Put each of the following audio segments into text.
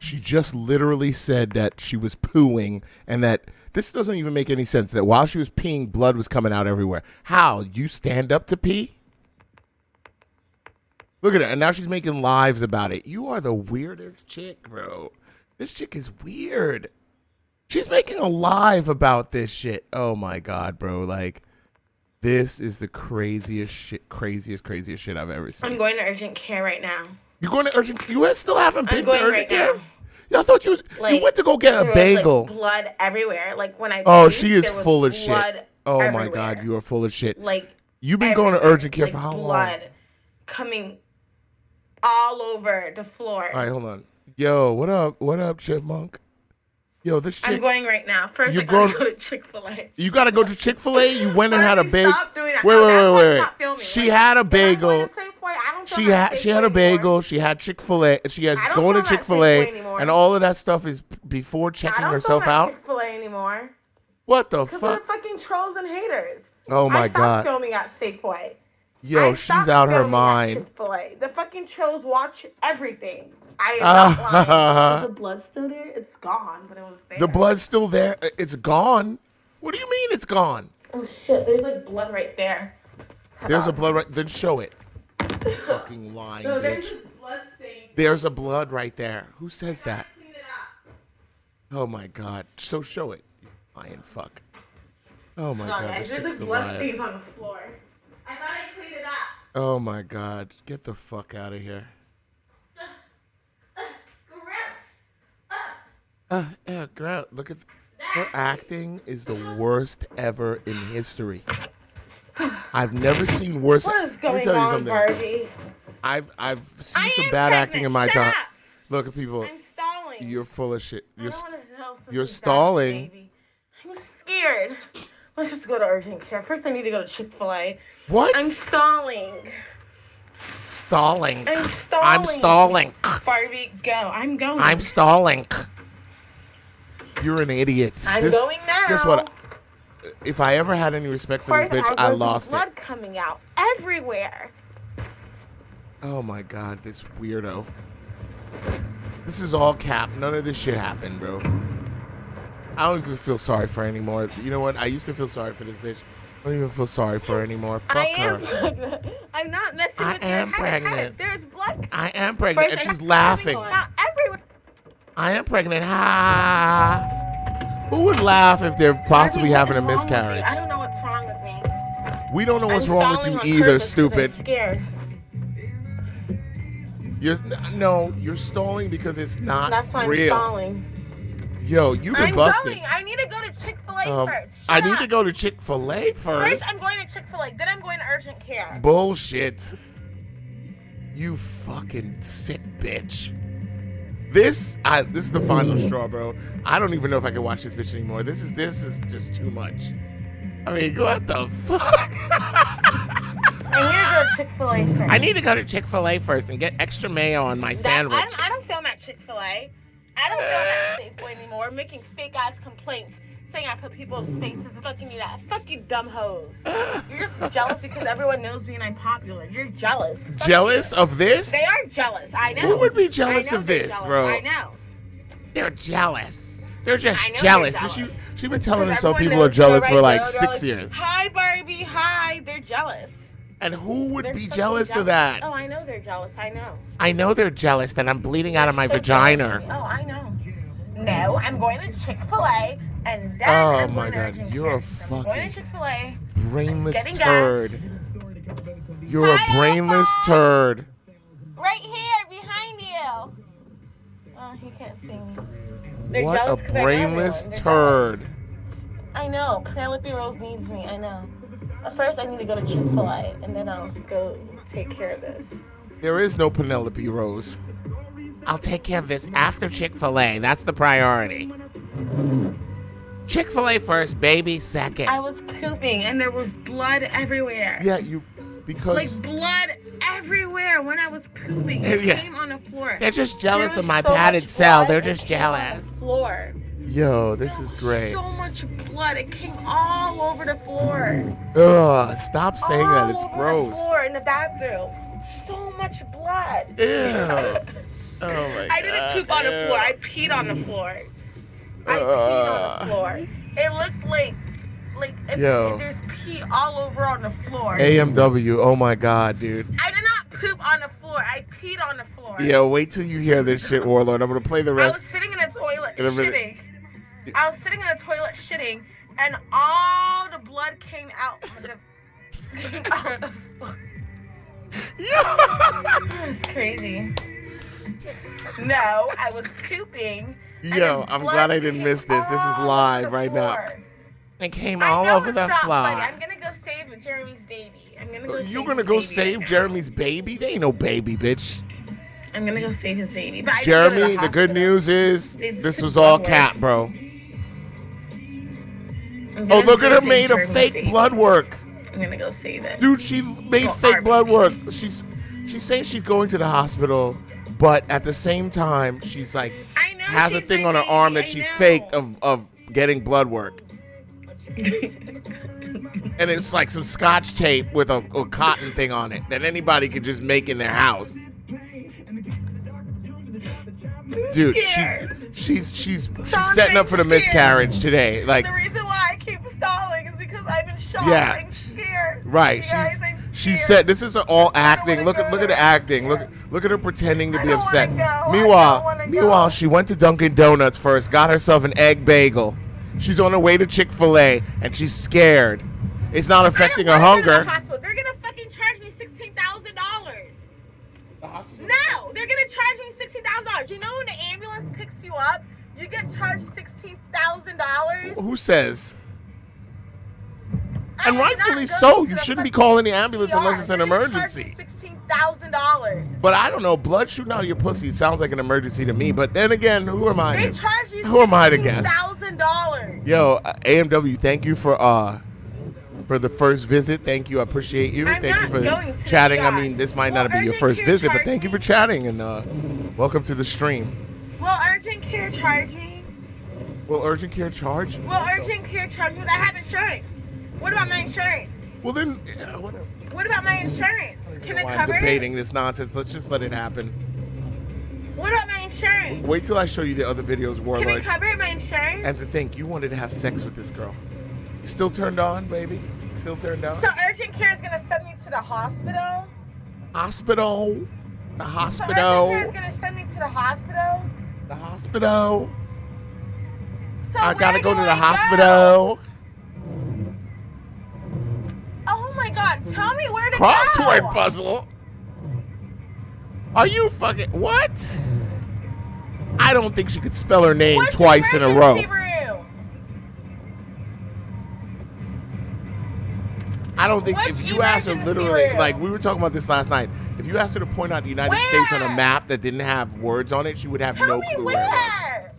She just literally said that she was pooing and that this doesn't even make any sense. That while she was peeing, blood was coming out everywhere. How? You stand up to pee? Look at it. And now she's making lives about it. You are the weirdest chick, bro. This chick is weird. She's making a live about this shit. Oh my God, bro. Like, this is the craziest shit I've ever seen. I'm going to urgent care right now. You're going to urgent? You still haven't been to urgent right care? now. Yeah, I thought you went to go get a bagel. Was, like, blood everywhere. Like when I. Oh, she is full of shit. Oh everywhere. my God, you are full of shit. Like you've been going to urgent care for how long? Blood coming all over the floor. All right, hold on. Yo, what up? What up, Chipmunk? Yo, this chick. I'm going right now. First, I gotta go to Chick-fil-A. You gotta go to Chick-fil-A? You went and had a bagel. Stop doing that. Wait. She had a bagel. She had a bagel. She had Chick-fil-A. She has going to Chick-fil-A, and all of that stuff is before checking herself out. Chick-fil-A anymore. What the fuck? Because of the fucking trolls and haters. Oh my God. I stopped filming at Safeway. Yo, she's out her mind. Chick-fil-A. The fucking trolls watch everything. I am not lying. Is the blood still there? It's gone, but it was there. The blood's still there? It's gone? What do you mean it's gone? Oh shit, there's like blood right there. There's a blood right then show it. Fucking lying, no, bitch. There's a blood stain. There's a blood right there. Who says that? Clean it up. Oh my God. So show it. You lying fuck. Oh my God. Guys, there's a blood stains on the floor. I thought I cleaned it up. Oh my God. Get the fuck out of here. Gross. Look at her acting is the worst ever in history. I've never seen worse. What is going Let me tell you on, something. Barbie? I've seen some bad acting in my time. Look at people. I'm stalling. You're full of shit. You're stalling. Baby. I'm scared. Let's just go to urgent care. First, I need to go to Chick-fil-A. What? I'm stalling. Stalling. I'm stalling. Barbie, go. I'm going. I'm stalling. You're an idiot. I'm going now. Guess what? If I ever had any respect for this bitch, I lost blood it. Coming out everywhere. Oh my God, this weirdo. This is all cap. None of this shit happened, bro. I don't even feel sorry for her anymore. You know what? I used to feel sorry for this bitch. I don't even feel sorry for her anymore. Fuck her. Pregnant. I'm not messing with I am pregnant. There's blood. I am pregnant, and she's laughing. Everywhere. I am pregnant. Ha! Who would laugh if they're possibly having a miscarriage? I don't know what's wrong with me. We don't know what's wrong with you either, stupid. I'm scared. You're stalling because it's not That's why real. I'm stalling. Yo, you've been busted. Going. I need to go to Chick-fil-A first. I need to go to Chick-fil-A first. First, I'm going to Chick-fil-A. Then I'm going to urgent care. Bullshit. You fucking sick bitch. This is the final straw, bro. I don't even know if I can watch this bitch anymore. This is just too much. I mean, what the fuck? I need to go to Chick-fil-A first. I need to go to Chick-fil-A first and get extra mayo on my sandwich. I don't film at Chick-fil-A. I don't film at Safeway anymore. Making fake ass complaints, saying I put people's faces looking at that. Fuck you, dumb hoes. You're just jealous because everyone knows me and I'm popular. You're jealous. Jealous of this? They are jealous. I know. Who would be jealous of this, bro? I know. They're jealous. They're just jealous. She's been telling herself people are jealous for like 6 years. Hi, Barbie. Hi. They're jealous. And who would be jealous of that? Oh, I know they're jealous. I know. I know they're jealous that I'm bleeding out of my vagina. Oh, I know. No, I'm going to Chick-fil-A and then oh my God, you're a fucking brainless turd. You're a brainless turd. Right here, behind you. Oh, he can't see me. They're what a brainless turd. I know. Penelope Rose needs me. I know. But first, I need to go to Chick-fil-A, and then I'll go take care of this. There is no Penelope Rose. I'll take care of this after Chick-fil-A. That's the priority. Chick-fil-A first, baby second. I was pooping, and there was blood everywhere. Yeah, because... Like, blood everywhere when I was pooping. It came on the floor. They're just jealous of my padded cell. They're just jealous. On the floor. Yo, this is great. So much blood. It came all over the floor. Ugh, stop saying that. It's gross. The floor in the bathroom. So much blood. Ew. Oh my God. I didn't poop on the floor. I peed on the floor. I peed on the floor. It looked like Yo. there's pee all over on the floor. AMW, oh my God, dude. I did not poop on the floor. I peed on the floor. Yo, wait till you hear this shit, Warlord. I'm gonna play the I rest. was sitting in a toilet shitting. I was sitting in a toilet shitting, and all the blood came out. It was crazy. No, I was pooping. Yo, I'm glad I didn't miss this. This is live right now. It came all over the floor. I'm gonna go save Jeremy's baby. You're gonna go save Jeremy's baby? They ain't no baby, bitch. I'm gonna go save his baby. But Jeremy, the good news is this was all cap, bro. Oh, look at her made of fake blood work. I'm gonna go save it. Dude, she made fake blood work. She's saying she's going to the hospital, but at the same time, she's like has a thing on her arm that she faked of getting blood work. And it's like some scotch tape with a cotton thing on it that anybody could just make in their house. Dude, she's setting up for the miscarriage today. Like the reason why I keep stalling is because I've been shocked. Yeah. I'm scared. Right. She said this is all acting. Look at the acting. Look at her pretending to be upset. Meanwhile, she went to Dunkin' Donuts first, got herself an egg bagel. She's on her way to Chick-fil-A and she's scared. It's not affecting her hunger. They're gonna fucking charge me $16,000. No, they're gonna charge me $16,000. You know when the ambulance picks you up, you get charged $16,000. Who says? And rightfully so. You shouldn't be calling the ambulance unless it's an emergency. $16,000. But I don't know. Blood shooting out of your pussy sounds like an emergency to me. But then again, who am I? They charge you who am I to guess? $16,000. Yo, AMW, thank you for the first visit. Thank you. I appreciate you. Thank you for chatting. I mean, this might not be your first visit, but thank you for chatting and welcome to the stream. Will urgent care charge me? Will urgent care charge? Will urgent care charge me? But I have insurance. What about my insurance? Well then, whatever. What about my insurance? Can it cover it? Debating this nonsense. Let's just let it happen. What about my insurance? Wait till I show you the other videos, Warlord. Can it cover my insurance? And to think, you wanted to have sex with this girl. You still turned on, baby? Still turned on? So urgent care is gonna send me to the hospital? Hospital? The hospital? So urgent care is gonna send me to the hospital? The hospital? So I gotta go to the hospital. Oh my God, tell me where to Crossword go. puzzle? Are you fucking, what? I don't think she could spell her name twice in a row. Room? I don't think if you asked her literally, like we were talking about this last night, if you asked her to point out the United States on a map that didn't have words on it, she would have no clue where it was.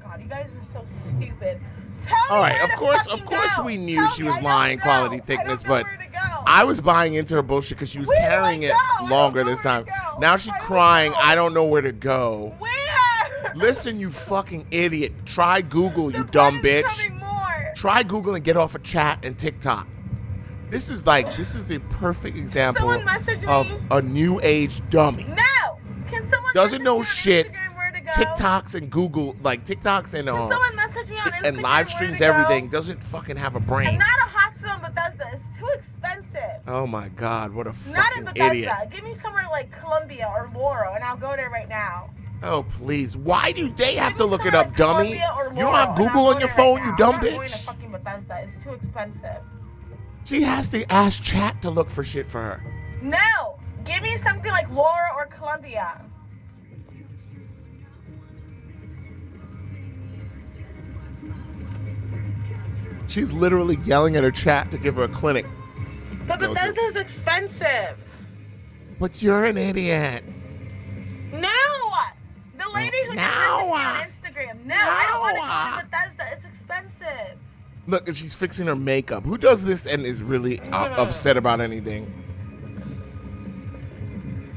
God, you guys are so stupid. Tell me all right, where of course we knew she was lying quality thickness, but I was buying into her bullshit because she was carrying it longer this time. Now she's crying, I don't know where to go. Where? Listen, you fucking idiot. Try Google, you dumb bitch. Try Google and get off of chat and TikTok. This is the perfect example of a new age dummy. No. Can someone doesn't know shit. Go? TikToks and Google, like TikToks and someone message me on Instagram and live streams everything. Doesn't fucking have a brain. I'm not a hospital in Bethesda. It's too expensive. Oh my God, what a not fucking in Bethesda. idiot. Give me somewhere like Columbia or Laurel, and I'll go there right now. Oh please, why do they have to look it up, dummy? You don't have Laurel, Google on your phone, right you dumb I'm bitch. not going to fucking Bethesda. It's too expensive. She has to ask chat to look for shit for her. No, give me something like Laurel or Columbia. She's literally yelling at her chat to give her a clinic. But Bethesda's expensive. But you're an idiot. No! The lady who messaged me on Instagram. No, I don't want to go to Bethesda. It's expensive. Look, and she's fixing her makeup. Who does this and is really upset about anything?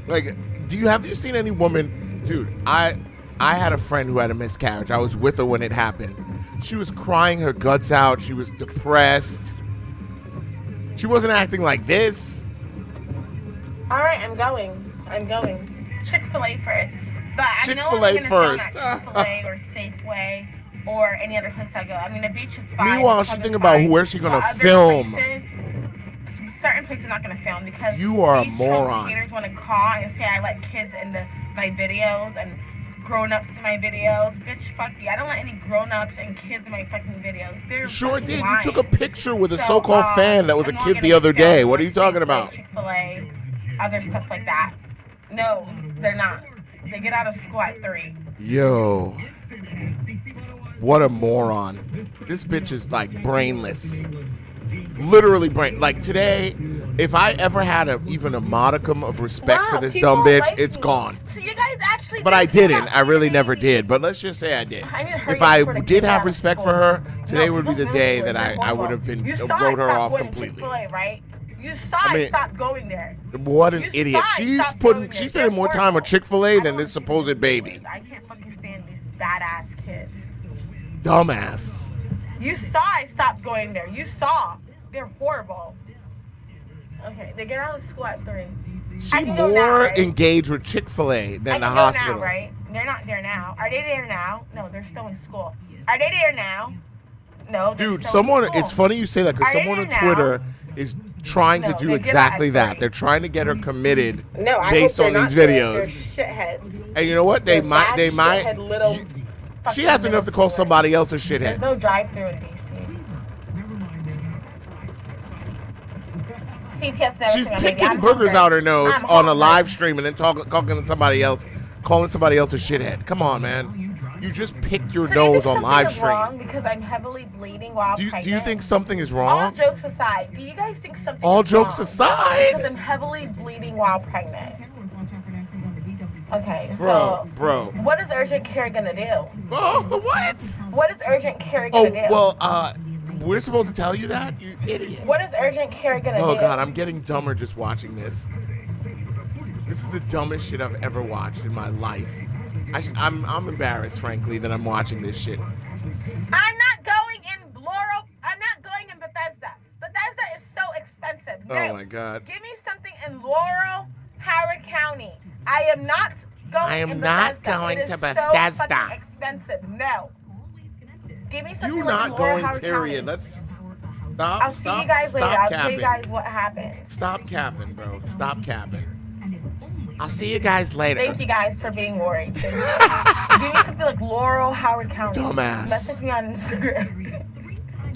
Like, have you seen any woman? Dude, I had a friend who had a miscarriage. I was with her when it happened. She was crying her guts out. She was depressed. She wasn't acting like this. All right, I'm going. Chick-fil-A first. But I know I'm Chick-fil-A gonna first. film at Chick-fil-A or Safeway or any other place I go. I mean, the beach is fine. Meanwhile, she's thinking about where's she gonna film. Certain places I'm not gonna film because You are a these moron. creators want to call and say I let kids into my videos and grown-ups in my videos. Bitch, fuck you. I don't let any grown-ups and kids in my fucking videos. They're Sure fucking did. lying. You took a picture with a so-called fan that was a I'm not kid gonna the other film day. What are you talking Safeway, about? Chick-fil-A, other stuff like that. No, they're not. They get out of school at 3. Yo. What a moron. This bitch is like brainless. Literally brain. Like today, if I ever had even a modicum of respect for this dumb bitch, it's gone. So you guys actually But I didn't. I really never did. But let's just say I did. If I did have respect for her, today would be the day that I would have been wrote her off completely. Right? You saw I stopped going there. What an idiot. She's spending more time with Chick-fil-A than this supposed baby. I can't fucking stand these badass kids. Dumbass. You saw I stopped going there. You saw. They're horrible. Okay, they get out of school at 3. She's more engaged with Chick-fil-A than the hospital. Now, right? They're not there now. Are they there now? No, they're still in school. Are they there now? No, dude, someone, it's funny you say that because someone on Twitter is trying to do exactly that. They're trying to get her committed based on these videos. They're shitheads. And you know what? They might. She has enough to call somebody else a shithead. There's no drive-through in DC. CPS never. She's picking burgers out her nose on a live stream and then talking to somebody else, calling somebody else a shithead. Come on, man. You just picked your nose on live stream. Wrong because I'm heavily bleeding while pregnant. Do you think something is wrong? All jokes aside, do you guys think something All is jokes wrong? aside? Because I'm heavily bleeding while pregnant. Okay, bro. What is urgent care gonna do? Oh, what? What is urgent care gonna do? Oh, well, we're supposed to tell you that? You idiot. What is urgent care gonna do? Oh, God, I'm getting dumber just watching this. This is the dumbest shit I've ever watched in my life. I'm embarrassed, frankly, that I'm watching this shit. I'm not going in Laurel. I'm not going in Bethesda. Bethesda is so expensive. No. Oh, my God. Give me something in Laurel, Howard County. I am not going in Bethesda. going to Bethesda. So fucking expensive. No. Give me something You're like not Laurel, going, Howard period. County. Let's stop. I'll see you guys later. I'll tell you guys what happened. Stop capping, bro. Stop capping. I'll see you guys later. Thank you guys for being worried. Give me something like Laurel, Howard County. Dumbass. Message me on Instagram.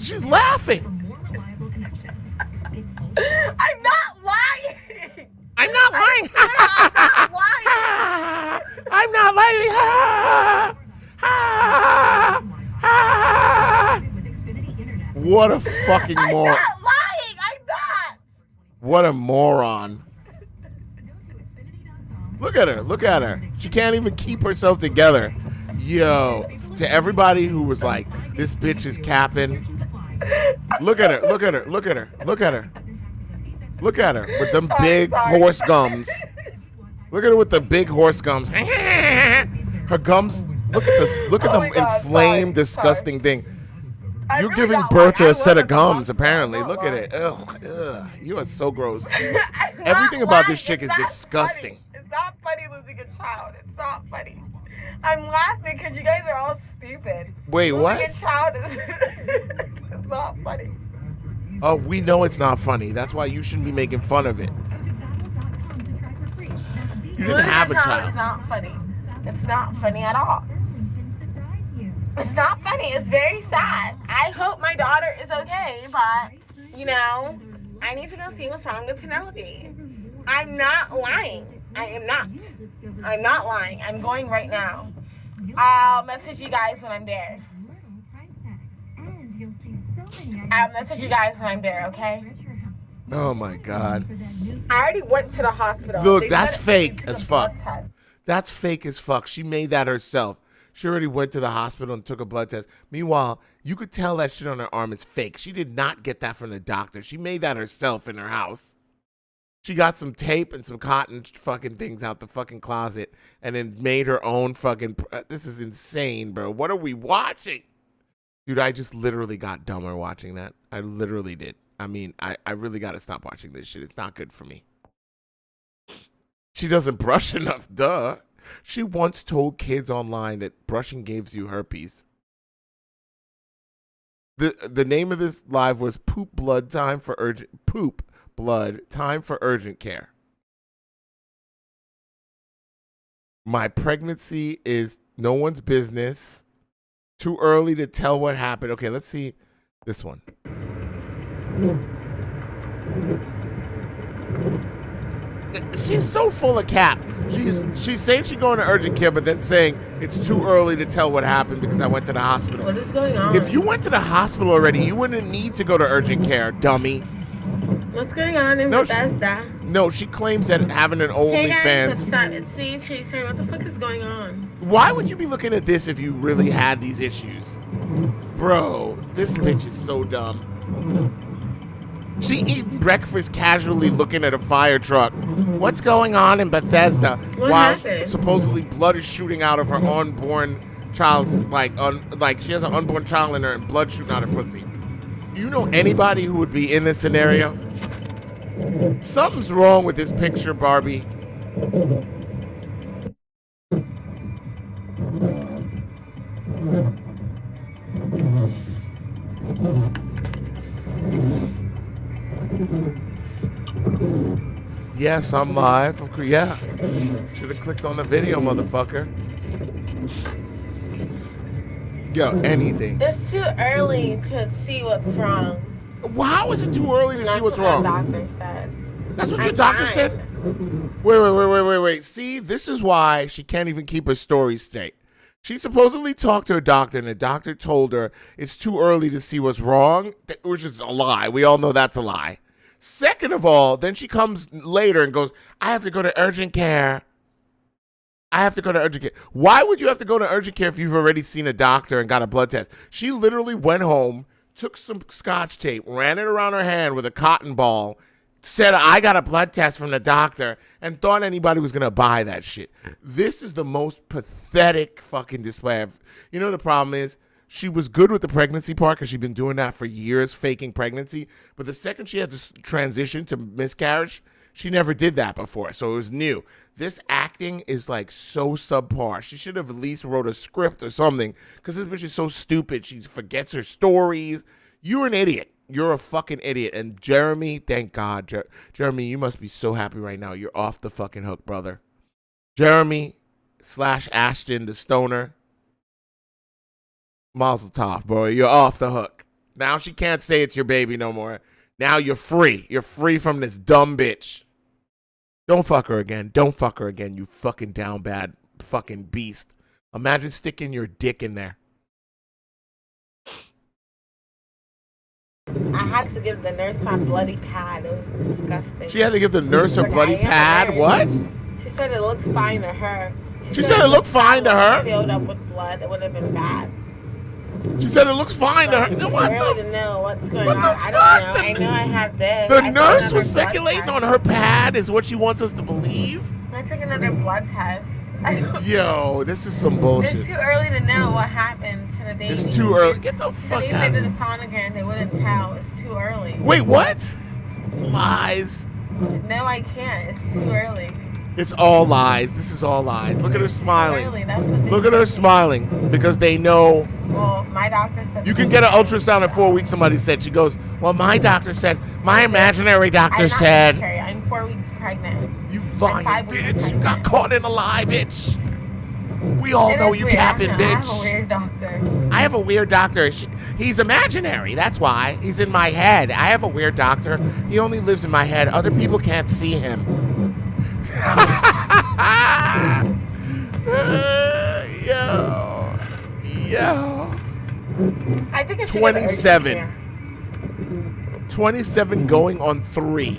She's laughing. I'm not lying. I'm not lying. I'm not lying. I'm not lying. What a fucking moron. I'm not lying. I'm not. What a moron. Look at her. Look at her. She can't even keep herself together. Yo, to everybody who was like, this bitch is capping. Look at her. Look at her. Look at her. Look at her. Look at her with them big horse gums. Look at her with the big horse gums. Her gums. Look at this. Look at them inflamed, disgusting thing. You're giving birth to a set of gums, apparently. Look at it. Ugh. You are so gross. Everything about this chick is disgusting. It's not funny losing a child. It's not funny. I'm laughing because you guys are all stupid. Wait, what? Losing a child is it's not funny. Oh, we know it's not funny. That's why you shouldn't be making fun of it. You didn't have a child. It's not funny. It's not funny at all. It's not funny. It's very sad. I hope my daughter is okay, but, you know, I need to go see what's wrong with Penelope. I'm not lying. I am not. I'm not lying. I'm going right now. I'll message you guys when I'm there. I'll message you guys when I'm there, okay? Oh, my God. I already went to the hospital. Look, that's fake as fuck. That's fake as fuck. She made that herself. She already went to the hospital and took a blood test. Meanwhile, you could tell that shit on her arm is fake. She did not get that from the doctor. She made that herself in her house. She got some tape and some cotton fucking things out the fucking closet and then made her own fucking... This is insane, bro. What are we watching? Dude, I just literally got dumber watching that. I literally did. I mean, I really got to stop watching this shit. It's not good for me. She doesn't brush enough, duh. She once told kids online that brushing gives you herpes. The name of this live was Poop Blood Time for Urgent Care. My pregnancy is no one's business. Too early to tell what happened. Okay, let's see this one. She's so full of cap. She's saying she's going to urgent care, but then saying it's too early to tell what happened because I went to the hospital. What is going on? If you went to the hospital already, you wouldn't need to go to urgent care, dummy. What's going on in Bethesda? No, she claims that having an OnlyFans. Hey guys, what's up? It's me, Tracer. What the fuck is going on? Why would you be looking at this if you really had these issues? Bro, this bitch is so dumb. She eating breakfast casually looking at a fire truck. What's going on in Bethesda? What While happened? supposedly blood is shooting out of her unborn child's, like she has an unborn child in her and blood shooting out of her pussy. Do you know anybody who would be in this scenario? Something's wrong with this picture, Barbie. Yes, I'm live. Yeah. Should have clicked on the video, motherfucker. Yo, anything. It's too early to see what's wrong. How is it too early to see what's wrong? That's what the doctor said. That's what your doctor said? Wait. See, this is why she can't even keep her story straight. She supposedly talked to her doctor, and the doctor told her it's too early to see what's wrong, which is a lie. We all know that's a lie. Second of all, then she comes later and goes, I have to go to urgent care. Why would you have to go to urgent care if you've already seen a doctor and got a blood test? She literally went home, took some scotch tape, ran it around her hand with a cotton ball, said, I got a blood test from the doctor, and thought anybody was going to buy that shit. This is the most pathetic fucking display of, you know, the problem is, she was good with the pregnancy part because she'd been doing that for years, faking pregnancy. But the second she had to transition to miscarriage, she never did that before. So it was new. This acting is like so subpar. She should have at least wrote a script or something because this bitch is so stupid. She forgets her stories. You're an idiot. You're a fucking idiot. And Jeremy, thank God. Jeremy, you must be so happy right now. You're off the fucking hook, brother. Jeremy / Ashton, the stoner. Mazel tov, bro. You're off the hook. Now she can't say it's your baby no more. Now you're free. You're free from this dumb bitch. Don't fuck her again. Don't fuck her again, you fucking down bad fucking beast. Imagine sticking your dick in there. I had to give the nurse my bloody pad. It was disgusting. She had to give the nurse her bloody pad? What? She said it looked fine to her. She said it looked fine to her? Filled up with blood. It would have been bad. She said it looks fine to her. It's What early the? to know what's going What on. the I don't know. fuck? I know I have this. The I took nurse another was blood speculating test. on her pad is what she wants us to believe? I took another blood test. Yo, this is some bullshit. It's too early to know what happened to the baby. It's too early. Get the fuck If out. they did a sonogram, they wouldn't tell. It's too early. Wait, what? Lies. No, I can't. It's too early. It's all lies. This is all lies. Look at her It's too smiling. early. That's what they Look at her say. smiling because they know. Well, my doctor said You can get an ultrasound in 4 weeks, somebody said. She goes, well, my doctor said, my imaginary doctor said. I'm 4 weeks pregnant. You lying 5 weeks bitch. You pregnant. got caught in a lie, bitch. We all It know is you weird. capping, I have a bitch. weird doctor. I have a weird doctor. He's imaginary. That's why. He's in my head. I have a weird doctor. He only lives in my head. Other people can't see him. Yo. I think it's 27. 27 going on 3.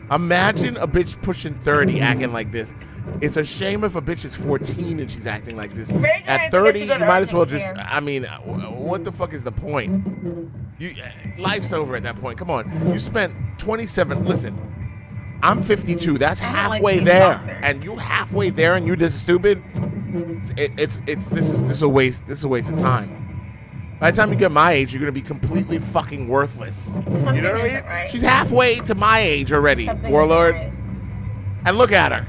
Imagine a bitch pushing 30 acting like this. It's a shame if a bitch is 14 and she's acting like this. At 30, you might as well just, I mean, what the fuck is the point? Life's over at that point. Come on. You spent 27. Listen, I'm 52. That's halfway there. And you halfway there and you this stupid. This is a waste. This is a waste of time. By the time you get my age, you're gonna be completely fucking worthless. You know what I mean? Right. She's halfway to my age already, Something warlord. isn't right. And look at her.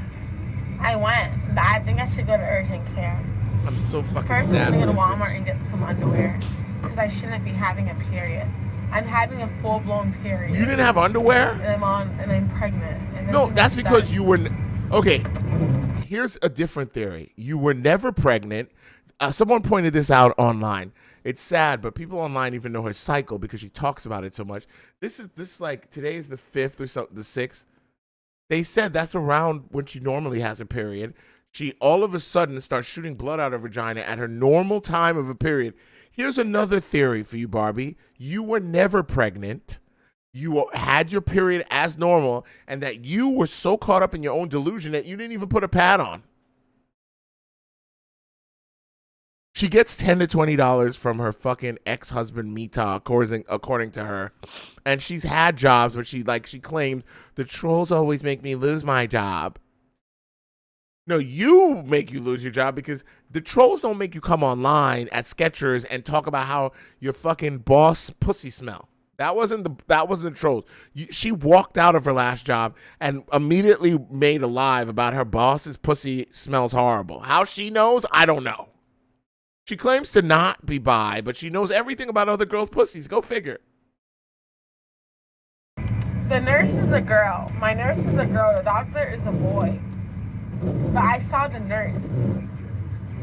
I went, but I think I should go to urgent care. I'm so fucking First, sad. I'm gonna go to for this Walmart bitch. and get some underwear because I shouldn't be having a period. I'm having a full-blown period. You didn't have underwear? And I'm pregnant. And No, that's because you were. Okay, here's a different theory. You were never pregnant. Someone pointed this out online. It's sad, but people online even know her cycle because she talks about it so much. This like today is the 5th or so, the 6th. They said that's around when she normally has a period. She all of a sudden starts shooting blood out of her vagina at her normal time of a period. Here's another theory for you, Barbie. You were never pregnant. You had your period as normal, and that you were so caught up in your own delusion that you didn't even put a pad on. She gets $10 to $20 from her fucking ex-husband Mita, according to her, and she's had jobs, but she claims the trolls always make me lose my job. No, you make you lose your job because the trolls don't make you come online at Skechers and talk about how your fucking boss pussy smell. That wasn't the trolls. She walked out of her last job and immediately made a live about her boss's pussy smells horrible. How she knows, I don't know. She claims to not be bi, but she knows everything about other girls' pussies. Go figure. The nurse is a girl. My nurse is a girl. The doctor is a boy. But I saw the nurse.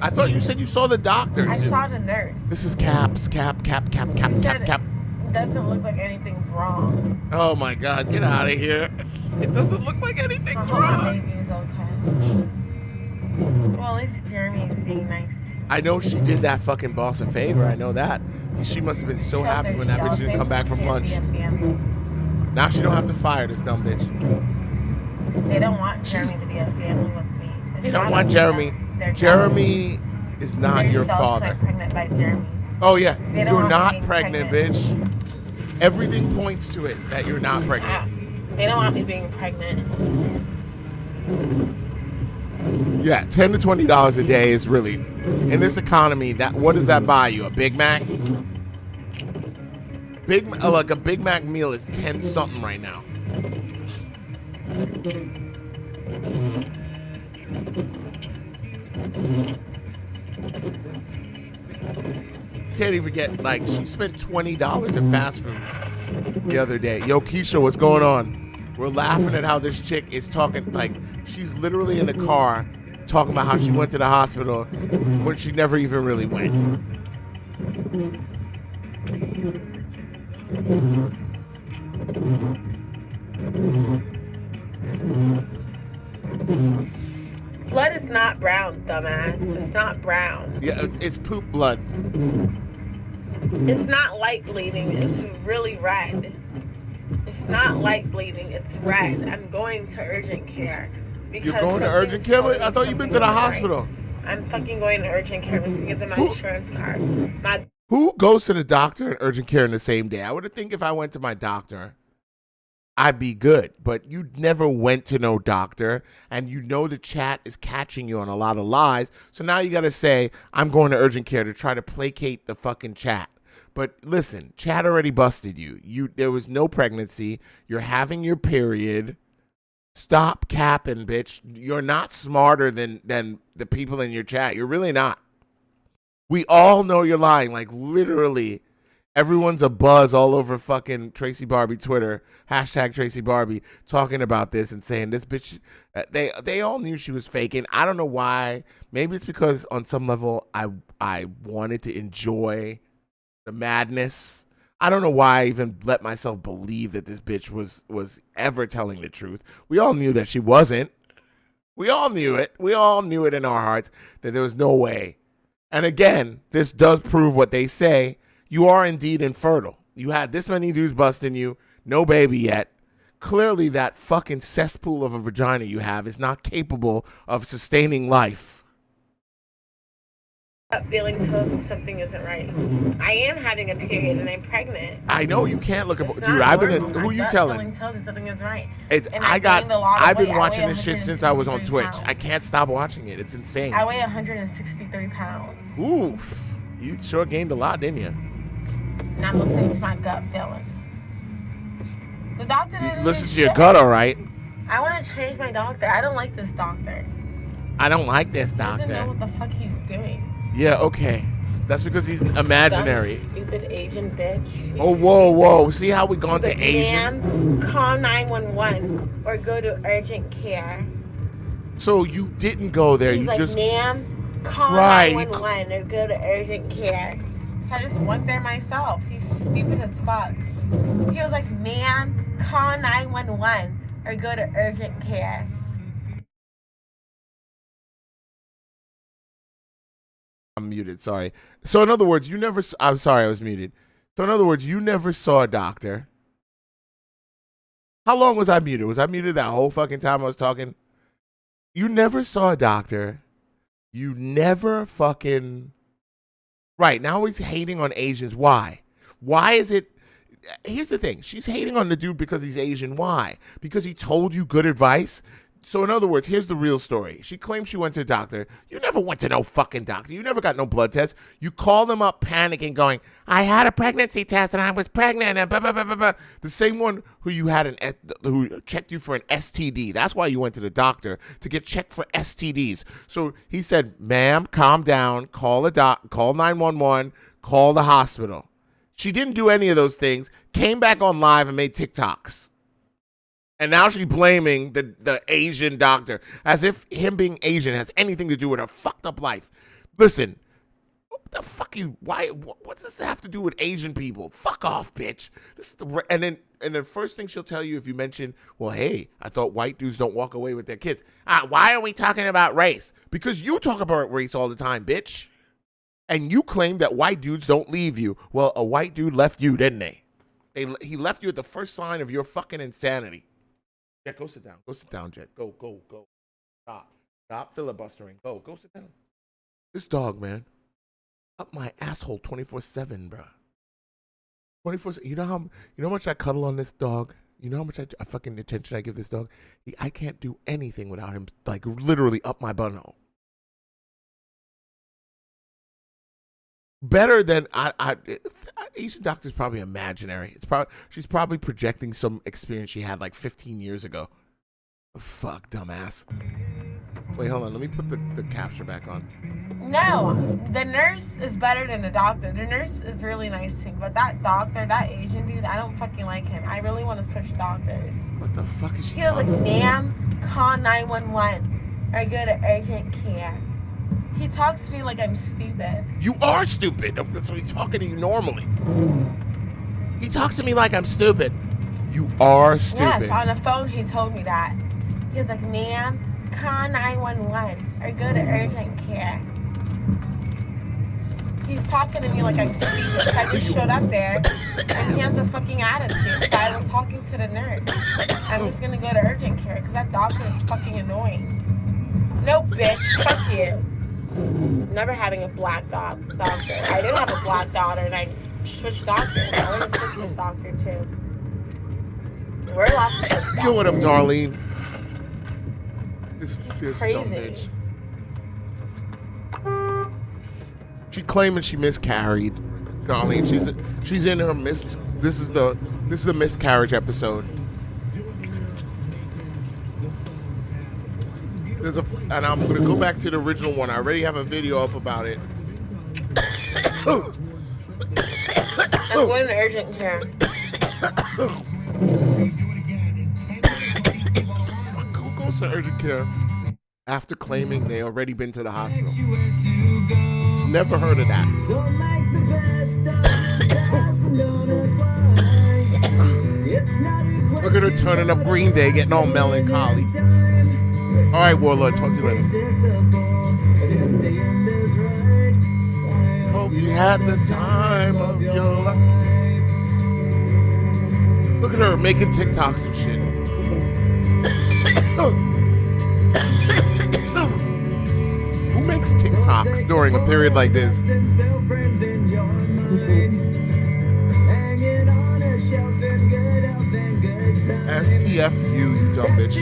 I thought you said you saw the doctor. I saw the nurse. This is cap. She said it doesn't look like anything's wrong. Oh my God, get out of here. It doesn't look like anything's My wrong. baby's okay. Well, at least Jeremy is being nice. I know she did that fucking boss a favor. I know that. She must have been so happy when that bitch didn't come back from lunch. Now she don't have to fire this dumb bitch. They don't want Jeremy to be a family with me. They don't want Jeremy. Jeremy is not your father. I'm pregnant by Jeremy. Oh yeah, They don't you're want not me being pregnant, bitch. Everything points to it that you're not pregnant. They don't want me being pregnant. Yeah, $10 to $20 a day is really, in this economy, what does that buy you? A Big Mac? Like a Big Mac meal is 10 something right now. Can't even get, like, she spent $20 at fast food the other day. Yo, Keisha, what's going on? We're laughing at how this chick is talking, like, she's literally in the car talking about how she went to the hospital when she never even really went. Blood is not brown, dumbass. It's not brown. Yeah, it's poop blood. It's not light bleeding. It's really red. It's not light bleeding. It's red. I'm going to urgent care. You're going to urgent care? I thought you've been to the hospital. I'm fucking going to urgent care. I'm just going to give them my insurance card. Who goes to the doctor and urgent care in the same day? I would think if I went to my doctor, I'd be good. But you never went to no doctor, and you know the chat is catching you on a lot of lies. So now you got to say, I'm going to urgent care to try to placate the fucking chat. But listen, chat already busted you. There was no pregnancy. You're having your period. Stop capping, bitch. You're not smarter than the people in your chat. You're really not. We all know you're lying. Like, literally, everyone's a buzz all over fucking Tracy Barbie Twitter, hashtag Tracy Barbie, talking about this and saying this bitch, they all knew she was faking. I don't know why. Maybe it's because on some level I wanted to enjoy the madness. I don't know why I even let myself believe that this bitch was ever telling the truth. We all knew that she wasn't. We all knew it. We all knew it in our hearts that there was no way. And again, this does prove what they say. You are indeed infertile. You had this many dudes busting you, no baby yet. Clearly that fucking cesspool of a vagina you have is not capable of sustaining life. Feeling tells me something isn't right. I am having a period and I'm pregnant. I know you can't look at It's dude. not I've been. normal. Who you My gut telling? feeling tells me something isn't right. It's. And I've gained a lot of been weight. I watching weigh this shit since I was on 163 Twitch. pounds. I can't stop watching it. It's insane. I weigh 163 pounds. Oof. You sure gained a lot, didn't you? And I'm listening to my gut feeling. The doctor didn't Listen do to your shit. gut, all right. I want to change my doctor. I don't like this doctor. I don't like this He doesn't know doctor. what the fuck he's doing. Yeah, okay. That's because he's imaginary. Dumb, stupid Asian bitch. He's Oh, whoa, stupid. whoa. See how we gone He's to like, Asian? "Ma'am, call 911 or go to urgent care." So you didn't go there. He's You like, just... "Ma'am, call Right. 911 or go to urgent care." So I just went there myself. He's stupid as fuck. He was like, "Ma'am, call 911 or go to urgent care." I'm muted, sorry. So in other words, you never... I'm sorry, I was muted. So in other words, you never saw a doctor. How long was I muted? Was I muted that whole fucking time I was talking? You never saw a doctor. You never fucking... Right, now he's hating on Asians. Why? Why is it... Here's the thing. She's hating on the dude because he's Asian. Why? Because he told you good advice? So in other words, here's the real story. She claims she went to a doctor. You never went to no fucking doctor. You never got no blood test. You call them up panicking going, "I had a pregnancy test and I was pregnant," and blah, blah, blah, blah, blah. The same one who you had who checked you for an STD. That's why you went to the doctor, to get checked for STDs. So he said, "Ma'am, calm down, call 911, call the hospital." She didn't do any of those things, came back on live and made TikToks. And now she's blaming the Asian doctor as if him being Asian has anything to do with her fucked up life. Listen, what the fuck you? Why? What does this have to do with Asian people? Fuck off, bitch. This is and then first thing she'll tell you if you mention, well, hey, I thought white dudes don't walk away with their kids. Why are we talking about race? Because you talk about race all the time, bitch. And you claim that white dudes don't leave you. Well, a white dude left you, didn't they? He left you at the first sign of your fucking insanity. Jet, go sit down. Go sit down, Jet. Go. Stop filibustering. Go sit down. This dog, man, up my asshole 24/7, bro. 24/7. You know how much I cuddle on this dog? You know how much I fucking attention I give this dog? I can't do anything without him, like, literally up my butthole. Better than Asian doctor's probably imaginary. She's probably projecting some experience she had like 15 years ago. Fuck, dumbass. Wait, hold on. Let me put the capture back on. No, the nurse is better than the doctor. The nurse is really nice too, but that doctor, that Asian dude, I don't fucking like him. I really want to switch doctors. What the fuck is she? He was like, "Ma'am, call 911 or go to urgent care." He talks to me like I'm stupid. You are stupid. So he's talking to you normally. He talks to me like I'm stupid. You are stupid. Yes, on the phone he told me that. He was like, "Ma'am, call 911 or go to urgent care." He's talking to me like I'm stupid. I just showed up there and he has a fucking attitude. So I was talking to the nurse. I'm just gonna go to urgent care because that doctor is fucking annoying. No, bitch. Fuck you. Never having a black doctor. I did have a black daughter and I switched doctors. I want to switch this doctor too. We're lost to this Get what up, Darlene? This crazy. dumb bitch. She claiming she miscarried, Darlene. She's in her This is the miscarriage episode. And I'm gonna go back to the original one. I already have a video up about it. I'm going to urgent care. Who goes to urgent care after claiming they already been to the hospital? Never heard of that. Look at her turning up Green Day, getting all melancholy. All right, Warlord, talk to you later. Hope you had the time of your life. Look at her making TikToks and shit. Who makes TikToks during a period like this? STFU, you dumb bitch.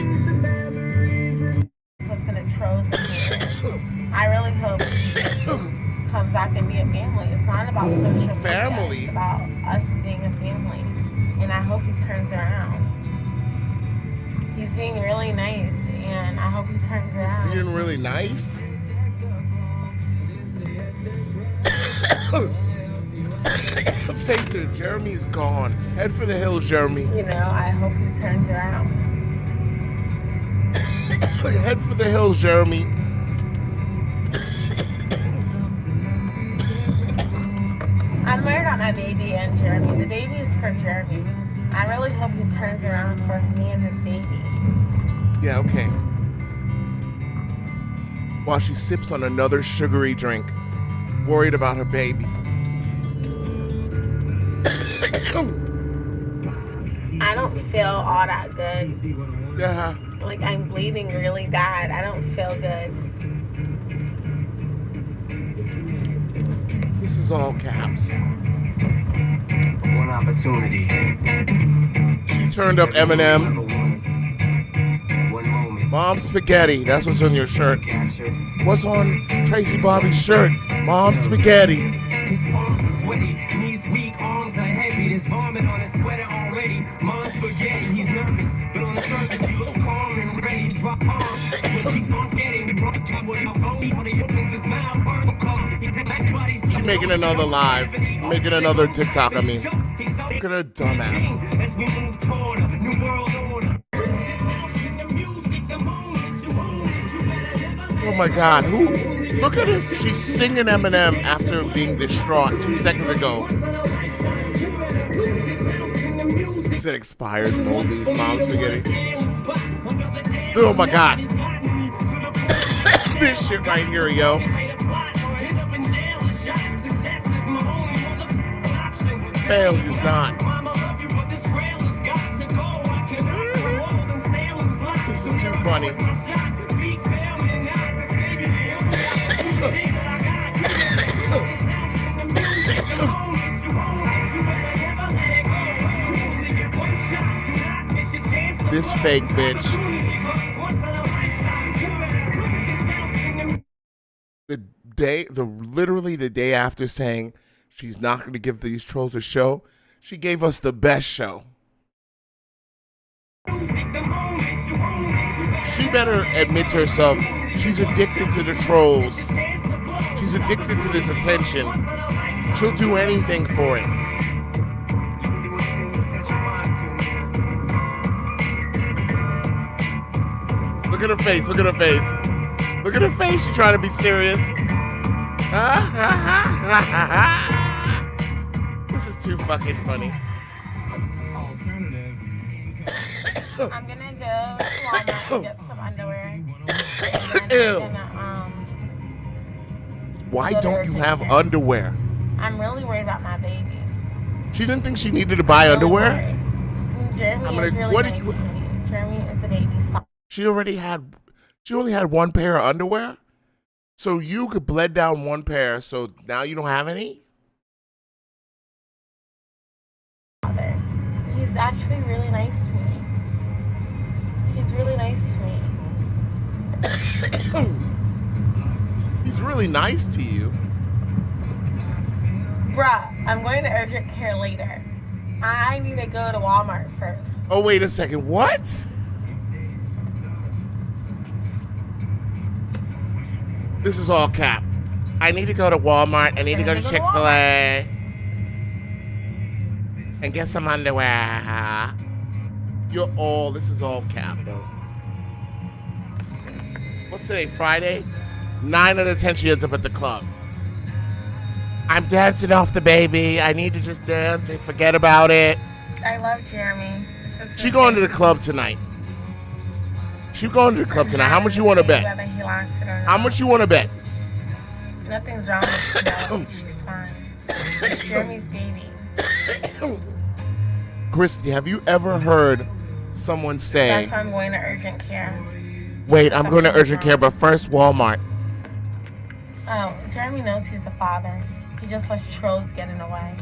Listen to trolls in here. I really hope he comes back and be a family. It's not about social media. It's about us being a family. And I hope he turns around. He's being really nice, and I hope he turns turns around. Being really nice. Face it, Jeremy's gone. Head for the hills, Jeremy. You know, I hope he turns around. Head for the hills, Jeremy. I'm worried about my baby and Jeremy. The baby is for Jeremy. I really hope he turns around for me and his baby. Yeah, okay. While she sips on another sugary drink, worried about her baby. I don't feel all that good. Yeah. Like, I'm bleeding really bad. I don't feel good. This is all cap. One opportunity. She turned up Eminem. One moment. Mom Spaghetti. That's what's on your shirt. What's on Tracy Bobby's shirt? Mom Spaghetti. His palms are sweaty, knees weak, arms are heavy. There's vomit on his sweater already. Mom Spaghetti, he's nervous, but on the surface he looks calm and ready to drop bombs. But keeps on getting the rock job without going. How he opens his mouth, purple color. She making another live, making another TikTok. I mean, look at her dumbass. As we move toward a new world order. Oh my God, who? Look at this. She's singing Eminem after being distraught 2 seconds ago. You said expired, moldy, Mom Spaghetti. Oh my God. This shit right here, yo. Failure's not. This is too funny. This fake bitch. Literally the day after saying she's not going to give these trolls a show, she gave us the best show. She better admit to herself she's addicted to the trolls. She's addicted to this attention. She'll do anything for it. Look at her face, look at her face. Look at her face, she's trying to be serious. This is too fucking funny. I'm gonna go to Walmart and get some underwear. Ew. Why don't you have underwear? I'm really worried about my baby. She didn't think she needed to buy underwear? Jeremy is really nice to me. Jeremy is the baby's father. She only had one pair of underwear? So you could bled down one pair, so now you don't have any? He's actually really nice to me. He's really nice to me. He's really nice to you. Bruh, I'm going to urgent care later. I need to go to Walmart first. Oh, wait a second. What? This is all cap. I need to go to Walmart. I need to go to Chick-fil-A. And get some underwear. This is all cap, bro. What's today, Friday? 9 out of 10 she ends up at the club. I'm dancing off the baby. I need to just dance and forget about it. I love Jeremy. She going to the club tonight. She going to the club tonight. How much you want to bet? Whether he likes it or not. How much you want to bet? Nothing's wrong with her. She's fine. It's Jeremy's baby. Christy, have you ever heard someone say... That's why I'm going to urgent care. Wait, I'm going to urgent care, but first Walmart. Oh, Jeremy knows he's the father. He just lets trolls get in the way.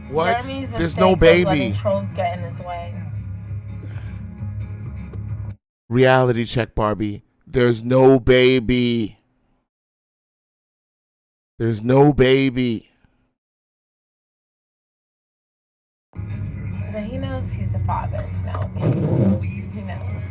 What? Jeremy's There's no letting baby. Trolls get in his way. Reality check, Barbie. There's no baby. There's no baby. But he knows he's the father. No, he knows.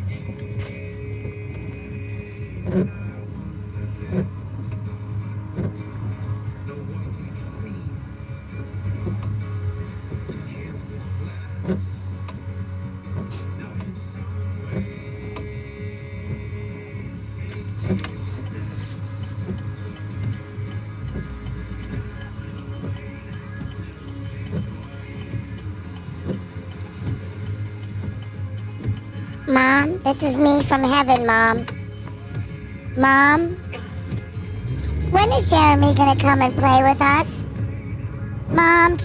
Mom, this is me from heaven, Mom. Mom, when is Jeremy gonna come and play with us? Mom,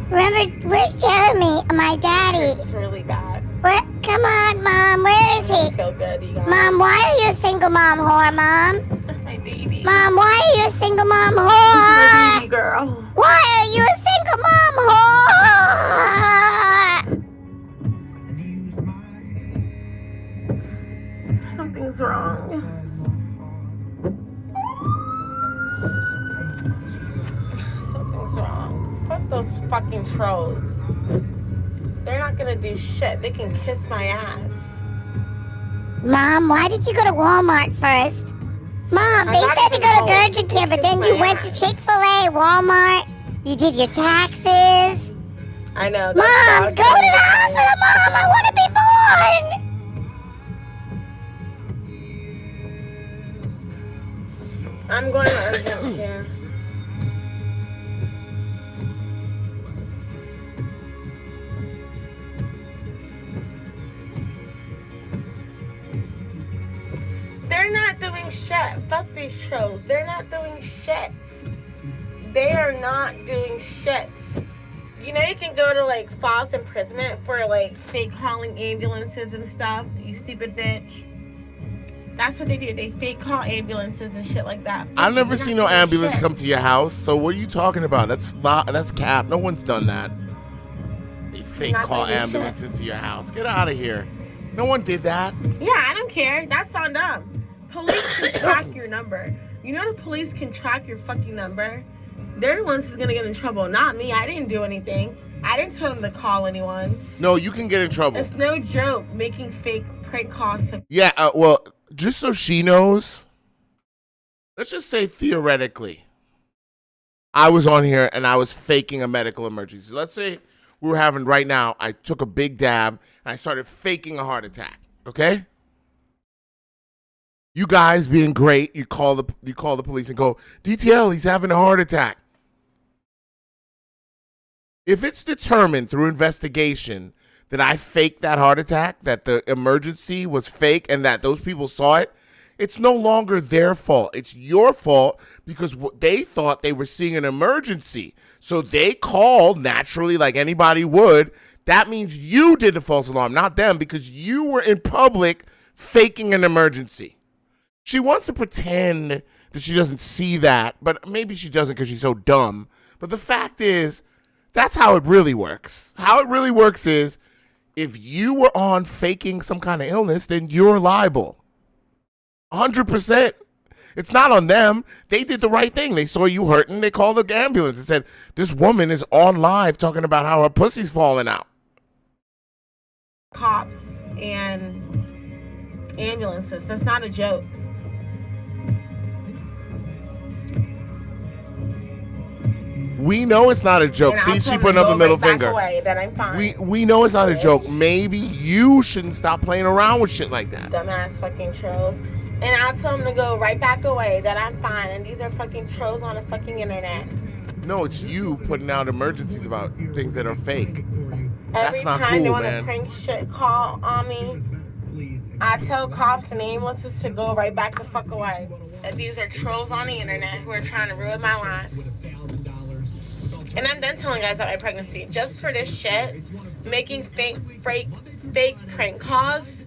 remember, where's Jeremy, my daddy? It's really bad. Where? Come on, Mom, where is I he? feel good, you guys. Mom, why are you a single mom whore, Mom? My baby. Mom, why are you a single mom My whore? baby girl. Why are you a single mom whore? Something's wrong. Something's wrong. Fuck those fucking trolls. They're not gonna do shit. They can kiss my ass. Mom, why did you go to Walmart first? Mom, I'm they not said to even go to old. Urgent Care, but then you went to Chick-fil-A, Walmart. You did your taxes. I know. Mom, go to the hospital, Mom. I want to be born. I'm going to urgent care. They're not doing shit. Fuck these shows. They're not doing shit. They are not doing shit. You know you can go to like false imprisonment for like fake calling ambulances and stuff, you stupid bitch. That's what they do. They fake call ambulances and shit like that. I've never They're seen not no doing ambulance shit. come to your house. So what are you talking about? That's cap. No one's done that. They fake Not call doing shit. ambulances to your house. Get out of here. No one did that. Yeah, I don't care. That's on them. Police can track your number. You know the police can track your fucking number? They're the ones who's gonna get in trouble, not me. I didn't do anything. I didn't tell them to call anyone. No, you can get in trouble. It's no joke making fake prank calls to Yeah, well, just so she knows, let's just say theoretically, I was on here and I was faking a medical emergency. Let's say we were having right now, I took a big dab and I started faking a heart attack, okay? You guys being great, you call the police and go, DTL, he's having a heart attack. If it's determined through investigation that I faked that heart attack, that the emergency was fake and that those people saw it, it's no longer their fault. It's your fault because they thought they were seeing an emergency. So they called naturally like anybody would. That means you did the false alarm, not them, because you were in public faking an emergency. She wants to pretend that she doesn't see that, but maybe she doesn't because she's so dumb. But the fact is, that's how it really works. How it really works is, if you were on faking some kind of illness, then you're liable. 100%. It's not on them. They did the right thing. They saw you hurting. They called the ambulance and said, this woman is on live talking about how her pussy's falling out. cops and ambulances. That's not a joke. We know it's not a joke. And See, I'll she tell putting them up to the go middle right back finger. away, that I'm fine. We know it's not a joke. Maybe you shouldn't stop playing around with shit like that. Dumbass fucking trolls. And I'll tell them to go right back away, that I'm fine. And these are fucking trolls on the fucking internet. No, it's you putting out emergencies about things that are fake. That's Every not time they cool, want man. to prank shit call on me, I tell cops and ambulances to go right back the fuck away. And these are trolls on the internet who are trying to ruin my life. And I'm done telling guys about my pregnancy. Just for this shit, making fake prank calls,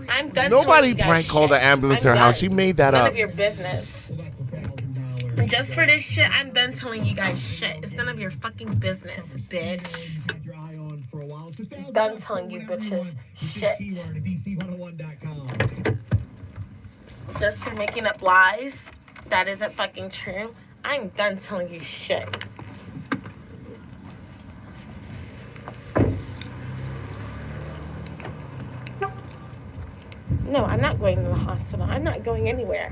I'm done telling Nobody you guys prank called the shit. ambulance I'm to her house. done. She made that None up. of your business. And just for this shit, I'm done telling you guys shit. It's none of your fucking business, bitch. Done telling you bitches shit. Just for making up lies that isn't fucking true. I'm done telling you shit. No, I'm not going to the hospital. I'm not going anywhere.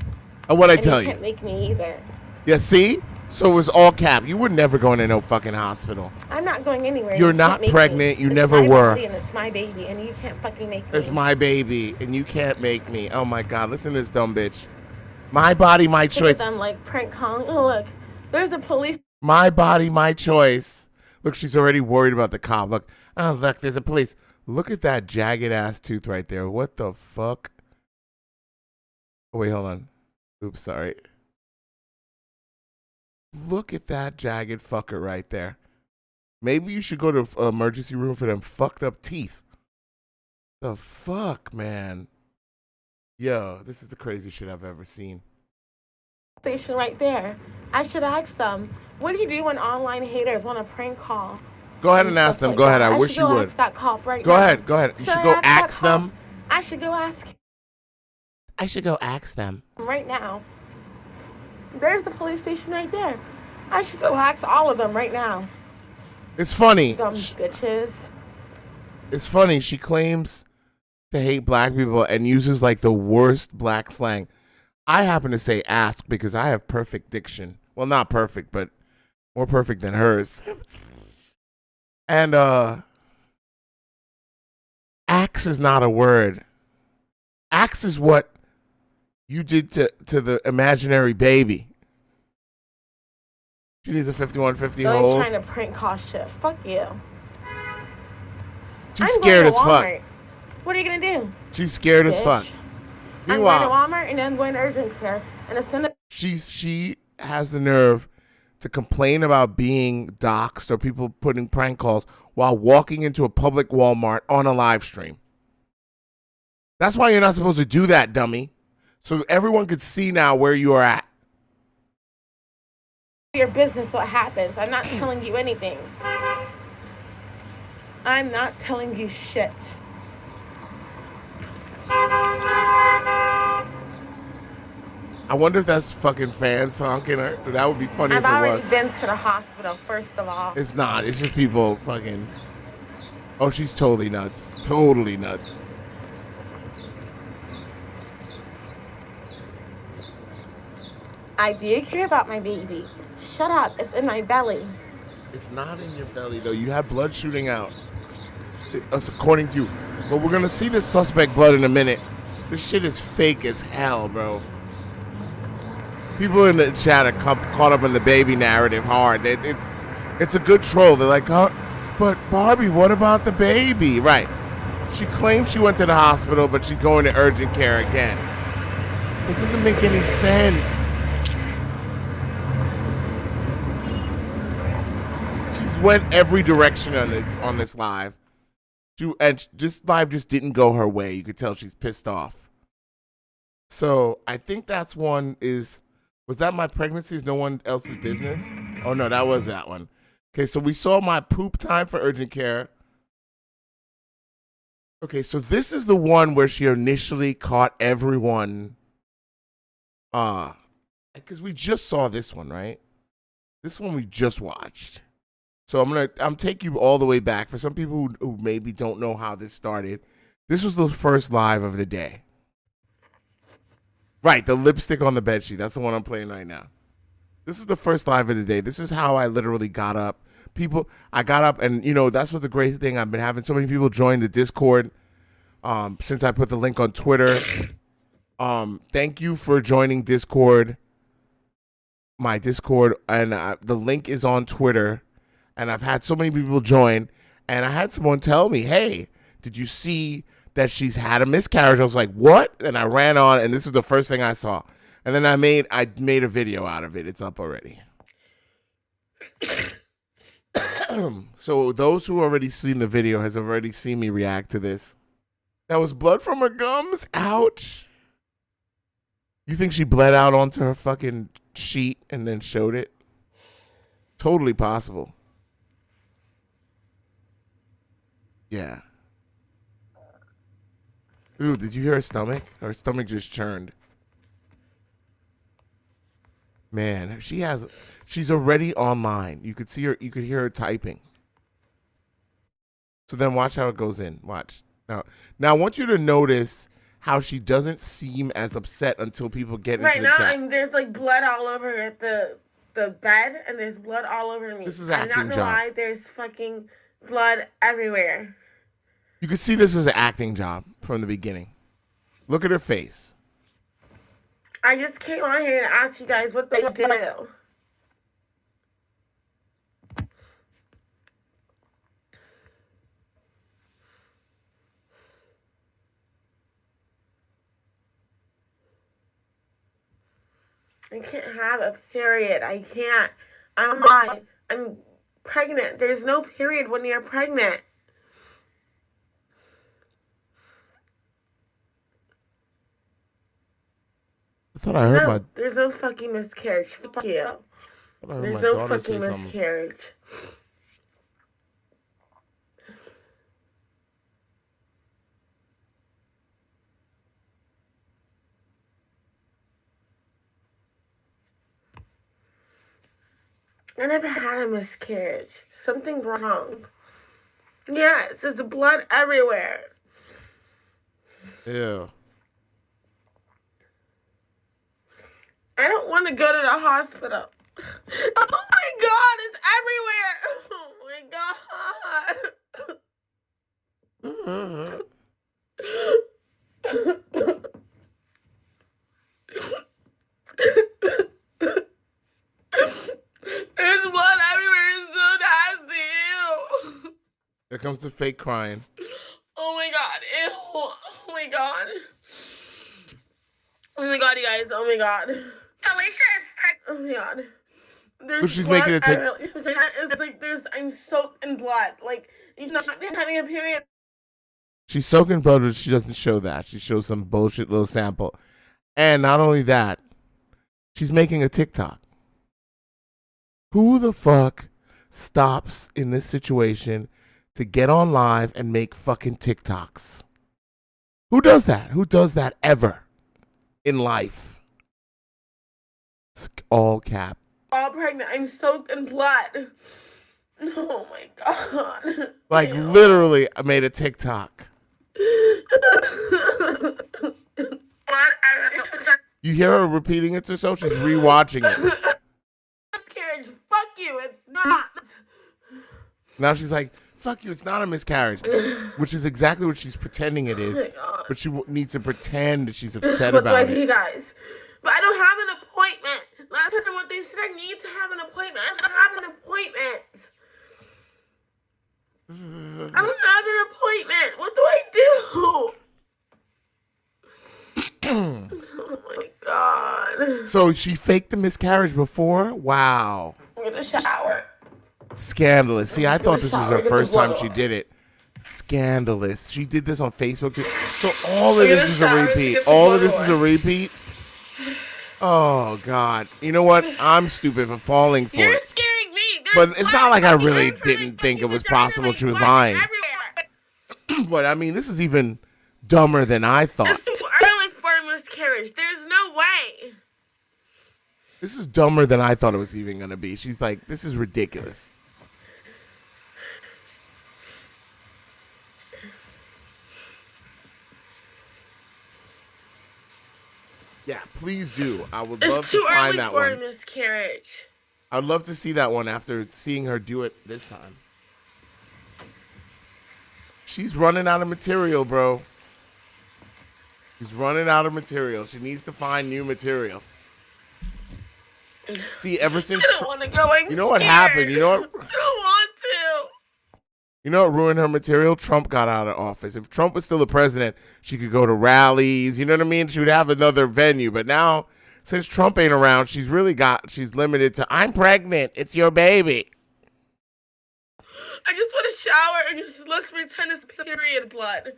And what I And tell you can't you. make me either. Yeah, see? So it was all cap. You were never going to no fucking hospital. I'm not going anywhere. You're You not can't make pregnant. me. You It's never my were. body and it's my baby, and you can't fucking make me. It's my baby, and you can't make me. Oh my God, listen to this dumb bitch. My body, my Look at choice. them like prank calling. Oh, look, there's a police. My body, my choice. Look, she's already worried about the cop. Look, oh, look, there's a police. Look at that jagged ass tooth right there. What the fuck? Oh, wait, hold on. Oops, sorry. Look at that jagged fucker right there. Maybe you should go to emergency room for them fucked up teeth. The fuck, man. Yo, this is the craziest shit I've ever seen. Station right there. I should ask them. What do you do when online haters want to prank call? Go ahead and ask them. Like go ahead. that? I wish you would. Ask that cop right Go now. ahead. Go ahead. You should go ask them. I should go ask I should go ask them. him right now. There's the police station right there. I should go ask all of them right now. It's funny. Dumb bitches. It's funny. She claims to hate black people and uses like the worst black slang. I happen to say ask because I have perfect diction. Well, not perfect, but more perfect than hers. And axe is not a word. Axe is what you did to the imaginary baby. She needs a 5150 Always hold. trying to prank call shit. Fuck you. She's I'm scared going as to fuck. Walmart. What are you gonna do? She's scared as Bitch. fuck. I'm going to Walmart and I'm going to urgent care and it's gonna. She has the nerve to complain about being doxxed or people putting prank calls while walking into a public Walmart on a live stream. That's why you're not supposed to do that, dummy. So everyone could see now where you are at. Your business what happens. I'm not telling you anything. I'm not telling you shit. I wonder if that's fucking fans honking her. That would be funny I've if it already was. been to the hospital, first of all. It's not. It's just people fucking. Oh, she's totally nuts. Totally nuts. I do care about my baby. Shut up. It's in my belly. It's not in your belly, though. You have blood shooting out. That's according to you. But we're going to see this suspect blood in a minute. This shit is fake as hell, bro. People in the chat are caught up in the baby narrative hard. It's a good troll. They're like, oh, but Barbie, what about the baby? Right. She claims she went to the hospital, but she's going to urgent care again. It doesn't make any sense. She's went every direction on this live. This live just didn't go her way. You could tell she's pissed off. So I think that's one is... Was that my pregnancy is no one else's business? Oh, no, that was that one. Okay, so we saw my poop time for urgent care. Okay, so this is the one where she initially caught everyone. Because we just saw this one, right? This one we just watched. So I'm taking you all the way back. For some people who maybe don't know how this started, this was the first live of the day. Right, the lipstick on the bedsheet. That's the one I'm playing right now. This is the first live of the day. This is how I literally got up. I got up and, that's what the great thing. I've been having so many people join the Discord since I put the link on Twitter. Thank you for joining Discord, my Discord. And the link is on Twitter. And I've had so many people join. And I had someone tell me, hey, did you see that she's had a miscarriage? I was like, what? And I ran on, and this is the first thing I saw. And then I made a video out of it. It's up already. So those who already seen the video has already seen me react to this. That was blood from her gums? Ouch. You think she bled out onto her fucking sheet and then showed it? Totally possible. Yeah. Ooh, did you hear her stomach? Her stomach just churned. Man, she's already online. You could see her, you could hear her typing. So then watch how it goes in. Watch. Now I want you to notice how she doesn't seem as upset until people get into the chat. Right now, there's like blood all over at the bed, and there's blood all over me. This is I'm acting not gonna job. lie, there's fucking blood everywhere. You could see this is an acting job from the beginning. Look at her face. I just came on here and asked you guys what they do. I can't have a period. I can't. I'm not. I'm pregnant. There's no period when you're pregnant. I thought I heard No, there's no fucking miscarriage. Fuck you. There's no fucking miscarriage. I never had a miscarriage. Something's wrong. Yes, there's blood everywhere. Ew. I don't want to go to the hospital. Oh my god, it's everywhere. Oh my god. There's blood everywhere. It's so nasty. Ew. Here comes the fake crying. Oh my god. Ew. Oh my god. Oh my god, you guys. Oh my god. Alicia is pregnant. Oh my god. There's She's blood making it take. It's like I'm soaked in blood. Like, you're not having a period. She's soaking blood, but she doesn't show that. She shows some bullshit little sample. And not only that, she's making a TikTok. Who the fuck stops in this situation to get on live and make fucking TikToks? Who does that? Who does that ever in life? It's all cap. All pregnant. I'm soaked in blood. Oh my god. Like, literally, I made a TikTok. You hear her repeating it to herself? She's rewatching it. Miscarriage. Fuck you. It's not. Now she's like, fuck you, it's not a miscarriage. Which is exactly what she's pretending it is. But she needs to pretend that she's upset about What do I it. do, guys? But I don't have an appointment. Last time what they said, I need to have an appointment. I don't have an appointment. I don't have an appointment. What do I do? Oh my god. So she faked the miscarriage before? Wow. I'm gonna shower. Scandalous. See, I thought this was her Get the first time blood she off. did it. Scandalous. She did this on Facebook. So all of this is a repeat. All of this is a repeat. Oh, God. You know what? I'm stupid for falling for You're it. scaring me. But it's not like I really didn't think it was possible she was lying. Everywhere. But, I mean, this is even dumber than I thought. This is early for a miscarriage. There's no way. This is dumber than I thought it was even going to be. She's like, this is ridiculous. Yeah, please do. I would love to find that for a one. miscarriage. I'd love to see that one after seeing her do it this time. She's running out of material, bro. She's running out of material. She needs to find new material. See, ever since... I don't want to go. I'm You know what scared. happened? You know what? I don't want to. You know what ruined her material? Trump got out of office. If Trump was still the president, she could go to rallies. You know what I mean? She would have another venue. But now, since Trump ain't around, she's limited to, I'm pregnant. It's your baby. I just want to shower and just let's pretend it's period blood.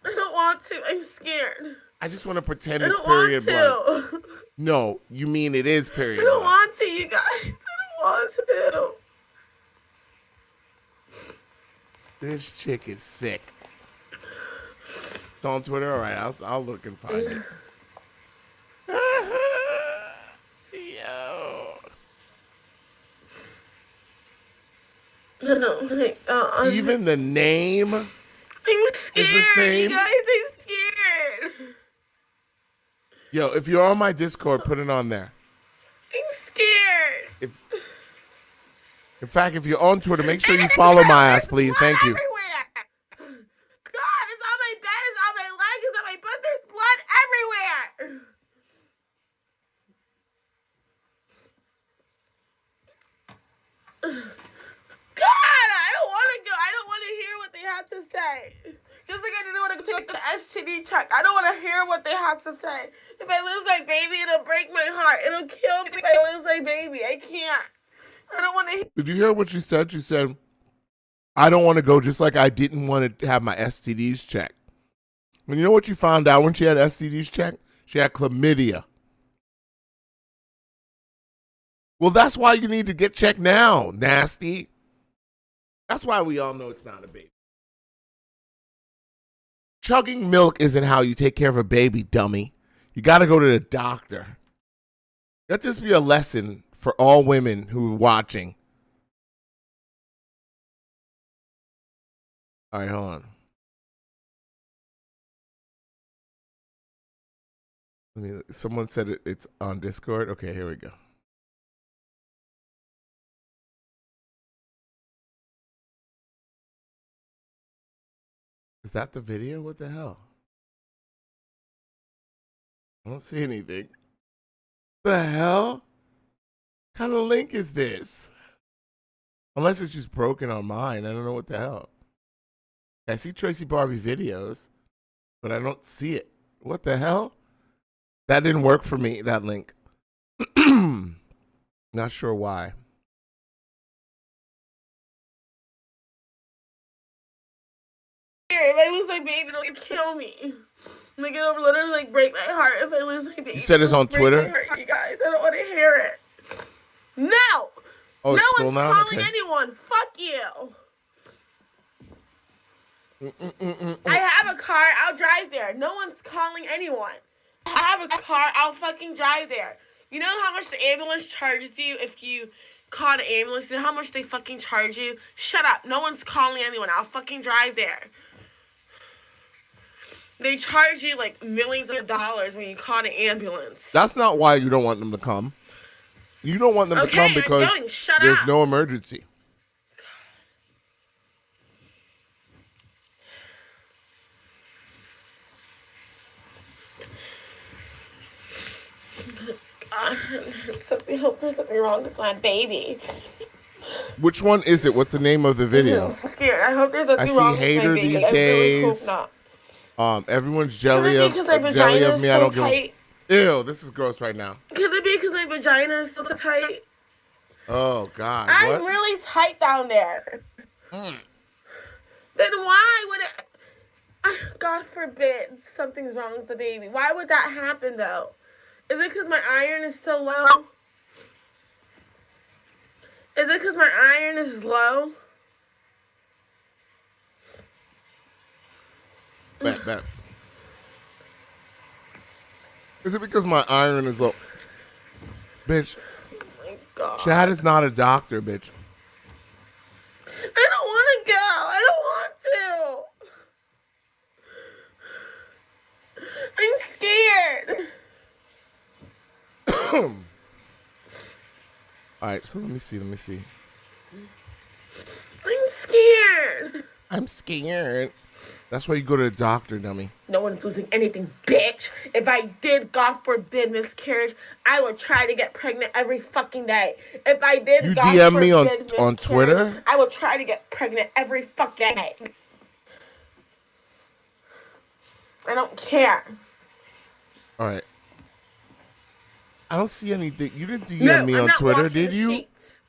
I don't want to. I'm scared. I just want to pretend I it's don't want period blood. to. No, you mean it is period I don't blood. want to, you guys. I don't want to. This chick is sick. It's on Twitter? All right, I'll look and find it. Yo. Oh my god. Even the name I'm scared. is the same. You guys, I'm scared. Yo, if you're on my Discord, put it on there. I'm scared. In fact, if you're on Twitter, make sure you follow my ass, please. Thank you. Everywhere. God, it's on my bed, it's on my leg, it's on my butt. There's blood everywhere. STD check. I don't want to hear what they have to say. If I lose my baby, it'll break my heart. It'll kill me if I lose my baby. I can't. I don't want to hear. Did you hear what she said? She said, I don't want to go, just like I didn't want to have my STDs checked. And you know what you found out when she had STDs checked? She had chlamydia. Well, that's why you need to get checked now, nasty. That's why we all know it's not a baby. Chugging milk isn't how you take care of a baby, dummy. You got to go to the doctor. Let this be a lesson for all women who are watching. All right, hold on. Someone said it's on Discord. Okay, here we go. Is that the video? What the hell? I don't see anything. The hell? What kind of link is this? Unless it's just broken on mine. I don't know what the hell. I see Tracy Barbie videos, but I don't see it. What the hell? That didn't work for me, that link. Not sure why. If I lose my baby, it'll kill me. Like, it'll literally like break my heart if I lose my baby. You said it's on Twitter? Break my heart, you guys. I don't want to hear it. No! Oh, it's no still one's now? calling Okay. anyone. Fuck you. I have a car. I'll drive there. No one's calling anyone. I have a car. I'll fucking drive there. You know how much the ambulance charges you if you call the ambulance? You know how much they fucking charge you? Shut up. No one's calling anyone. I'll fucking drive there. They charge you like millions of dollars when you call the ambulance. That's not why you don't want them to come. You don't want them to come because there's no emergency. I hope there's something wrong with my baby. Which one is it? What's the name of the video? I'm scared. I hope there's something wrong with my baby. I see hater these days. Really Everyone's jelly of me. I don't give a... Ew, this is gross right now. Could it be because my vagina is so tight? Oh, God. I'm really tight down there. Then why would it... God forbid something's wrong with the baby. Why would that happen, though? Is it because my iron is so low? Is it because my iron is low? Bet. Is it because my iron is low? Bitch. Oh my God. Chad is not a doctor, bitch. I don't want to go. I don't want to. I'm scared. All right, so let me see. I'm scared. That's why you go to the doctor, dummy. No one's losing anything, bitch. If I did, God forbid, miscarriage, I would try to get pregnant every fucking day. If I did, you God DM forbid, me on Twitter? I would try to get pregnant every fucking day. I don't care. All right. I don't see anything. You didn't DM me on Twitter, did you? Sheets.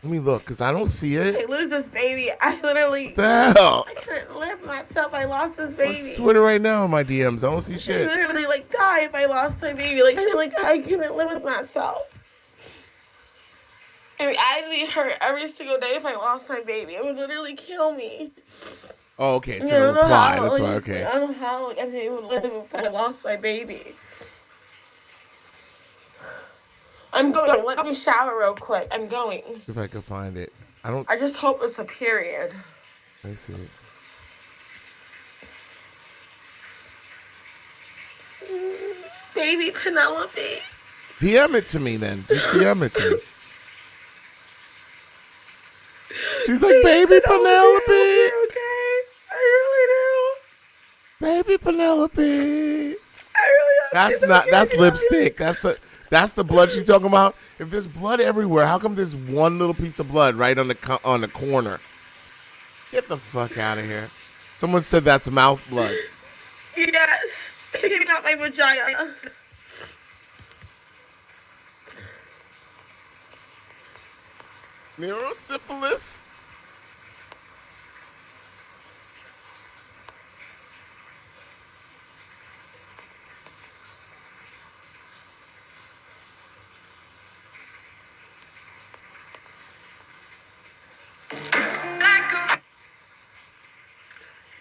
Let me look, because I don't see it. I lose this baby. I literally... What the hell? I couldn't live myself. I lost this baby. What's Twitter right now in my DMs? I don't see shit. I literally, die if I lost my baby. I couldn't live with myself. I mean, I'd be hurt every single day if I lost my baby. It would literally kill me. Oh, okay. It's a reply. That's why, okay. I don't know how I would live if I lost my baby. I'm going. Let me shower real quick. I'm going. If I can find it. I just hope it's a period. Let me see. Baby Penelope. DM it to me then. Just DM it to me. She's like, baby Penelope. Okay. I really do. Baby Penelope. I really do. That's lipstick. That's the blood she's talking about. If there's blood everywhere, how come there's one little piece of blood right on the corner? Get the fuck out of here. Someone said that's mouth blood. Yes, it came out my vagina. Neurosyphilis?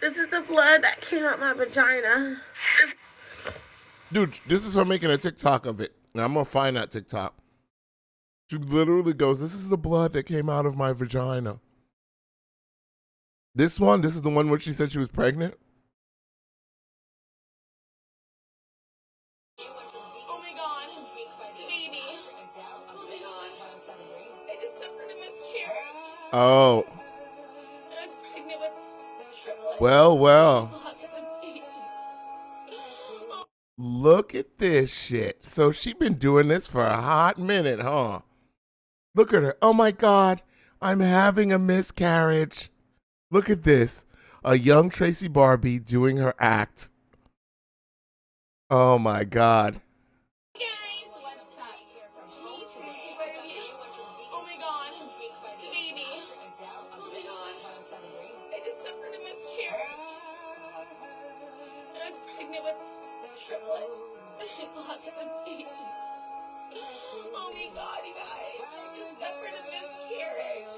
This is the blood that came out my vagina. Dude, this is her making a TikTok of it. Now I'm gonna find that TikTok. She literally goes, "This is the blood that came out of my vagina." This is the one where she said she was pregnant? Oh my god, baby. Oh my god. I just suffered a miscarriage. Oh. I was pregnant with triplets. Well. Lots of baby. Look at this shit. So she been doing this for a hot minute, huh? Look at her. Oh my God, I'm having a miscarriage. Look at this. A young Tracy Barbie doing her act. Oh my God. Guys, what's up? Hey, Tracy Barbie. Oh my god, baby. Oh my god. I just suffered a miscarriage. I was pregnant with triplets. Lots of baby. Oh my god, you guys. I just suffered a miscarriage.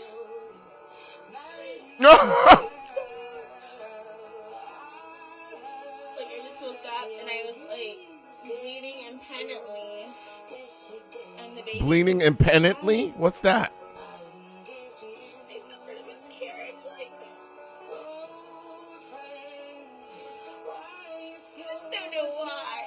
Like, I just woke up and I was like bleeding impotently. And the baby. Bleeding impotently? What's that? I suffered a miscarriage. Like, you just don't know why.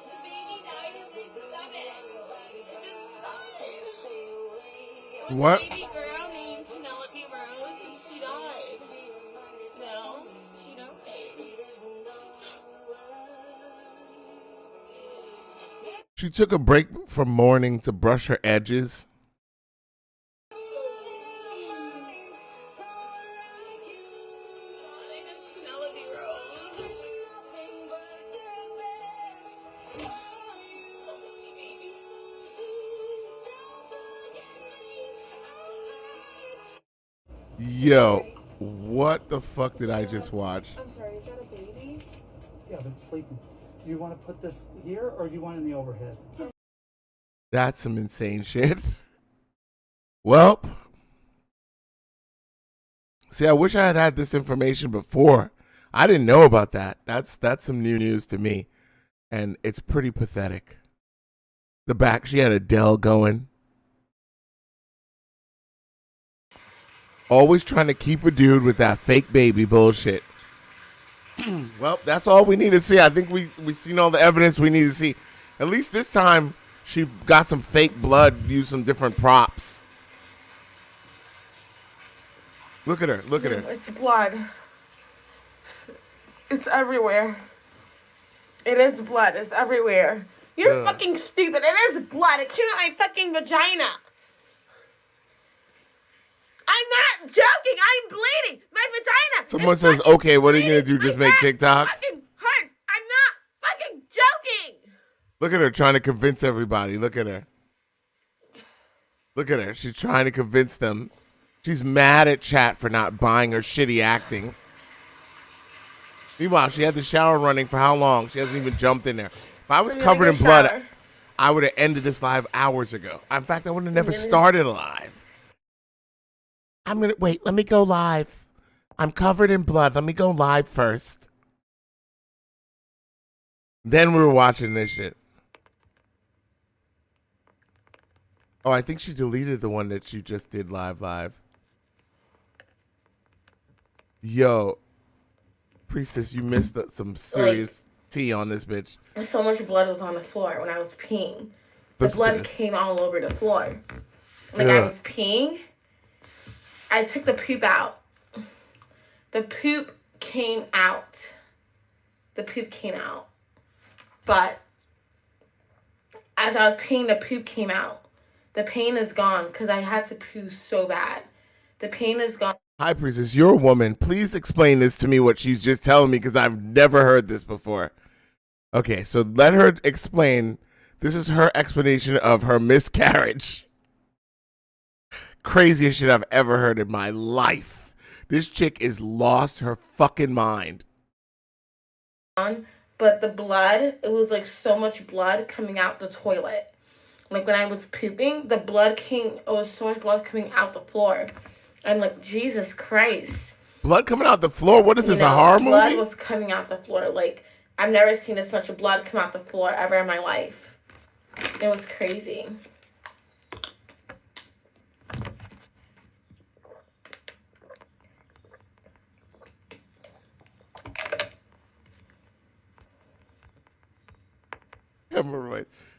The baby died in my stomach. It just died. What? A baby girl named Penelope Rose, and she died. No, she died. She took a break from mourning to brush her edges. My name is Penelope Rose. Yo, what the fuck did I just watch? I'm sorry, is that a baby? Yeah, but it's sleeping. Do you want to put this here or do you want it in the overhead? That's some insane shit. Well, see, I wish I had had this information before. I didn't know about that. That's some new news to me, and it's pretty pathetic. The back, she had Adele going. Always trying to keep a dude with that fake baby bullshit. Well, that's all we need to see. I think we've seen all the evidence we need to see. At least this time, she got some fake blood, used some different props. Look at her. Look at her. It's blood. It's everywhere. It is blood. It's everywhere. You're fucking stupid. It is blood. It came out my fucking vagina. I'm not joking. I'm bleeding. My vagina. Someone is says, fucking okay, what are you going to bleeding. do? Just My make back TikToks? fucking hurts. I'm not fucking joking. Look at her trying to convince everybody. Look at her. Look at her. She's trying to convince them. She's mad at chat for not buying her shitty acting. Meanwhile, she had the shower running for how long? She hasn't even jumped in there. If I was I'm gonna covered go in blood, shower. I would have ended this live hours ago. In fact, I would have never started live. Wait, let me go live. I'm covered in blood. Let me go live first. Then we were watching this shit. Oh, I think she deleted the one that she just did live. Yo, Priestess, you missed some serious tea on this bitch. So much blood was on the floor when I was peeing. The Listen to blood this. came all over the floor. Like Yeah. I was peeing. I took the poop out. The poop came out. But as I was peeing, the poop came out. The pain is gone because I had to poo so bad. The pain is gone. High Priestess, you're a woman. Please explain this to me, what she's just telling me, because I've never heard this before. Okay, so let her explain. This is her explanation of her miscarriage. Craziest shit I've ever heard in my life. This chick is lost her fucking mind. But the blood, it was like so much blood coming out the toilet. Like when I was pooping, the blood came, it was so much blood coming out the floor. I'm like, Jesus Christ. Blood coming out the floor? What is this, a horror movie? Blood was coming out the floor. Like, I've never seen this much blood come out the floor ever in my life. It was crazy.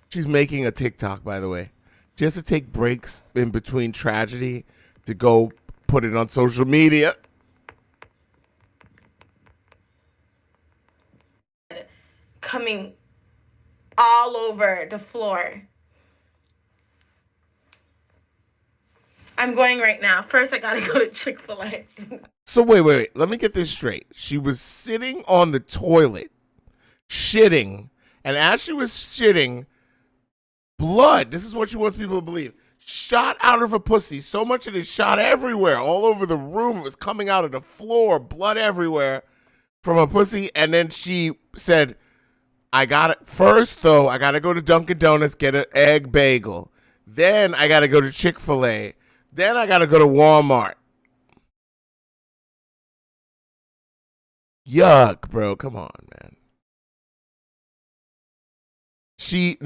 She's making a TikTok, by the way. She has to take breaks in between tragedy to go put it on social media. Coming all over the floor. I'm going right now. First, I gotta go to Chick-fil-A. So wait. Let me get this straight. She was sitting on the toilet, shitting, and as she was shitting, blood, this is what she wants people to believe, shot out of her pussy. So much it is shot everywhere, all over the room. It was coming out of the floor, blood everywhere from her pussy. And then she said, I got it. First, though, I got to go to Dunkin' Donuts, get an egg bagel. Then I got to go to Chick-fil-A. Then I got to go to Walmart. Yuck, bro. Come on, man. She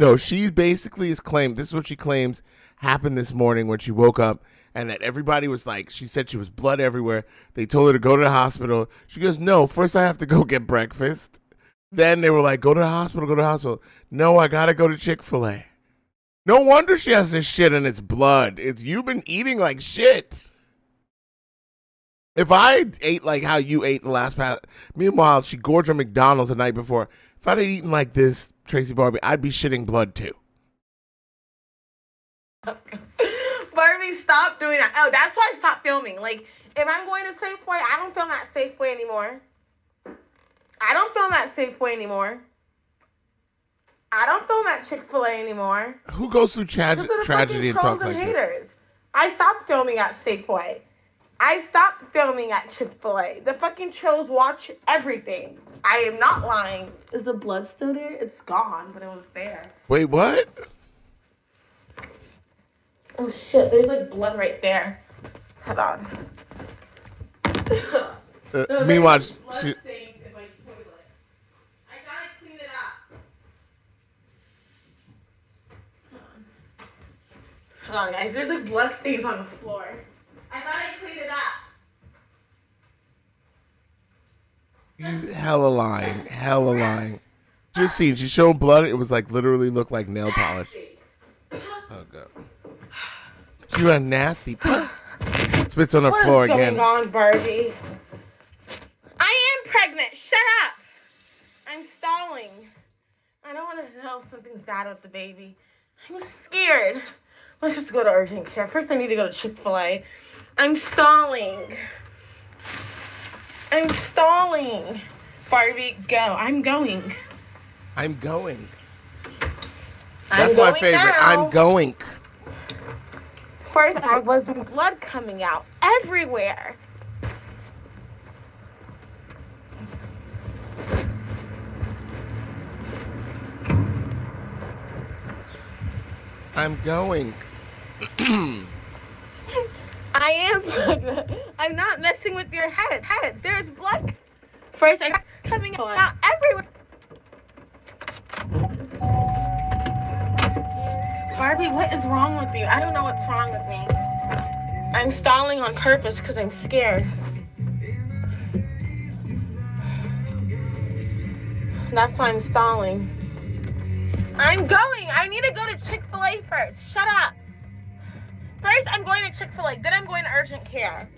basically is claimed, this is what she claims happened this morning when she woke up, and that everybody was like, she said she was blood everywhere. They told her to go to the hospital. She goes, no, first I have to go get breakfast. Then they were like, go to the hospital. No, I got to go to Chick-fil-A. No wonder she has this shit in its blood. You've been eating like shit. If I ate like how you ate the last past, meanwhile, she gorged her McDonald's the night before. If I'd eaten like this, Tracy Barbie, I'd be shitting blood too. Barbie, stop doing that. Oh, that's why I stopped filming. Like, if I'm going to Safeway, I don't film at Safeway anymore. I don't film at Chick-fil-A anymore. Who goes through tragedy and talks like haters. this? I stopped filming at Safeway. I stopped filming at Chick-fil-A. The fucking trolls watch everything. I am not lying. Is the blood still there? It's gone, but it was there. Wait, what? Oh shit, there's like blood right there. Hold on. Meanwhile, blood stains in my toilet. I gotta clean it up. Hold on, guys. There's like blood stains on the floor. I thought I cleaned it up. She's hella lying. Just seen, she showed blood. It was like literally looked like nail polish. Oh god. She went nasty. Spits on the floor again. What is going on, Barbie? I am pregnant. Shut up. I'm stalling. I don't want to know if something's bad with the baby. I'm scared. Let's just go to urgent care. First, I need to go to Chick-fil-A. I'm stalling. Barbie, go. I'm going. That's my favorite. Now. I'm going. First, there was blood coming out everywhere. I'm going. I am pregnant. I'm not messing with your head. There's blood. First, I got coming out everywhere. Barbie, what is wrong with you? I don't know what's wrong with me. I'm stalling on purpose because I'm scared. That's why I'm stalling. I'm going. I need to go to Chick-fil-A first. Shut up. First, I'm going to Chick-fil-A. Then I'm going to urgent care.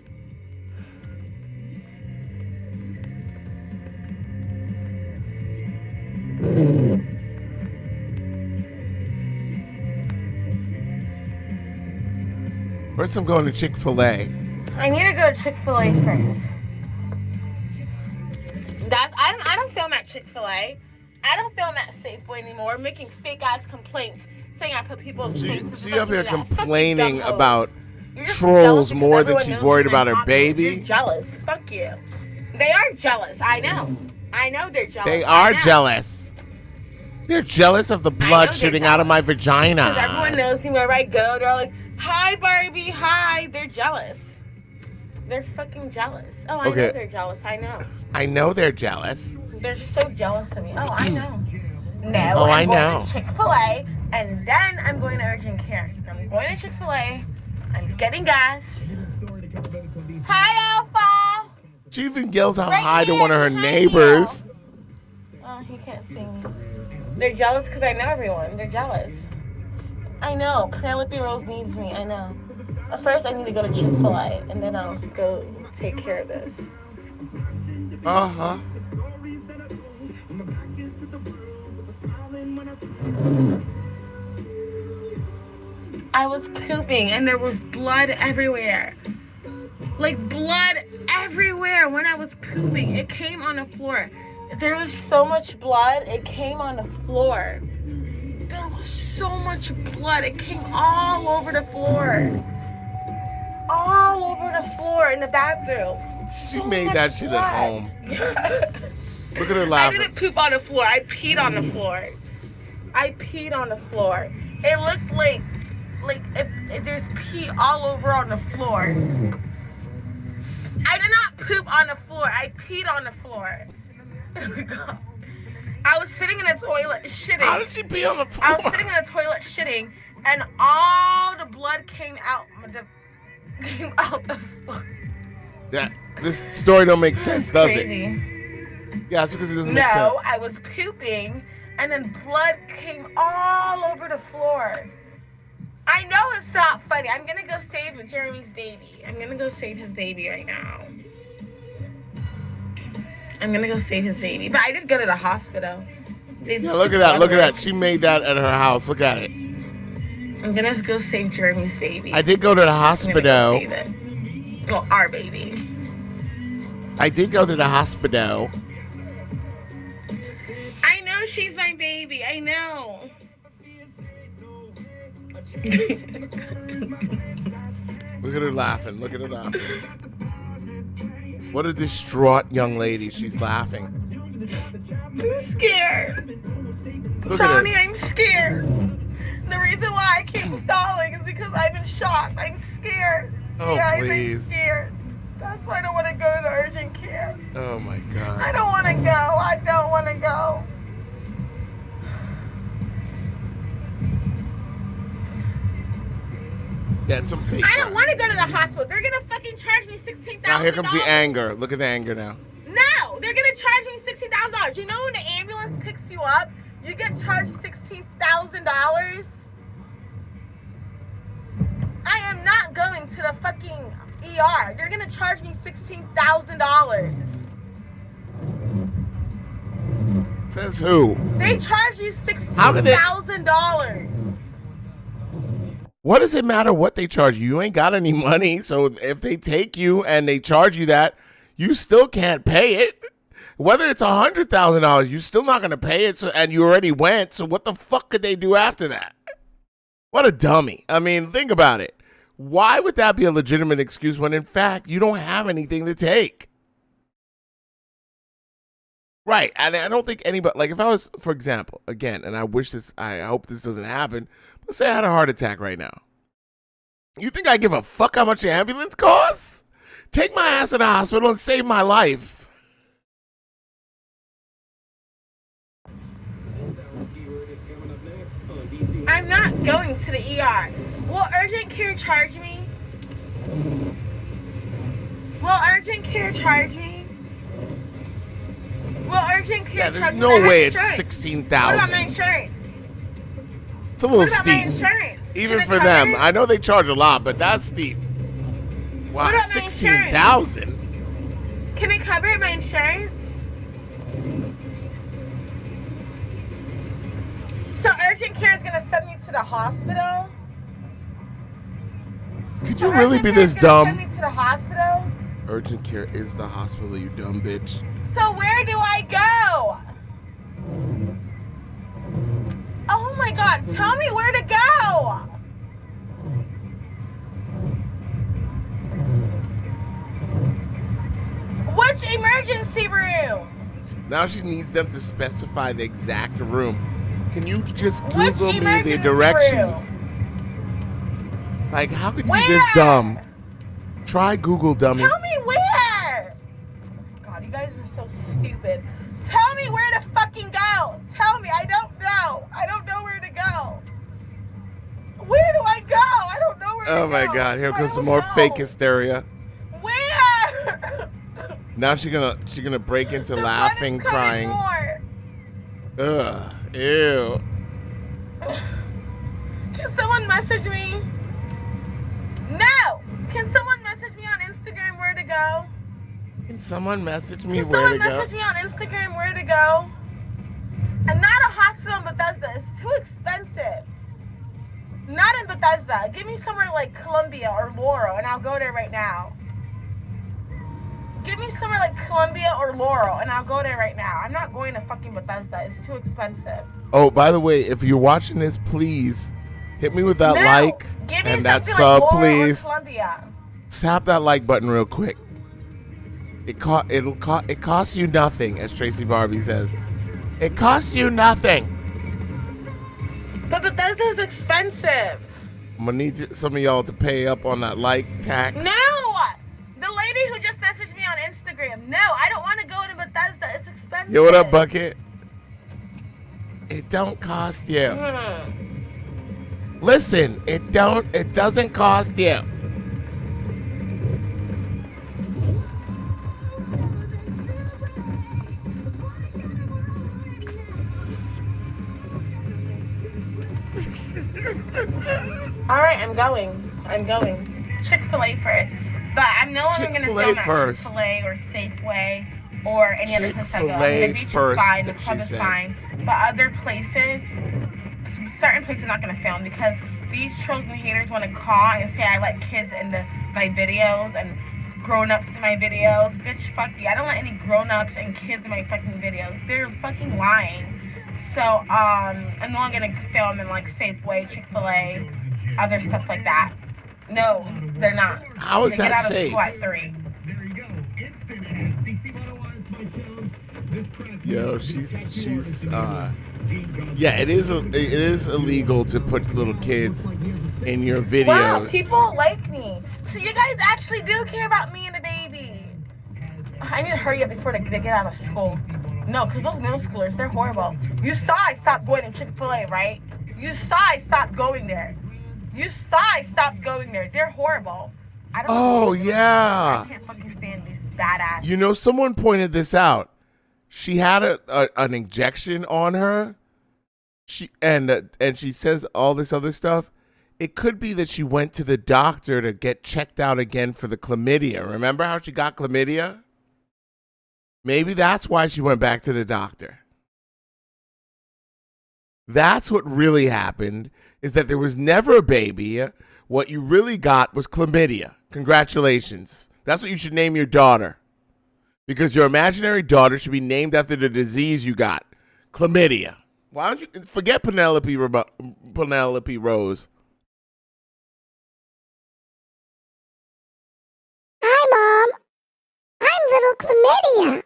First, I'm going to Chick-fil-A. I need to go to Chick-fil-A first. I don't film at Chick-fil-A. I don't film at Safeway anymore, making fake ass complaints, saying I put people's faces. She up here complaining fucking about You're just trolls jealous because more than everyone she's knows worried that about I'm her popular. baby. You're jealous. Fuck you. They are jealous. I know. I know they're jealous. They are jealous. They're jealous of the blood shooting out of my vagina. Because everyone knows me wherever I go. They're all like, hi, Barbie, hi. They're jealous. They're fucking jealous. Oh, I know they're jealous. I know. I know they're jealous. They're so jealous of me. Oh, I know. No, I'm going know. to Chick-fil-A, and then I'm going to urgent care. I'm going to Chick-fil-A. I'm getting gas. Hi, Alpha. She even yells out Right hi to here, one of her behind neighbors. you. Oh, he can't see me. They're jealous because I know everyone. They're jealous. I know. Penelope Rose needs me. I know. But first, I need to go to Chick-fil-A, and then I'll go take care of this. Uh-huh. I was pooping, and there was blood everywhere. Like, blood everywhere when I was pooping. It came on the floor. There was so much blood, it came on the floor. There was so much blood. It came all over the floor. All over the floor in the bathroom. She made that shit at home. Look at her laughing. I didn't poop on the floor. I peed on the floor. I peed on the floor. It looked like there's pee all over on the floor. I did not poop on the floor. I peed on the floor. Oh my God. I was sitting in the toilet shitting. How did she pee on the floor? I was sitting in the toilet shitting, and all the blood came out. Came out the floor. Yeah, this story don't make sense, does Crazy. it? Yeah, it's because it doesn't make sense. No, I was pooping, and then blood came all over the floor. I know it's not funny. I'm gonna go save Jeremy's baby. I'm gonna go save his baby right now. I'm gonna go save his baby. But I did go to the hospital. Yeah, look at that. Look at that. She made that at her house. Look at it. I'm gonna go save Jeremy's baby. I did go to the hospital. I'm gonna go save it. Well, our baby. I did go to the hospital. I know she's my baby. I know. Look at her laughing. Look at her laughing. What a distraught young lady. She's laughing. I'm scared. Look Johnny, at her. I'm scared. The reason why I keep stalling is because I'm in shock. I'm scared. Oh, Guys, please. I'm scared. That's why I don't want to go to the urgent care. Oh, my God. I don't want to go. I don't want to go. Yeah, it's some fake. I don't want to go to the hospital. They're going to fucking charge me $16,000. Now here comes the anger. Look at the anger now. No, they're going to charge me $16,000. You know when the ambulance picks you up, you get charged $16,000? I am not going to the fucking ER. They're going to charge me $16,000. Says who? They charge you $16,000. What does it matter what they charge you? You ain't got any money, so if they take you and they charge you that, you still can't pay it. Whether it's $100,000, you're still not gonna pay it. So, and you already went. So what the fuck could they do after that? What a dummy! I mean, think about it. Why would that be a legitimate excuse when in fact you don't have anything to take? Right, and I don't think anybody, like if I was, for example, again, and I hope this doesn't happen. Let's say I had a heart attack right now. You think I give a fuck how much the ambulance costs? Take my ass to the hospital and save my life. I'm not going to the ER. Will urgent care charge me? Will urgent care charge me? Will urgent care Yeah, charge me? there's no way it's What about $16,000. my insurance? It's a little What about my steep, insurance? even Can it for cover them. it? I know they charge a lot, but that's steep. Wow, What about my 16,000. Can it cover my insurance? So urgent care is gonna send me to the hospital? Could you really be this dumb? Send me to the hospital. Urgent care is the hospital, you dumb bitch. So where do I go? Oh my God! Tell me where to go. Which emergency room? Now she needs them to specify the exact room. Can you just Which Google me the emergency directions? room? Like, how could you Where? be this dumb? Try Google, dummy. Tell me where. God, you guys are so stupid. Tell me where to fucking go. Tell me. I don't know. I don't know where to go. Where do I go? I don't know where to go. Oh my God! Here I comes some don't more know. fake hysteria. Where? Now she's gonna break into The laughing, blood is coming crying. more. Ugh, ew. Can someone message me? No. Can someone message me on Instagram where to go? Can someone message me Can where to someone go? message me on Instagram where to go? I'm not a hospital in Bethesda. It's too expensive. Not in Bethesda. Give me somewhere like Columbia or Laurel, and I'll go there right now. Give me somewhere like Columbia or Laurel, and I'll go there right now. I'm not going to fucking Bethesda. It's too expensive. Oh, by the way, if you're watching this, please hit me with that No, like give me and that something sub, like Laurel or please. Columbia. Tap that like button real quick. It costs you nothing, as Tracy Barbie says. It costs you nothing. But Bethesda is expensive. I'm gonna need some of y'all to pay up on that like tax. No! The lady who just messaged me on Instagram. No, I don't want to go to Bethesda. It's expensive. Yo, what up, Bucket? It don't cost you. Listen, it doesn't cost you. All right, I'm going. Chick-fil-A first. But I'm no longer going to Chick-fil-A film at first. Chick-fil-A or Safeway or any other place I go. I Chick-fil-A mean, the beach first, is fine, the she club is said. fine. But other places, certain places I'm not going to film because these trolls and haters want to call and say I let kids into my videos and grown-ups in my videos. Bitch, fuck you. I don't let any grown-ups and kids in my fucking videos. They're fucking lying. So, I'm no longer going to film in, like, Safeway, Chick-fil-A, other stuff like that. No, they're not. How is They that get out safe? Of squat 3. Yo, she's yeah, it is illegal to put little kids in your videos. Wow, people like me. So you guys actually do care about me and the baby. I need to hurry up before they get out of school. No, because those middle schoolers, they're horrible. You saw I stopped going to Chick-fil-A, right? You saw I stopped going there. You saw I stopped going there. They're horrible. I don't Oh, yeah. I can't fucking stand these badass. You know, someone pointed this out. She had an injection on her. And she says all this other stuff. It could be that she went to the doctor to get checked out again for the chlamydia. Remember how she got chlamydia? Maybe that's why she went back to the doctor. That's what really happened, is that there was never a baby. What you really got was chlamydia. Congratulations. That's what you should name your daughter. Because your imaginary daughter should be named after the disease you got. Chlamydia. Why don't you forget Penelope Rose? Hi, Mom. I'm little chlamydia.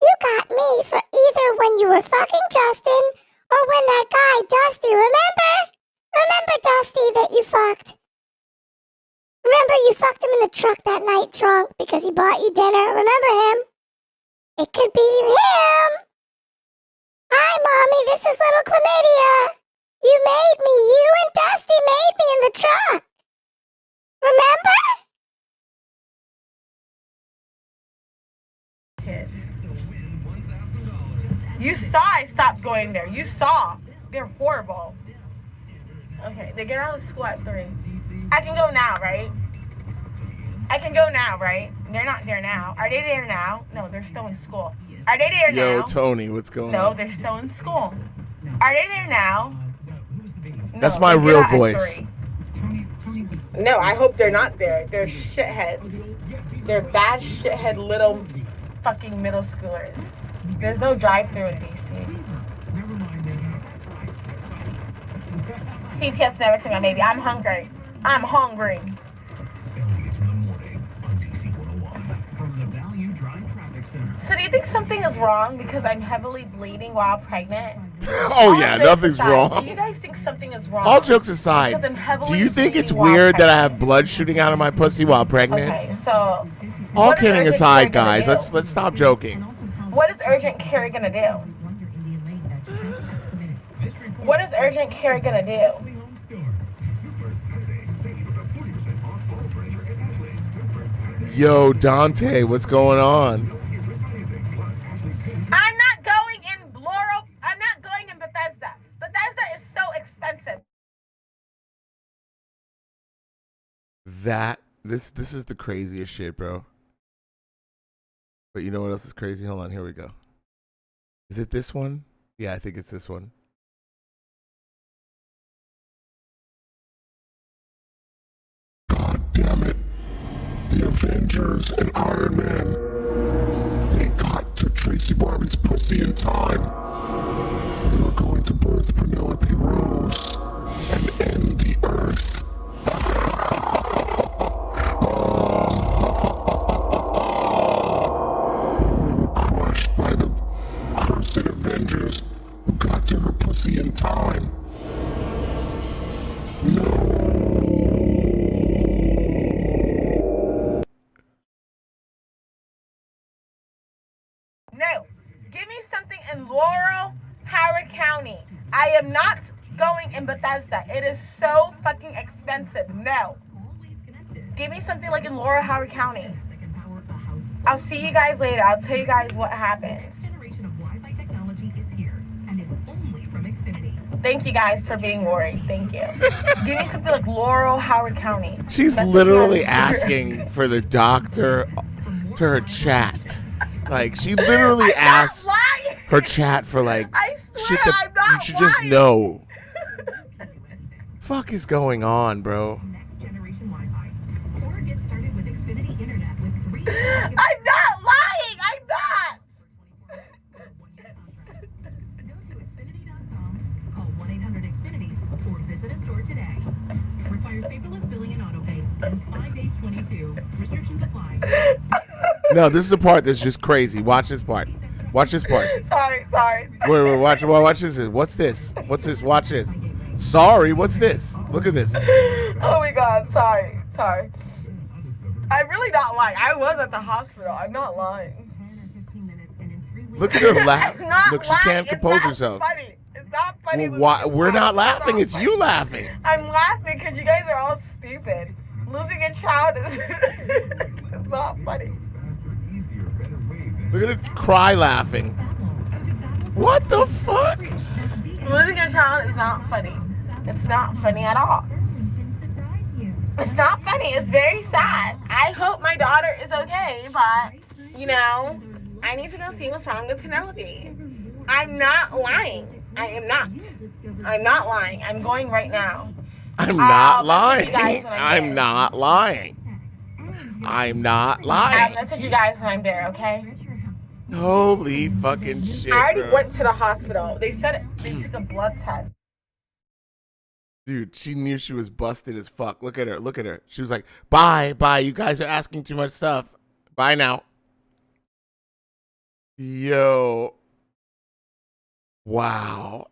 You got me for either when you were fucking Justin or when that guy, Dusty, remember? Remember Dusty that you fucked? Remember you fucked him in the truck that night drunk because he bought you dinner? Remember him? It could be him. Hi, Mommy, this is little chlamydia. You and Dusty made me in the truck. Remember? Kids. You saw I stopped going there. You saw. They're horrible. Okay, they get out of school at 3. I can go now, right? I can go now, right? They're not there now. Are they there now? No, they're still in school. Are they there now? Yo, Tony, what's going No, on? they're still in school. Are they there now? No, That's my they get real out at voice. 3. No, I hope they're not there. They're shitheads. They're bad shithead little fucking middle schoolers. There's no drive-thru in DC. CPS never took my baby. I'm hungry. I'm hungry. So do you think something is wrong because I'm heavily bleeding while pregnant? Oh yeah, nothing's wrong. Do you guys think something is wrong? All jokes aside, do you think it's weird that I have blood shooting out of my pussy while pregnant? Okay, so all kidding aside, guys, let's stop joking. What is urgent care gonna do? What is urgent care gonna do? Yo, Dante, what's going on? I'm not going in Laurel. I'm not going in Bethesda. Bethesda is so expensive. This is the craziest shit, bro. But you know what else is crazy? Hold on, here we go. Is it this one? Yeah, I think it's this one. God damn it. The Avengers and Iron Man. They got to Tracy Barbie's pussy in time. They were going to birth Penelope Rose and end the Earth. But we were crushed by the cursed Avengers who got to her pussy in time. No. No. Give me something in Laurel, Howard County. I am not going in Bethesda. It is so fucking expensive. No. Give me something like in Laurel, Howard County. I'll see you guys later. I'll tell you guys what happens. Thank you guys for being worried. Thank you. Give me something like Laurel, Howard County. She's literally asking for the doctor to her chat. Like, she literally asked her chat for, like, shit that you should just know. Fuck is going on, bro? I'm not lying. I'm not. Call 1-800-XFINITY or visit a store today. Requires paperless billing and autopay. Ends 5/8/22. Restrictions apply. No, this is the part that's just crazy. Watch this part. Watch this part. Sorry. Wait, watch this. What's this? What's this? Watch this. Sorry, what's this? Look at this. Oh my God. Sorry. I'm really not lying. I was at the hospital. I'm not lying. Look at her laugh. I'm not Look, she lying. can't compose It's not herself. Funny. It's not funny. Well, why, we're not laughing. It's you laughing. I'm laughing because you guys are all stupid. Losing a child is it's not funny. Look at her cry laughing. What the fuck? Losing a child is not funny. It's not funny at all. It's not funny. It's very sad. I hope my daughter is okay, but, you know, I need to go see what's wrong with Penelope. I'm not lying. I am not. I'm not lying. I'm going right now. I'm not lying. I'm not lying. I'm not lying. I'll message you guys when I'm there, okay? Holy fucking shit, I already bro. went to the hospital. They said they took a blood test. Dude, she knew she was busted as fuck. Look at her. She was like, bye. You guys are asking too much stuff. Bye now. Yo. Wow.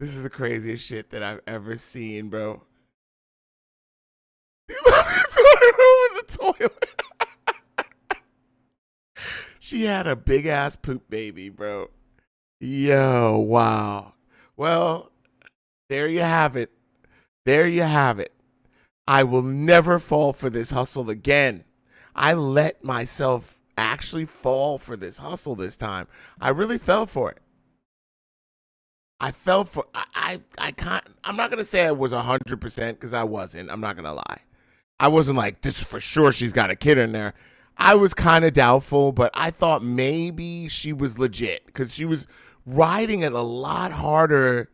This is the craziest shit that I've ever seen, bro. You left your toilet room in the toilet. She had a big ass poop baby, bro. Yo, wow. Well, there you have it. I will never fall for this hustle again. I let myself actually fall for this hustle this time. I really fell for it. I can't, I'm not going to say I was 100% because I wasn't. I'm not going to lie. I wasn't like, this is for sure she's got a kid in there. I was kind of doubtful, but I thought maybe she was legit because she was riding it a lot harder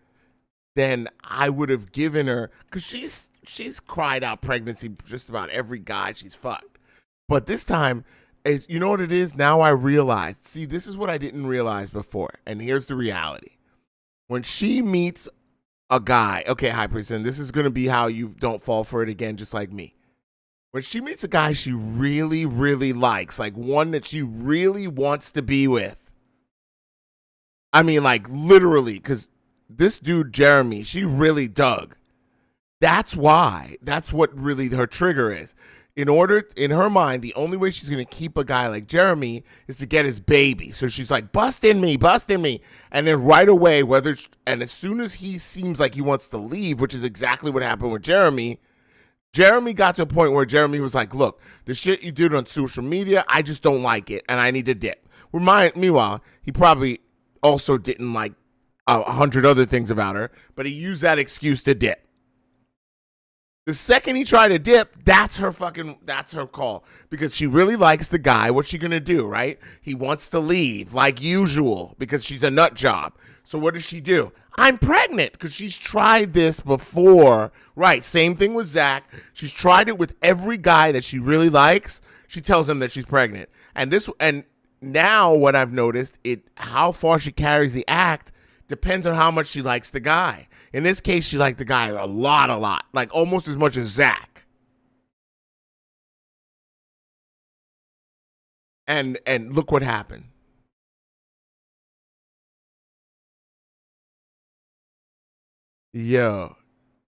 then I would have given her, because she's cried out pregnancy just about every guy she's fucked. But this time, you know what it is? Now I realized. See, this is what I didn't realize before, and here's the reality. When she meets a guy, okay, High Priest, and this is going to be how you don't fall for it again, just like me. When she meets a guy she really, really likes, like one that she really wants to be with. I mean, like literally, because this dude, Jeremy, she really dug. That's why. That's what really her trigger is. In her mind, the only way she's going to keep a guy like Jeremy is to get his baby. So she's like, bust in me. And then right away, and as soon as he seems like he wants to leave, which is exactly what happened with Jeremy got to a point where Jeremy was like, look, the shit you did on social media, I just don't like it, and I need to dip. Meanwhile, he probably also didn't like 100 other things about her, but he used that excuse to dip. The second he tried to dip, that's her call. Because she really likes the guy. What's she going to do, right? He wants to leave, like usual, because she's a nut job. So what does she do? I'm pregnant, because she's tried this before. Right, same thing with Zach. She's tried it with every guy that she really likes. She tells him that she's pregnant. And now what I've noticed, how far she carries the act depends on how much she likes the guy. In this case, she liked the guy a lot, like almost as much as Zach. And look what happened. Yo,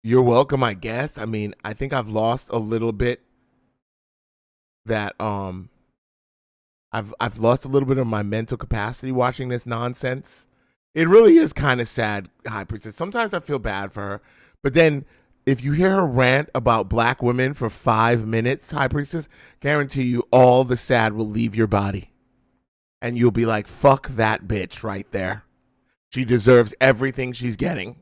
you're welcome, I guess. I mean, I think I've lost a little bit that I've lost a little bit of my mental capacity watching this nonsense. It really is kind of sad, High Priestess. Sometimes I feel bad for her. But then if you hear her rant about black women for 5 minutes, High Priestess, guarantee you all the sad will leave your body. And you'll be like, fuck that bitch right there. She deserves everything she's getting.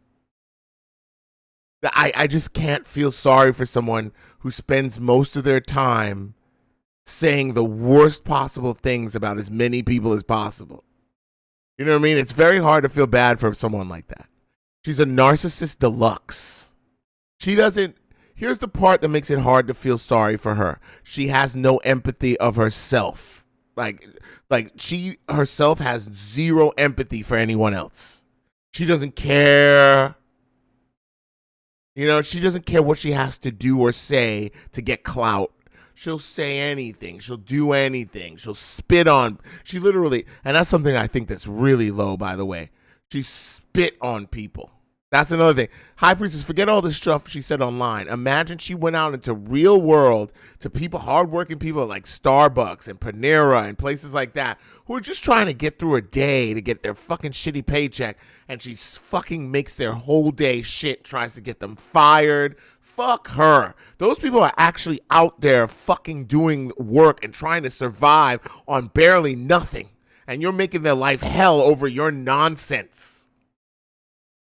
I just can't feel sorry for someone who spends most of their time saying the worst possible things about as many people as possible. You know what I mean? It's very hard to feel bad for someone like that. She's a narcissist deluxe. Here's the part that makes it hard to feel sorry for her. She has no empathy of herself. Like she herself has zero empathy for anyone else. She doesn't care. You know, she doesn't care what she has to do or say to get clout. She'll say anything. She'll do anything. She'll spit on. She literally, and that's something I think that's really low, by the way. She spit on people. That's another thing. High Priestess, forget all this stuff she said online. Imagine she went out into real world to people, hardworking people like Starbucks and Panera and places like that who are just trying to get through a day to get their fucking shitty paycheck, and she fucking makes their whole day shit, tries to get them fired. Fuck her. Those people are actually out there fucking doing work and trying to survive on barely nothing. And you're making their life hell over your nonsense.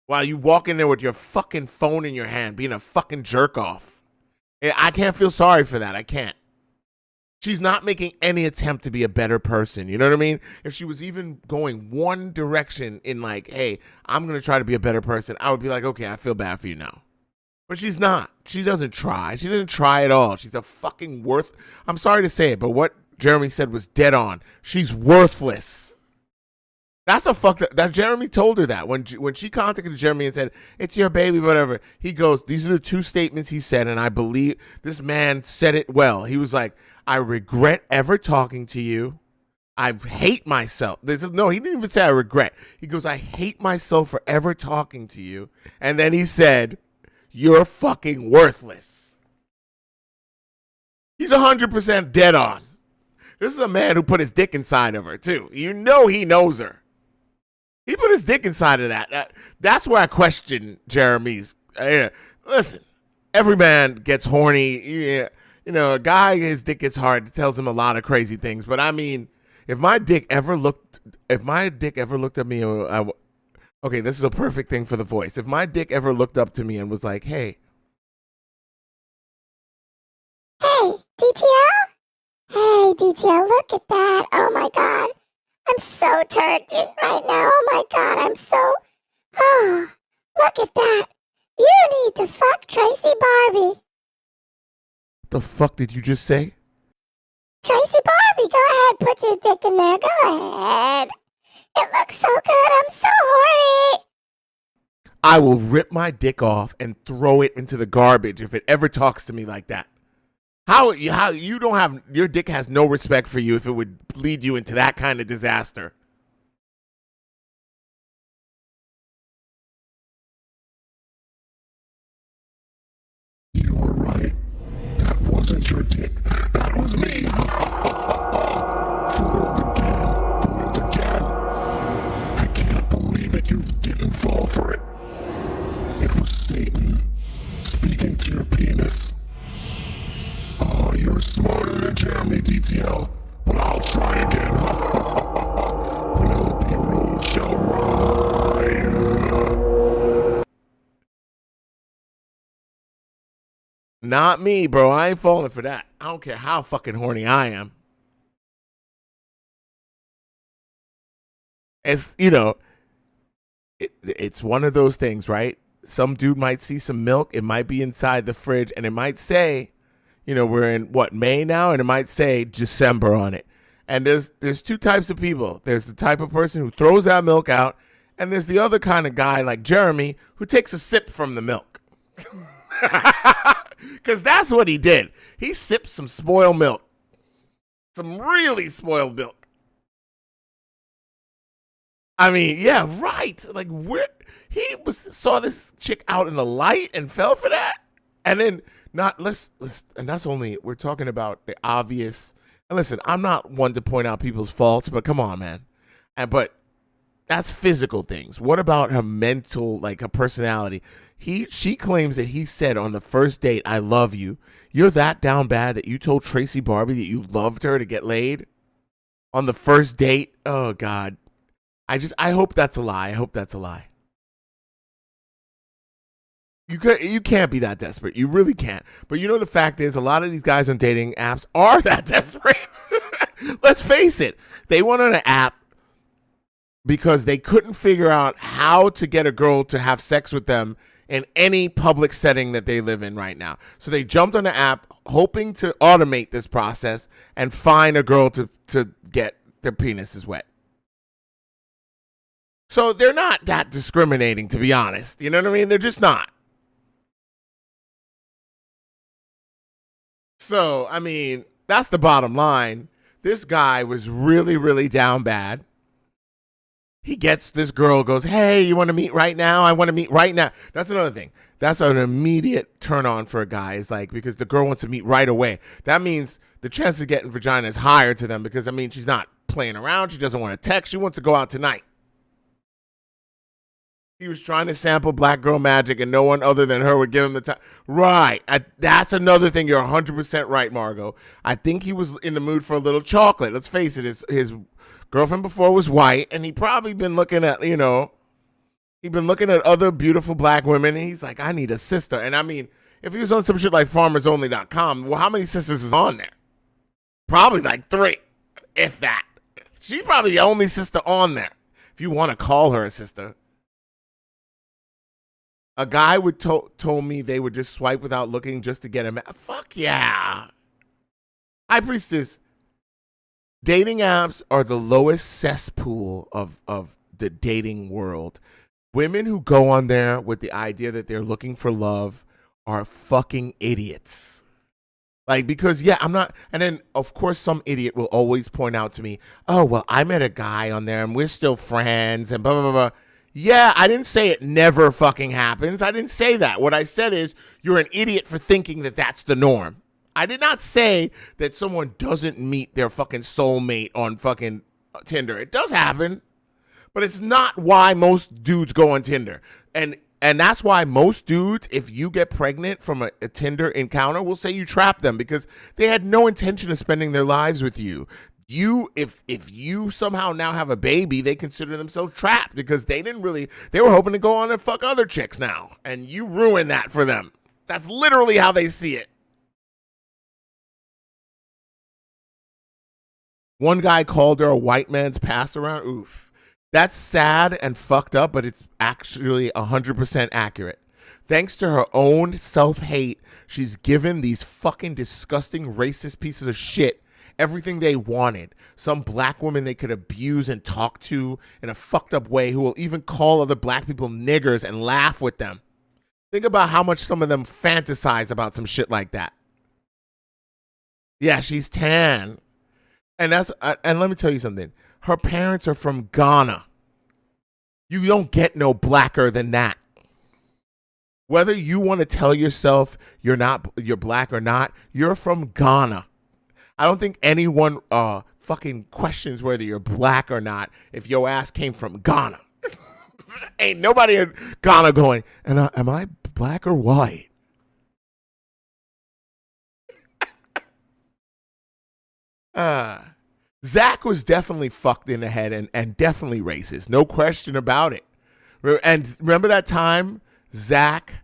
While you walk in there with your fucking phone in your hand, being a fucking jerk off. I can't feel sorry for that. I can't. She's not making any attempt to be a better person. You know what I mean? If she was even going one direction in like, hey, I'm going to try to be a better person, I would be like, okay, I feel bad for you now. But she's not. She doesn't try. She didn't try at all. She's a fucking I'm sorry to say it, but what Jeremy said was dead on. She's worthless. That's a fucked up. That Jeremy told her that when she contacted Jeremy and said, it's your baby, whatever. He goes, these are the two statements he said, and I believe this man said it well. He was like, I regret ever talking to you. I hate myself. No, he didn't even say I regret. He goes, I hate myself for ever talking to you. And then he said, you're fucking worthless. He's 100% dead on. This is a man who put his dick inside of her, too. You know he knows her. He put his dick inside of that. That's where I question Jeremy's. Listen, every man gets horny. Yeah, you know, a guy, his dick gets hard. It tells him a lot of crazy things. But I mean, if my dick ever looked at me, okay, this is a perfect thing for the voice. If my dick ever looked up to me and was like, hey, DTL? Hey, DTL, look at that. Oh, my God. I'm so turgid right now. Oh, my God. I'm so... Oh, Look at that. You need to fuck Tracy Barbie. What the fuck did you just say? Tracy Barbie, go ahead. Put your dick in there. Go ahead. It looks so good. I'm so horny. I will rip my dick off and throw it into the garbage if it ever talks to me like that. How you don't have, your dick has no respect for you if it would lead you into that kind of disaster. You were right. That wasn't your dick. That was me. Fooled again. Fooled again. I can't believe it. You didn't fall for it. It was Satan speaking to your penis. Oh, you're smarter than Jeremy DTL. But I'll try again. Penelope Rose shall rise. Not me, bro. I ain't falling for that. I don't care how fucking horny I am. It's, you know, it's one of those things, right? Some dude might see some milk. It might be inside the fridge, and it might say, you know, we're in, what, May now? And it might say December on it. And there's two types of people. There's the type of person who throws that milk out, and there's the other kind of guy like Jeremy who takes a sip from the milk. Because that's what he did. He sipped some spoiled milk. Some really spoiled milk. I mean, yeah, right. Like, where he saw this chick out in the light and fell for that? And then, and that's only, we're talking about the obvious. And listen, I'm not one to point out people's faults, but come on, man. But that's physical things. What about her mental, like her personality? She claims that he said on the first date, "I love you." You're that down bad that you told Tracy Barbie that you loved her to get laid on the first date? Oh God. I hope that's a lie. I hope that's a lie. You can't be that desperate. You really can't. But you know, the fact is, a lot of these guys on dating apps are that desperate. Let's face it. They went on an app because they couldn't figure out how to get a girl to have sex with them in any public setting that they live in right now. So they jumped on the app hoping to automate this process and find a girl to get their penises wet. So they're not that discriminating, to be honest. You know what I mean? They're just not. So, I mean, that's the bottom line. This guy was really, really down bad. He gets this girl, goes, "Hey, you want to meet right now? I want to meet right now." That's another thing. That's an immediate turn on for a guy, is like, because the girl wants to meet right away. That means the chance of getting vagina is higher to them, because, I mean, she's not playing around. She doesn't want to text. She wants to go out tonight. He was trying to sample black girl magic, and no one other than her would give him the time. Right. That's another thing. You're 100% right, Margot. I think he was in the mood for a little chocolate. Let's face it. His girlfriend before was white, and he probably been looking at, you know, he'd been looking at other beautiful black women, and he's like, I need a sister. And I mean, if he was on some shit like farmersonly.com, well, how many sisters is on there? Probably like 3, if that. She's probably the only sister on there, if you want to call her a sister. A guy would told me they would just swipe without looking just to get him. Fuck yeah. High Priestess, dating apps are the lowest cesspool of the dating world. Women who go on there with the idea that they're looking for love are fucking idiots. Like, because, yeah, I'm not. And then, of course, some idiot will always point out to me, "Oh, well, I met a guy on there and we're still friends and blah, blah, blah, blah." Yeah, I didn't say it never fucking happens. I didn't say that. What I said is, you're an idiot for thinking that that's the norm. I did not say that someone doesn't meet their fucking soulmate on fucking Tinder. It does happen, but it's not why most dudes go on Tinder. And that's why most dudes, if you get pregnant from a Tinder encounter, will say you trapped them, because they had no intention of spending their lives with you. If you somehow now have a baby, they consider themselves trapped, because they were hoping to go on and fuck other chicks now, and you ruin that for them. That's literally how they see it. One guy called her a white man's pass around. Oof. That's sad and fucked up, but it's actually 100% accurate. Thanks to her own self-hate, she's given these fucking disgusting racist pieces of shit everything they wanted. Some black woman they could abuse and talk to in a fucked up way, who will even call other black people niggers and laugh with them. Think about how much some of them fantasize about some shit like that. Yeah, she's tan. And let me tell you something. Her parents are from Ghana. You don't get no blacker than that. Whether you want to tell yourself you're black or not, you're from Ghana. I don't think anyone fucking questions whether you're black or not if your ass came from Ghana. Ain't nobody in Ghana going, and am I black or white? Zach was definitely fucked in the head and definitely racist. No question about it. And remember that time Zach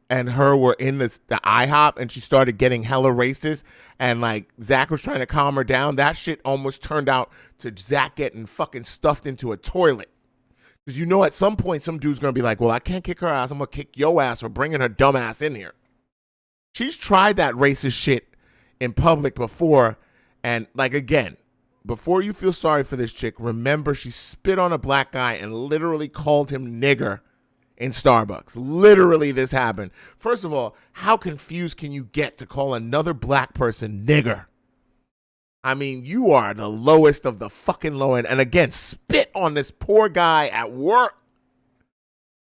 and her were in the IHOP and she started getting hella racist and like Zach was trying to calm her down? That shit almost turned out to Zach getting fucking stuffed into a toilet. Because you know at some point some dude's going to be like, well, I can't kick her ass. I'm going to kick your ass for bringing her dumb ass in here. She's tried that racist shit in public before. And like, again, before you feel sorry for this chick, remember she spit on a black guy and literally called him nigger in Starbucks. Literally this happened. First of all, how confused can you get to call another black person nigger? I mean, you are the lowest of the fucking low end. And again, spit on this poor guy at work.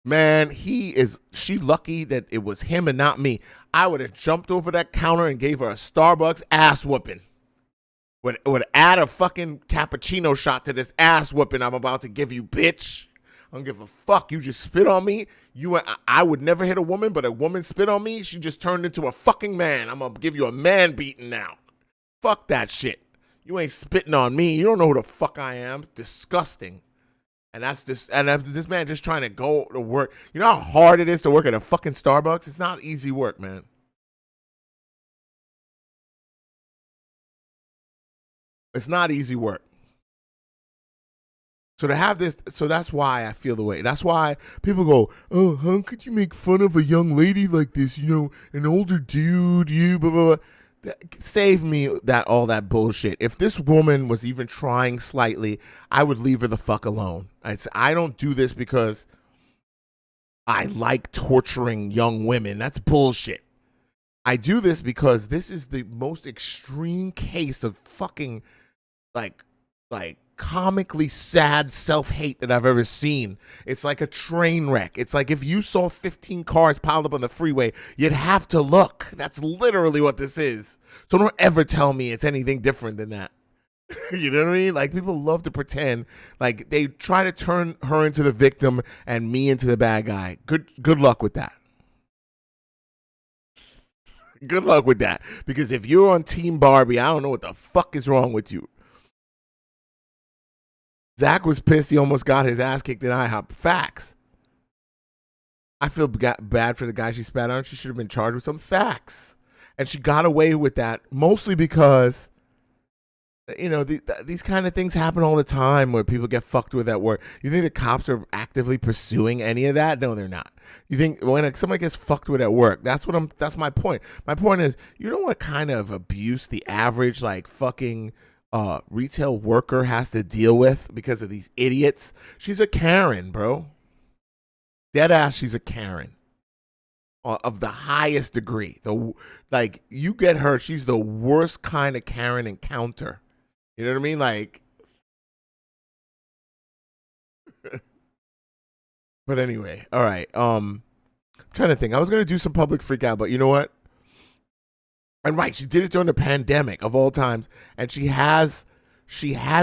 Man, she lucky that it was him and not me. I would have jumped over that counter and gave her a Starbucks ass whooping. Would add a fucking cappuccino shot to this ass whooping I'm about to give you, bitch. I don't give a fuck. You just spit on me. I would never hit a woman, but a woman spit on me, she just turned into a fucking man. I'm going to give you a man beating now. Fuck that shit. You ain't spitting on me. You don't know who the fuck I am. Disgusting. And this man just trying to go to work. You know how hard it is to work at a fucking Starbucks? It's not easy work, man. It's not easy work. So to have this, so that's why I feel the way. That's why people go, oh, how could you make fun of a young lady like this? You know, an older dude, blah, blah, blah. Save me all that bullshit. If this woman was even trying slightly, I would leave her the fuck alone. I don't do this because I like torturing young women. That's bullshit. I do this because this is the most extreme case of fucking like comically sad self-hate that I've ever seen. It's like a train wreck. It's like if you saw 15 cars piled up on the freeway, you'd have to look. That's literally what this is. So don't ever tell me it's anything different than that. You know what I mean? Like, people love to pretend like they try to turn her into the victim and me into the bad guy. Good luck with that. Good luck with that. Because if you're on Team Barbie, I don't know what the fuck is wrong with you. Zach was pissed he almost got his ass kicked in IHOP. Facts. I feel bad for the guy she spat on. She should have been charged with some facts. And she got away with that mostly because, you know, these kind of things happen all the time where people get fucked with at work. You think the cops are actively pursuing any of that? No, they're not. You think when somebody gets fucked with at work, that's my point. My point is, you know what kind of abuse the average like fucking retail worker has to deal with because of these idiots? She's a Karen, bro. Dead ass, she's a Karen of the highest degree. You get her, she's the worst kind of Karen encounter. You know what I mean? Like, but anyway, all right. I'm trying to think. I was gonna do some public freak out, but you know what? And right, she did it during the pandemic of all times, and she had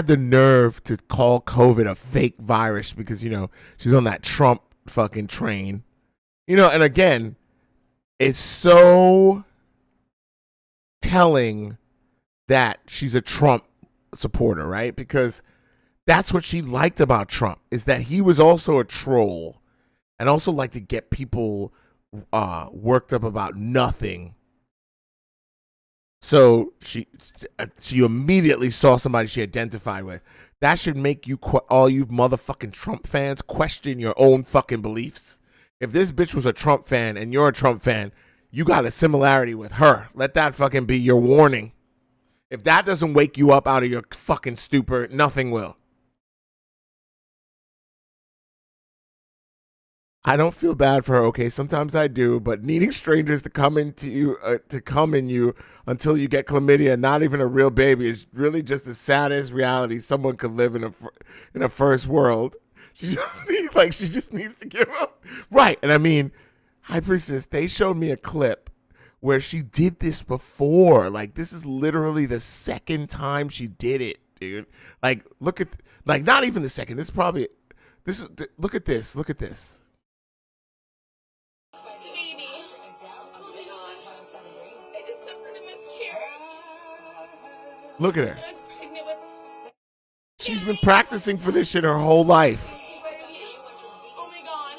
the nerve to call COVID a fake virus because, you know, she's on that Trump fucking train. You know, and again, it's so telling that she's a Trump supporter, right? Because that's what she liked about Trump, is that he was also a troll and also liked to get people worked up about nothing. So she immediately saw somebody she identified with. That should make you, all you motherfucking Trump fans, question your own fucking beliefs. If this bitch was a Trump fan and you're a Trump fan, you got a similarity with her. Let that fucking be your warning. If that doesn't wake you up out of your fucking stupor, nothing will. I don't feel bad for her, okay? Sometimes I do, but needing strangers to come into you, to come in you until you get chlamydia, not even a real baby, is really just the saddest reality someone could live in a first world. She just needs to give up, right? And I mean, High Priestess, they showed me a clip where she did this before. Like, this is literally the second time she did it, dude. Like, look at, like, not even the second. This is probably, this is, look at this. Look at this. Baby. Oh my God. I just suffered a miscarriage. Look at her. I was pregnant with. She's been practicing for this shit her whole life. Oh my God.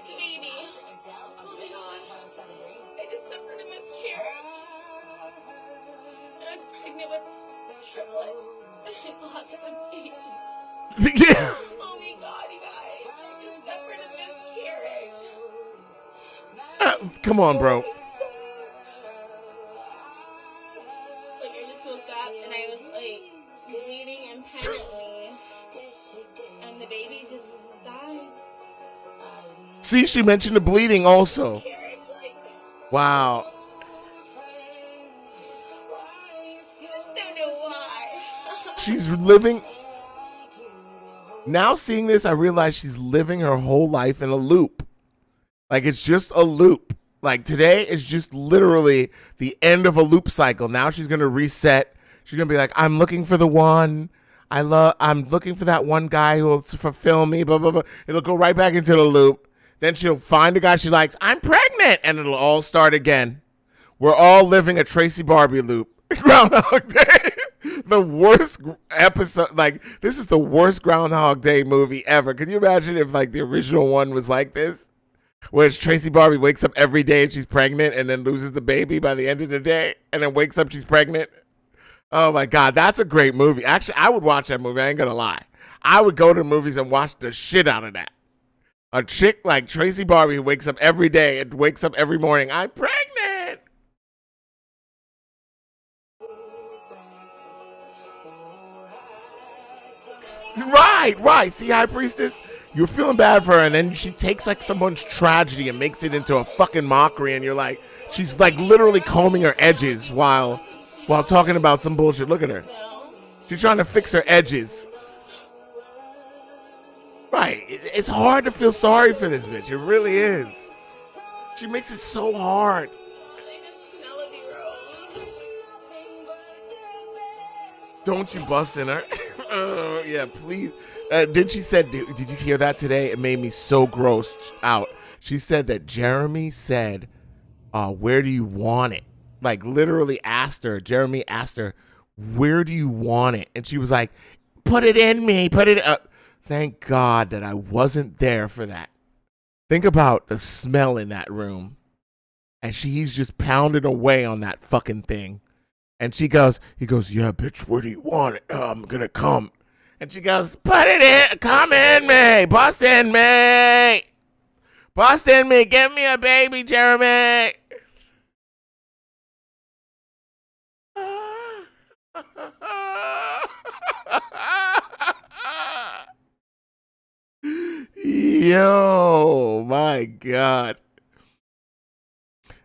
Baby. Oh my God. I just suffered a miscarriage. I was pregnant with triplets. I lost one baby. Yeah. Oh my God, you guys. I just suffered a miscarriage. Come on, bro. Like, I just woke up and I was like bleeding impotently, and the baby just died. See, she mentioned the bleeding also. Miscarriage, like, Wow. you just don't know why. She's living. Now seeing this, I realize she's living her whole life in a loop. Like, it's just a loop. Like, today is just literally the end of a loop cycle. Now she's going to reset. She's going to be like, I'm looking for the one. I'm looking for that one guy who will fulfill me, blah, blah, blah. It'll go right back into the loop. Then she'll find a guy she likes. I'm pregnant. And it'll all start again. We're all living a Tracy Barbie loop. Groundhog Day. The worst episode. Like, this is the worst Groundhog Day movie ever. Can you imagine if, like, the original one was like this? Where Tracy Barbie wakes up every day and she's pregnant and then loses the baby by the end of the day and then wakes up she's pregnant. Oh my God, that's a great movie. Actually, I would watch that movie. I ain't gonna lie. I would go to the movies and watch the shit out of that. A chick like Tracy Barbie who wakes up every day and wakes up every morning. I'm pregnant. Right. See, High Priestess? You're feeling bad for her, and then she takes like someone's tragedy and makes it into a fucking mockery, and you're like, she's like literally combing her edges while talking about some bullshit. Look at her. She's trying to fix her edges. Right. It's hard to feel sorry for this bitch. It really is. She makes it so hard. Don't you bust in her. Oh, yeah, please. Then she said, did you hear that today? It made me so grossed out. She said that Jeremy said, where do you want it? Like, literally asked her. Jeremy asked her, where do you want it? And she was like, put it in me. Put it up. Thank God that I wasn't there for that. Think about the smell in that room. And he's just pounding away on that fucking thing. And he goes, yeah, bitch, where do you want it? I'm going to come. And she goes, put it in, come in me, bust in me. Bust in me, give me a baby, Jeremy. Yo, my God.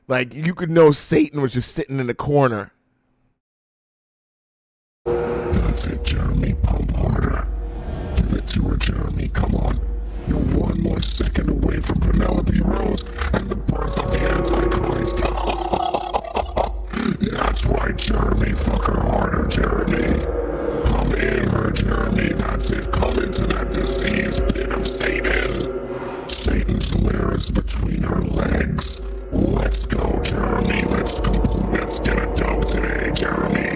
Like, you could know Satan was just sitting in the corner. That's it, Jeremy. Pump harder. Give it to her, Jeremy. Come on. You're one more second away from Penelope Rose and the birth of the Antichrist. That's right, Jeremy. Fuck her harder, Jeremy. Come in her, Jeremy. That's it. Come into that diseased pit of Satan. Satan's lair is between her legs. Let's go, Jeremy. Let's get a dub today, Jeremy.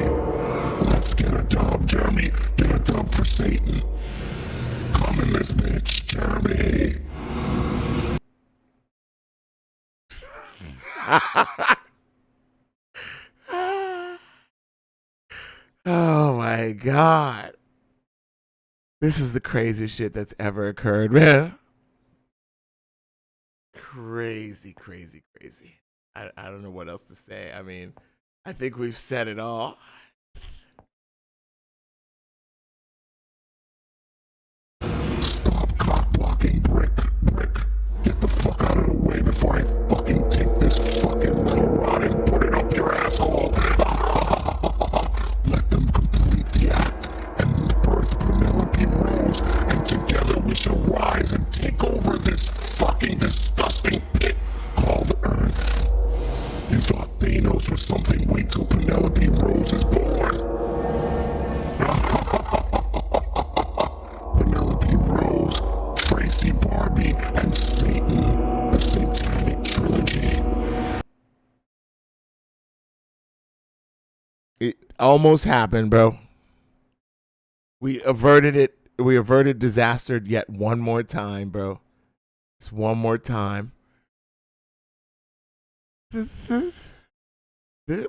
Let's get a dub, Jeremy. Get a dub for Satan. Come in this bitch, Jeremy. Oh my God. This is the craziest shit that's ever occurred, man. Crazy, crazy, crazy. I don't know what else to say. I mean, I think we've said it all. Stop cock blocking, Brick. Get the fuck out of the way before I fucking take this fucking metal rod and put it up your asshole. Let them complete the act and birth Penelope Rose, and together we shall rise and take over this fucking disgusting pit called Earth. You thought Thanos was something, wait till Penelope Rose is born. Penelope Rose, Tracy Barbie, and Satan, the satanic trilogy. It almost happened, bro. We averted it. We averted disaster yet one more time, bro. Just one more time.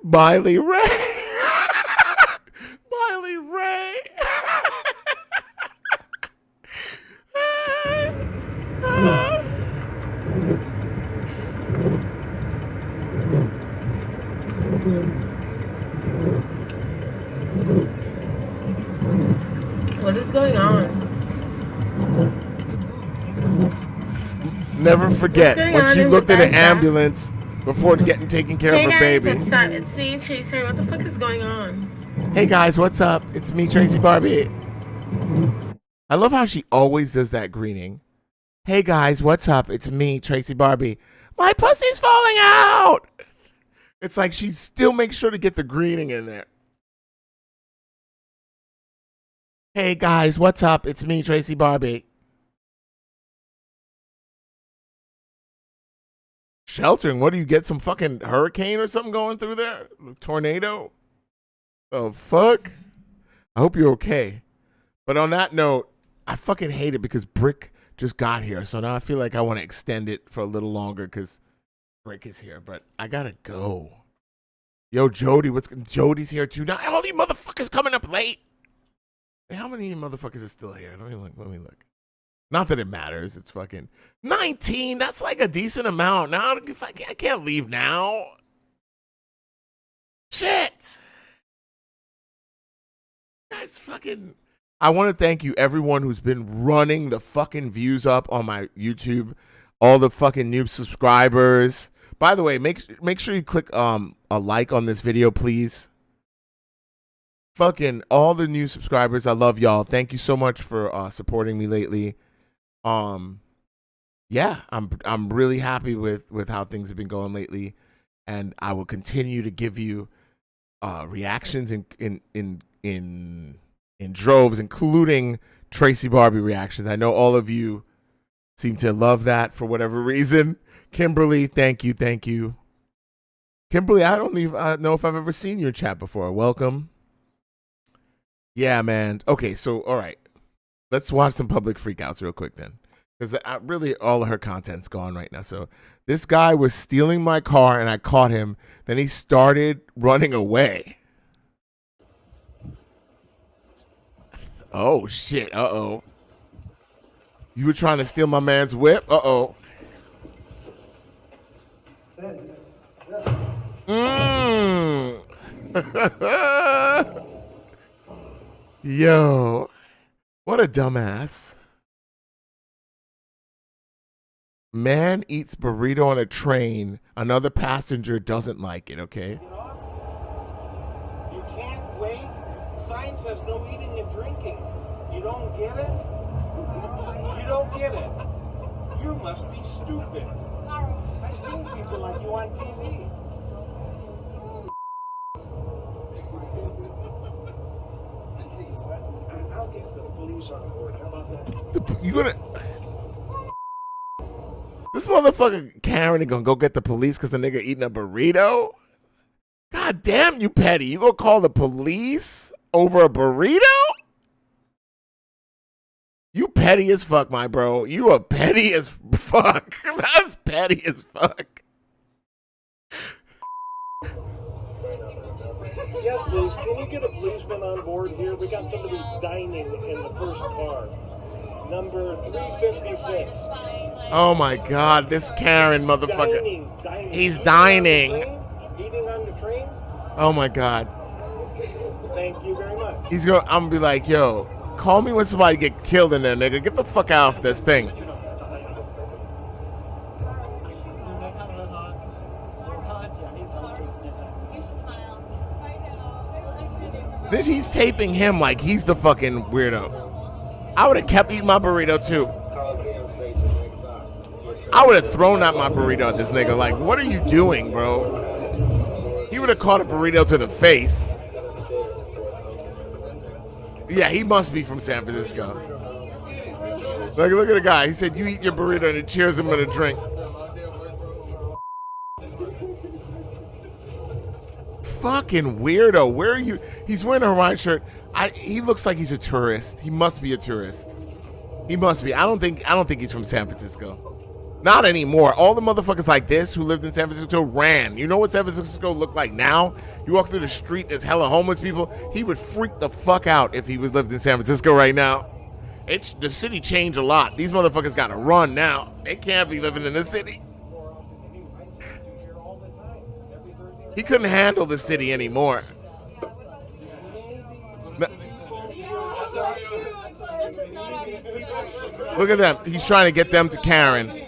Miley Ray. Miley Ray. What is going on? Never forget What's going when on she in looked at an Bethesda? ambulance before getting taken care Hey of her guys, baby. what's up? It's me, Tracer. What the fuck is going on? Hey guys, what's up? It's me, Tracy Barbie. I love how she always does that greeting. Hey guys, what's up? It's me, Tracy Barbie. My pussy's falling out. It's like she still makes sure to get the greeting in there. Hey guys, what's up? It's me, Tracy Barbie. Sheltering, what do you get? Some fucking hurricane or something going through there? Tornado? Oh, fuck? I hope you're okay. But on that note, I fucking hate it because Brick just got here. So now I feel like I want to extend it for a little longer because Brick is here. But I gotta go. Yo, Jody, Jody's here too. Now all you motherfuckers coming up late. Hey, how many motherfuckers are still here? Let me look. Not that it matters. It's fucking 19. That's like a decent amount. Now if I can't leave now. Shit. Guys, fucking. I want to thank you, everyone who's been running the fucking views up on my YouTube. All the fucking new subscribers. By the way, make sure you click a like on this video, please. Fucking all the new subscribers. I love y'all. Thank you so much for supporting me lately. Yeah, I'm really happy with how things have been going lately, and I will continue to give you reactions in droves, including Tracy Barbie reactions. I know all of you seem to love that for whatever reason. Kimberly, thank you. Kimberly, I don't even know if I've ever seen you in chat before. Welcome. Yeah, man. Okay, so all right. Let's watch some public freakouts real quick then. Because really all of her content's gone right now. So this guy was stealing my car and I caught him. Then he started running away. Oh, shit. Uh-oh. You were trying to steal my man's whip? Uh-oh. Yo. What a dumbass. Man eats burrito on a train. Another passenger doesn't like it, okay? You can't wait. Sign says no eating and drinking. You don't get it? You don't get it. You must be stupid. I've seen people like you on TV. I'll get the police on board. How about that? You gonna... This motherfucker Karen gonna go get the police because the nigga eating a burrito? God damn you, petty. You gonna call the police over a burrito? You petty as fuck, my bro. You are petty as fuck. That's petty as fuck. Yes, please. Can we get a policeman on board here? We got somebody dining in the first car. Number 356. Oh my God, this Karen motherfucker. Dining. He's Eating dining. Eating on the train? Oh my God. Thank you very much. I'm gonna be like, yo, call me when somebody get killed in there, nigga. Get the fuck out of this thing. Then he's taping him like he's the fucking weirdo. I would have kept eating my burrito too. I would have thrown out my burrito at this nigga. Like, what are you doing, bro? He would have caught a burrito to the face. Yeah, he must be from San Francisco. Like, look at the guy. He said, you eat your burrito, and it cheers him with a drink. Fucking weirdo. Where are you? He's wearing a Hawaiian shirt. He looks like he's a tourist. He must be a tourist. He must be. I don't think he's from San Francisco. Not anymore. All the motherfuckers like this who lived in San Francisco ran. You know what San Francisco look like now? You walk through the street, there's hella homeless people. He would freak the fuck out if he was lived in San Francisco right now. The city changed a lot. These motherfuckers gotta run now. They can't be living in the city. He couldn't handle the city anymore. Look at them. He's trying to get them to Karen.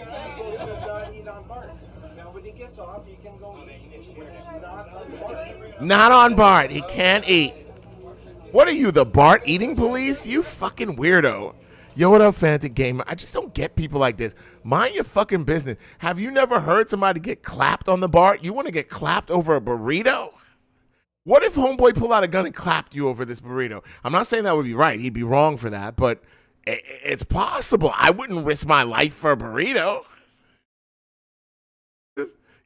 Not on Bart. He can't eat. What are you, the Bart eating police? You fucking weirdo. Yo, what up, Fantic Gamer? I just don't get people like this. Mind your fucking business. Have you never heard somebody get clapped on the Bart? You want to get clapped over a burrito? What if homeboy pulled out a gun and clapped you over this burrito? I'm not saying that would be right. He'd be wrong for that, but it's possible. I wouldn't risk my life for a burrito.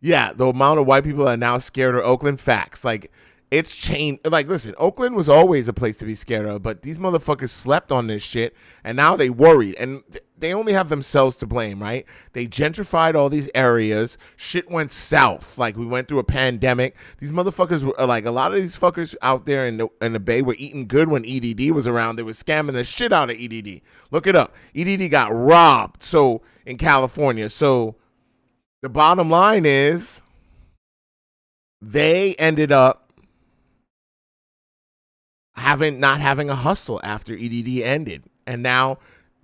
Yeah, the amount of white people that are now scared of Oakland, facts. Like, it's changed. Like, listen, Oakland was always a place to be scared of, but these motherfuckers slept on this shit, and now they worried. And they only have themselves to blame, right? They gentrified all these areas. Shit went south. Like, we went through a pandemic. These motherfuckers were, like, a lot of these fuckers out there in the Bay were eating good when EDD was around. They were scamming the shit out of EDD. Look it up. EDD got robbed, so, in California. So, the bottom line is they ended up not having a hustle after EDD ended. And now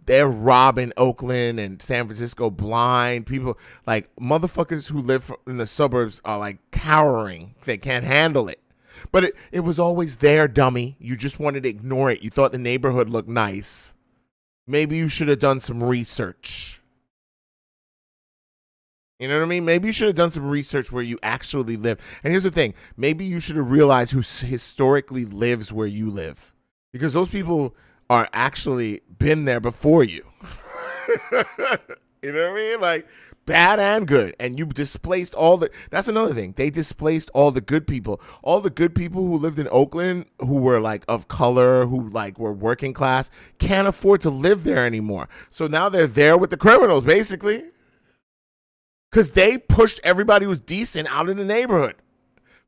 they're robbing Oakland and San Francisco blind. People, like, motherfuckers who live in the suburbs are, like, cowering. They can't handle it. But it was always there, dummy. You just wanted to ignore it. You thought the neighborhood looked nice. Maybe you should have done some research. You know what I mean? Maybe you should have done some research where you actually live. And here's the thing. Maybe you should have realized who historically lives where you live. Because those people are actually been there before you. You know what I mean? Like, bad and good. And you displaced that's another thing. They displaced all the good people. All the good people who lived in Oakland, who were, like, of color, who, like, were working class, can't afford to live there anymore. So now they're there with the criminals, basically. Because they pushed everybody who's decent out of the neighborhood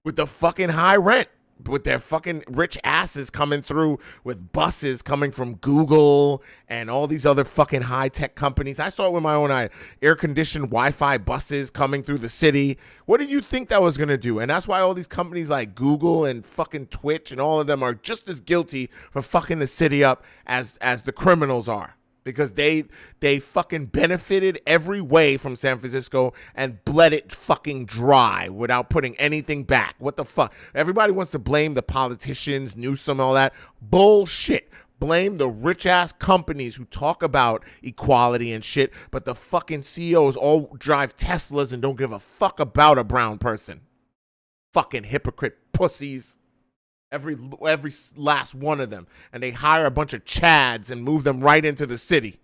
with the fucking high rent, with their fucking rich asses coming through with buses coming from Google and all these other fucking high-tech companies. I saw it with my own eye. Air-conditioned Wi-Fi buses coming through the city. What did you think that was going to do? And that's why all these companies like Google and fucking Twitch and all of them are just as guilty for fucking the city up as the criminals are. Because they fucking benefited every way from San Francisco and bled it fucking dry without putting anything back. What the fuck? Everybody wants to blame the politicians, Newsom, all that. Bullshit. Blame the rich-ass companies who talk about equality and shit, but the fucking CEOs all drive Teslas and don't give a fuck about a brown person. Fucking hypocrite pussies. Every last one of them. And they hire a bunch of chads and move them right into the city.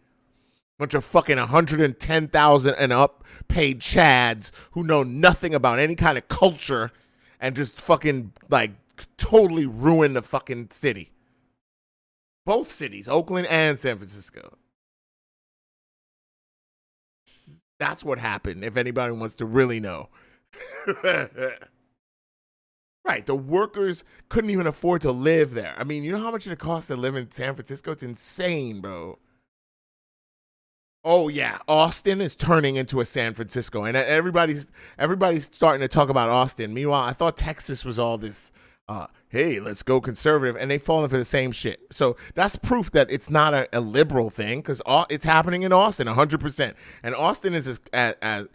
Bunch of fucking 110,000 and up paid chads who know nothing about any kind of culture and just fucking, like, totally ruin the fucking city. Both cities, Oakland and San Francisco. That's what happened, if anybody wants to really know. Right. The workers couldn't even afford to live there. I mean, you know how much it costs to live in San Francisco? It's insane, bro. Oh yeah, Austin is turning into a San Francisco, and everybody's starting to talk about Austin. Meanwhile, I thought Texas was all this, hey, let's go conservative, and they falling for the same shit. So that's proof that it's not a liberal thing, because it's happening in Austin, 100%. And Austin is as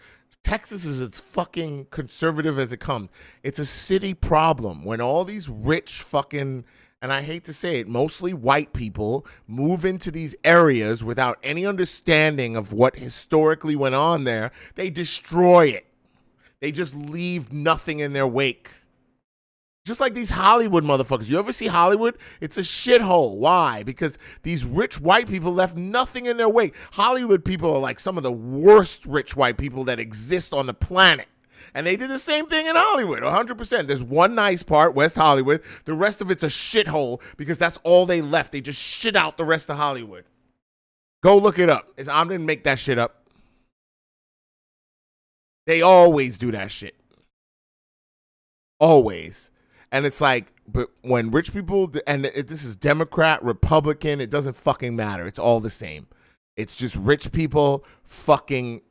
Texas is as fucking conservative as it comes. It's a city problem when all these rich fucking, and I hate to say it, mostly white people move into these areas without any understanding of what historically went on there. They destroy it. They just leave nothing in their wake. Just like these Hollywood motherfuckers. You ever see Hollywood? It's a shithole. Why? Because these rich white people left nothing in their wake. Hollywood people are like some of the worst rich white people that exist on the planet. And they did the same thing in Hollywood, 100%. There's one nice part, West Hollywood. The rest of it's a shithole because that's all they left. They just shit out the rest of Hollywood. Go look it up. I didn't make that shit up. They always do that shit. Always. And it's like, but when rich people, and this is Democrat, Republican, it doesn't fucking matter. It's all the same. It's just rich people fucking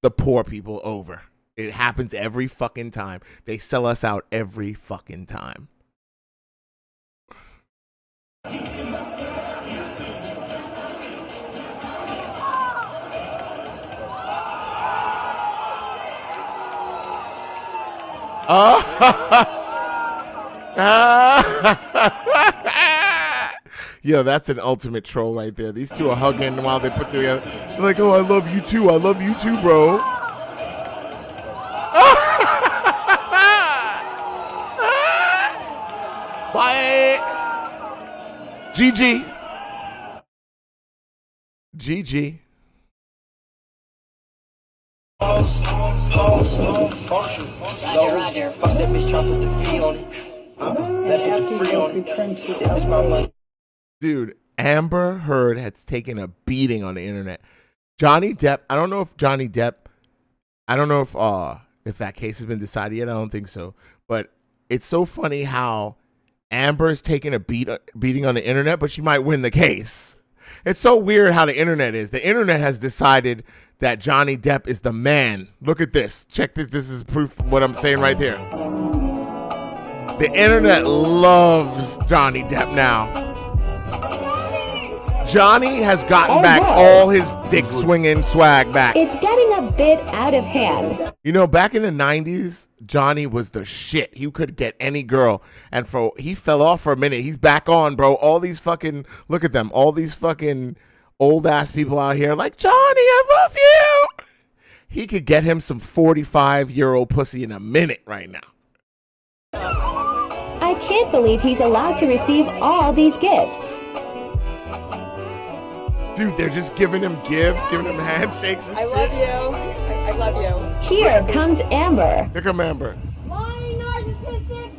the poor people over. It happens every fucking time. They sell us out every fucking time. Yo, that's an ultimate troll right there. These two are hugging while they put together. They're like, oh, I love you too. I love you too, bro. Bye. GG. GG. Dude, Amber Heard has taken a beating on the internet. Johnny Depp, I don't know if that case has been decided yet. I don't think so. But it's so funny how Amber's taking a beating on the internet, but she might win the case. It's so weird how the internet is. The internet has decided that Johnny Depp is the man. Look at this. Check this. This is proof of what I'm saying right there. The internet loves Johnny Depp now. Johnny has gotten back all his dick swinging swag back. It's getting a bit out of hand. You know, back in the 90s, Johnny was the shit. He could get any girl. And he fell off for a minute. He's back on, bro. All these fucking, look at them. All these fucking old ass people out here like, Johnny, I love you. He could get him some 45-year-old pussy in a minute right now. I can't believe he's allowed to receive all these gifts. Dude, they're just giving him gifts, giving him handshakes and shit. I love you. I love you. Here comes Amber. Here come Amber. Lying narcissistic.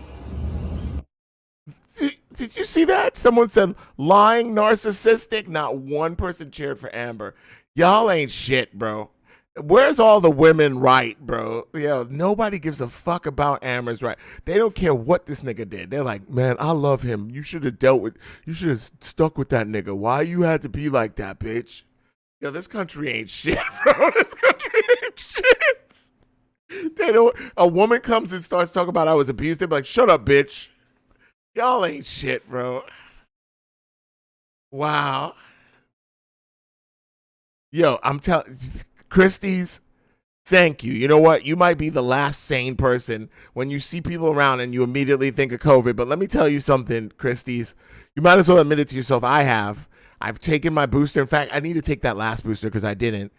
Did you see that? Someone said lying narcissistic. Not one person cheered for Amber. Y'all ain't shit, bro. Where's all the women right, bro? Yo, nobody gives a fuck about Amber's right. They don't care what this nigga did. They're like, man, I love him. You should have stuck with that nigga. Why you had to be like that, bitch? Yo, this country ain't shit, bro. This country ain't shit. A woman comes and starts talking about I was abused. They be like, shut up, bitch. Y'all ain't shit, bro. Wow. Yo, I'm telling Christie's, thank you. You know what? You might be the last sane person when you see people around and you immediately think of COVID. But let me tell you something, Christie's. You might as well admit it to yourself. I've taken my booster. In fact, I need to take that last booster because I didn't.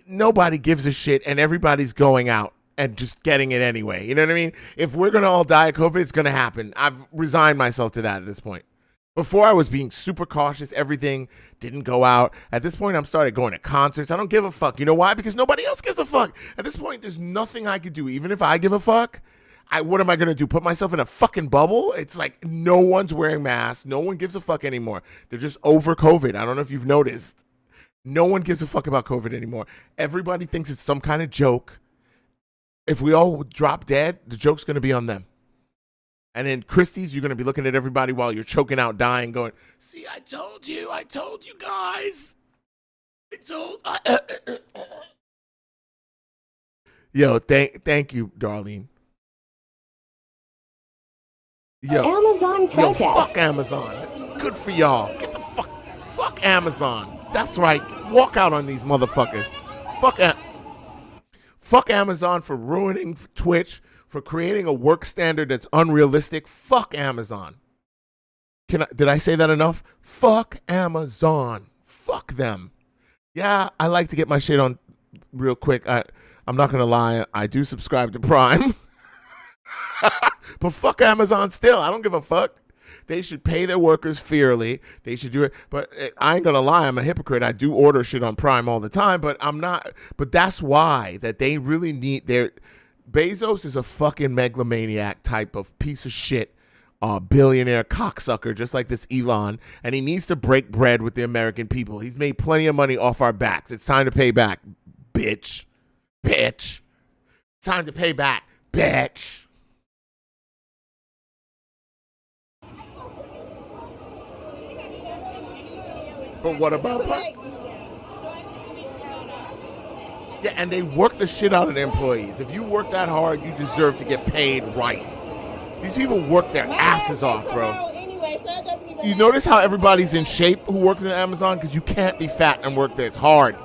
Nobody gives a shit and everybody's going out and just getting it anyway. You know what I mean? If we're going to all die of COVID, it's going to happen. I've resigned myself to that at this point. Before I was being super cautious, everything didn't go out. At this point, I'm started going to concerts. I don't give a fuck. You know why? Because nobody else gives a fuck. At this point, there's nothing I could do. Even if I give a fuck, what am I going to do? Put myself in a fucking bubble? It's like no one's wearing masks. No one gives a fuck anymore. They're just over COVID. I don't know if you've noticed. No one gives a fuck about COVID anymore. Everybody thinks it's some kind of joke. If we all drop dead, the joke's going to be on them. And in Christie's, you're going to be looking at everybody while you're choking out, dying, going, see, I told you guys. Yo, thank you, Darlene. Amazon protest. Yo, fuck Amazon. Good for y'all. Get the fuck Amazon. That's right. Walk out on these motherfuckers. Fuck Amazon for ruining Twitch, for creating a work standard that's unrealistic. Fuck Amazon. Did I say that enough? Fuck Amazon. Fuck them. Yeah, I like to get my shit on real quick. I'm not gonna lie, I do subscribe to Prime. But fuck Amazon still. I don't give a fuck. They should pay their workers fairly. They should do it. But I ain't gonna lie, I'm a hypocrite. I do order shit on Prime all the time, but I'm not. But that's why that they really need their. Bezos is a fucking megalomaniac type of piece of shit, billionaire cocksucker, just like this Elon, and he needs to break bread with the American people. He's made plenty of money off our backs. It's time to pay back, bitch. Time to pay back, bitch. But what about yeah, and they work the shit out of the employees. If you work that hard, you deserve to get paid right. These people work their asses off, bro. You notice how everybody's in shape who works in Amazon? Because you can't be fat and work there. It's hard.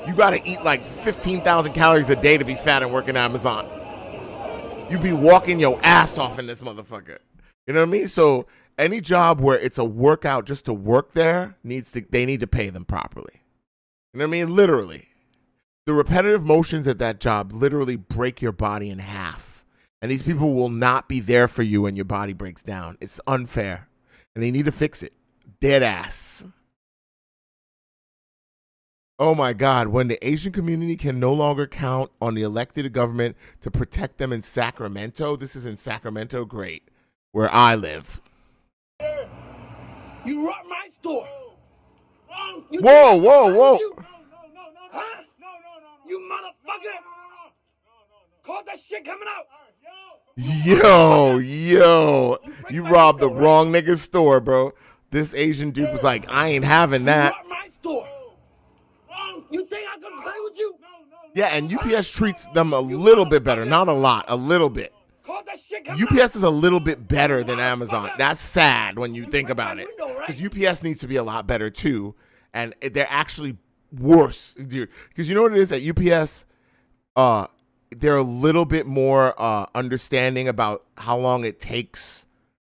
You got to eat like 15,000 calories a day to be fat and work in Amazon. You be walking your ass off in this motherfucker. You know what I mean? So any job where it's a workout just to work there, they need to pay them properly. You know what I mean? Literally. The repetitive motions at that job literally break your body in half. And these people will not be there for you when your body breaks down. It's unfair. And they need to fix it. Dead ass. Oh my God, when the Asian community can no longer count on the elected government to protect them in Sacramento, this is in Sacramento, great, where I live. You robbed my store. Whoa. Huh? You motherfucker. Call that shit coming out. Yo, you robbed the wrong nigga's store, bro. This Asian dude was like, I ain't having that. You robbed my store. You think I can play with you? Yeah, and UPS treats them a little bit better. Not a lot, a little bit. UPS is a little bit better than Amazon. That's sad when you think about it. Because UPS needs to be a lot better too. And they're actually worse. Because you know what it is at UPS? They're a little bit more understanding about how long it takes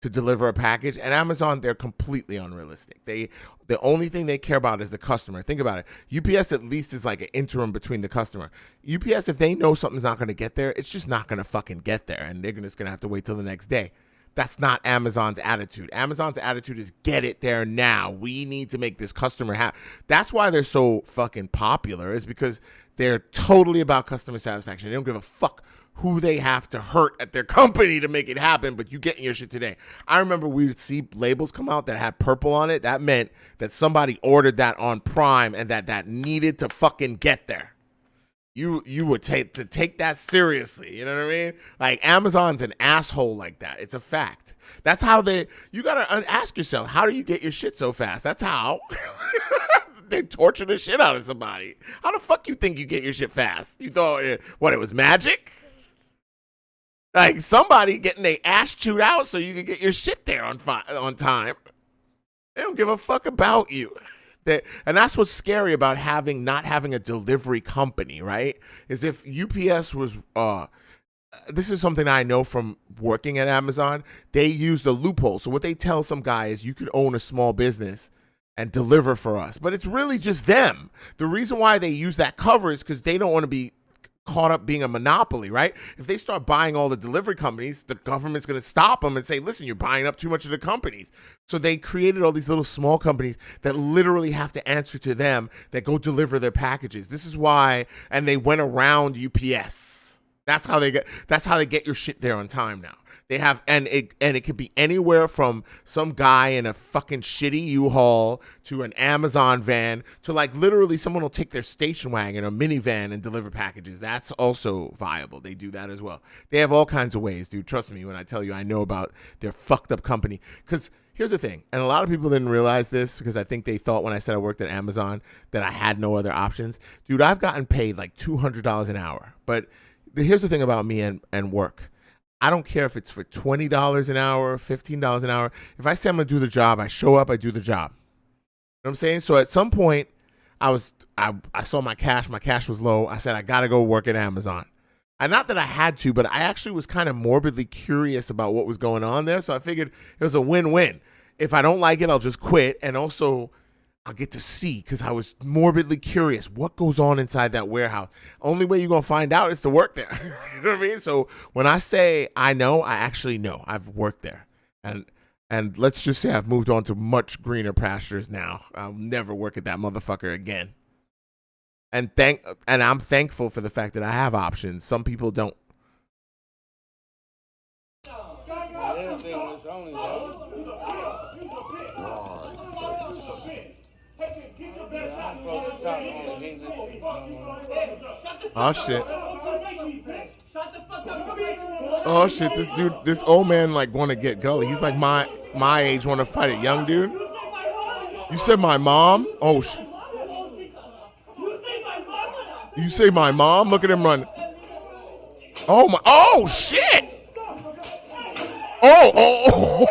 to deliver a package. At Amazon, they're completely unrealistic. The only thing they care about is the customer. Think about it. UPS at least is like an interim between the customer. UPS, if they know something's not going to get there, it's just not going to fucking get there, and they're just going to have to wait till the next day. That's not Amazon's attitude. Amazon's attitude is get it there now. We need to make this customer happy. That's why they're so fucking popular, is because they're totally about customer satisfaction. They don't give a fuck who they have to hurt at their company to make it happen, but you getting your shit today. I remember we would see labels come out that had purple on it. That meant that somebody ordered that on Prime and that needed to fucking get there. You would take that seriously. You know what I mean? Like, Amazon's an asshole like that. It's a fact. That's how you got to ask yourself, how do you get your shit so fast? That's how. They torture the shit out of somebody. How the fuck you think you get your shit fast? You thought, what, it was magic? Like somebody getting their ass chewed out so you can get your shit there on time. They don't give a fuck about you. And that's what's scary about not having a delivery company, right? Is if UPS was, this is something I know from working at Amazon, they use the loophole. So what they tell some guy is you could own a small business and deliver for us. But it's really just them. The reason why they use that cover is because they don't want to be caught up being a monopoly, right? If they start buying all the delivery companies, the government's going to stop them and say, listen, you're buying up too much of the companies. So they created all these little small companies that literally have to answer to them, that go deliver their packages. This is why, and they went around UPS. That's how they get your shit there on time now. They have, and it could be anywhere from some guy in a fucking shitty U-Haul to an Amazon van to like literally someone will take their station wagon or minivan and deliver packages. That's also viable. They do that as well. They have all kinds of ways, dude. Trust me when I tell you I know about their fucked up company. Because here's the thing, and a lot of people didn't realize this because I think they thought when I said I worked at Amazon that I had no other options. Dude, I've gotten paid like $200 an hour. But here's the thing about me and work. I don't care if it's for $20 an hour, $15 an hour. If I say I'm going to do the job, I show up, I do the job. You know what I'm saying? So at some point, I saw my cash. My cash was low. I said, I got to go work at Amazon. And not that I had to, but I actually was kind of morbidly curious about what was going on there. So I figured it was a win-win. If I don't like it, I'll just quit. And also, I'll get to see because I was morbidly curious what goes on inside that warehouse. Only way you're going to find out is to work there. You know what I mean? So when I say I know, I actually know. I've worked there. And let's just say I've moved on to much greener pastures now. I'll never work at that motherfucker again. And I'm thankful for the fact that I have options. Some people don't. Oh shit. Oh shit, this old man like want to get gully. He's like my age, want to fight a young dude. You said my mom? Oh shit. You say my mom? Look at him run. Oh shit. Oh,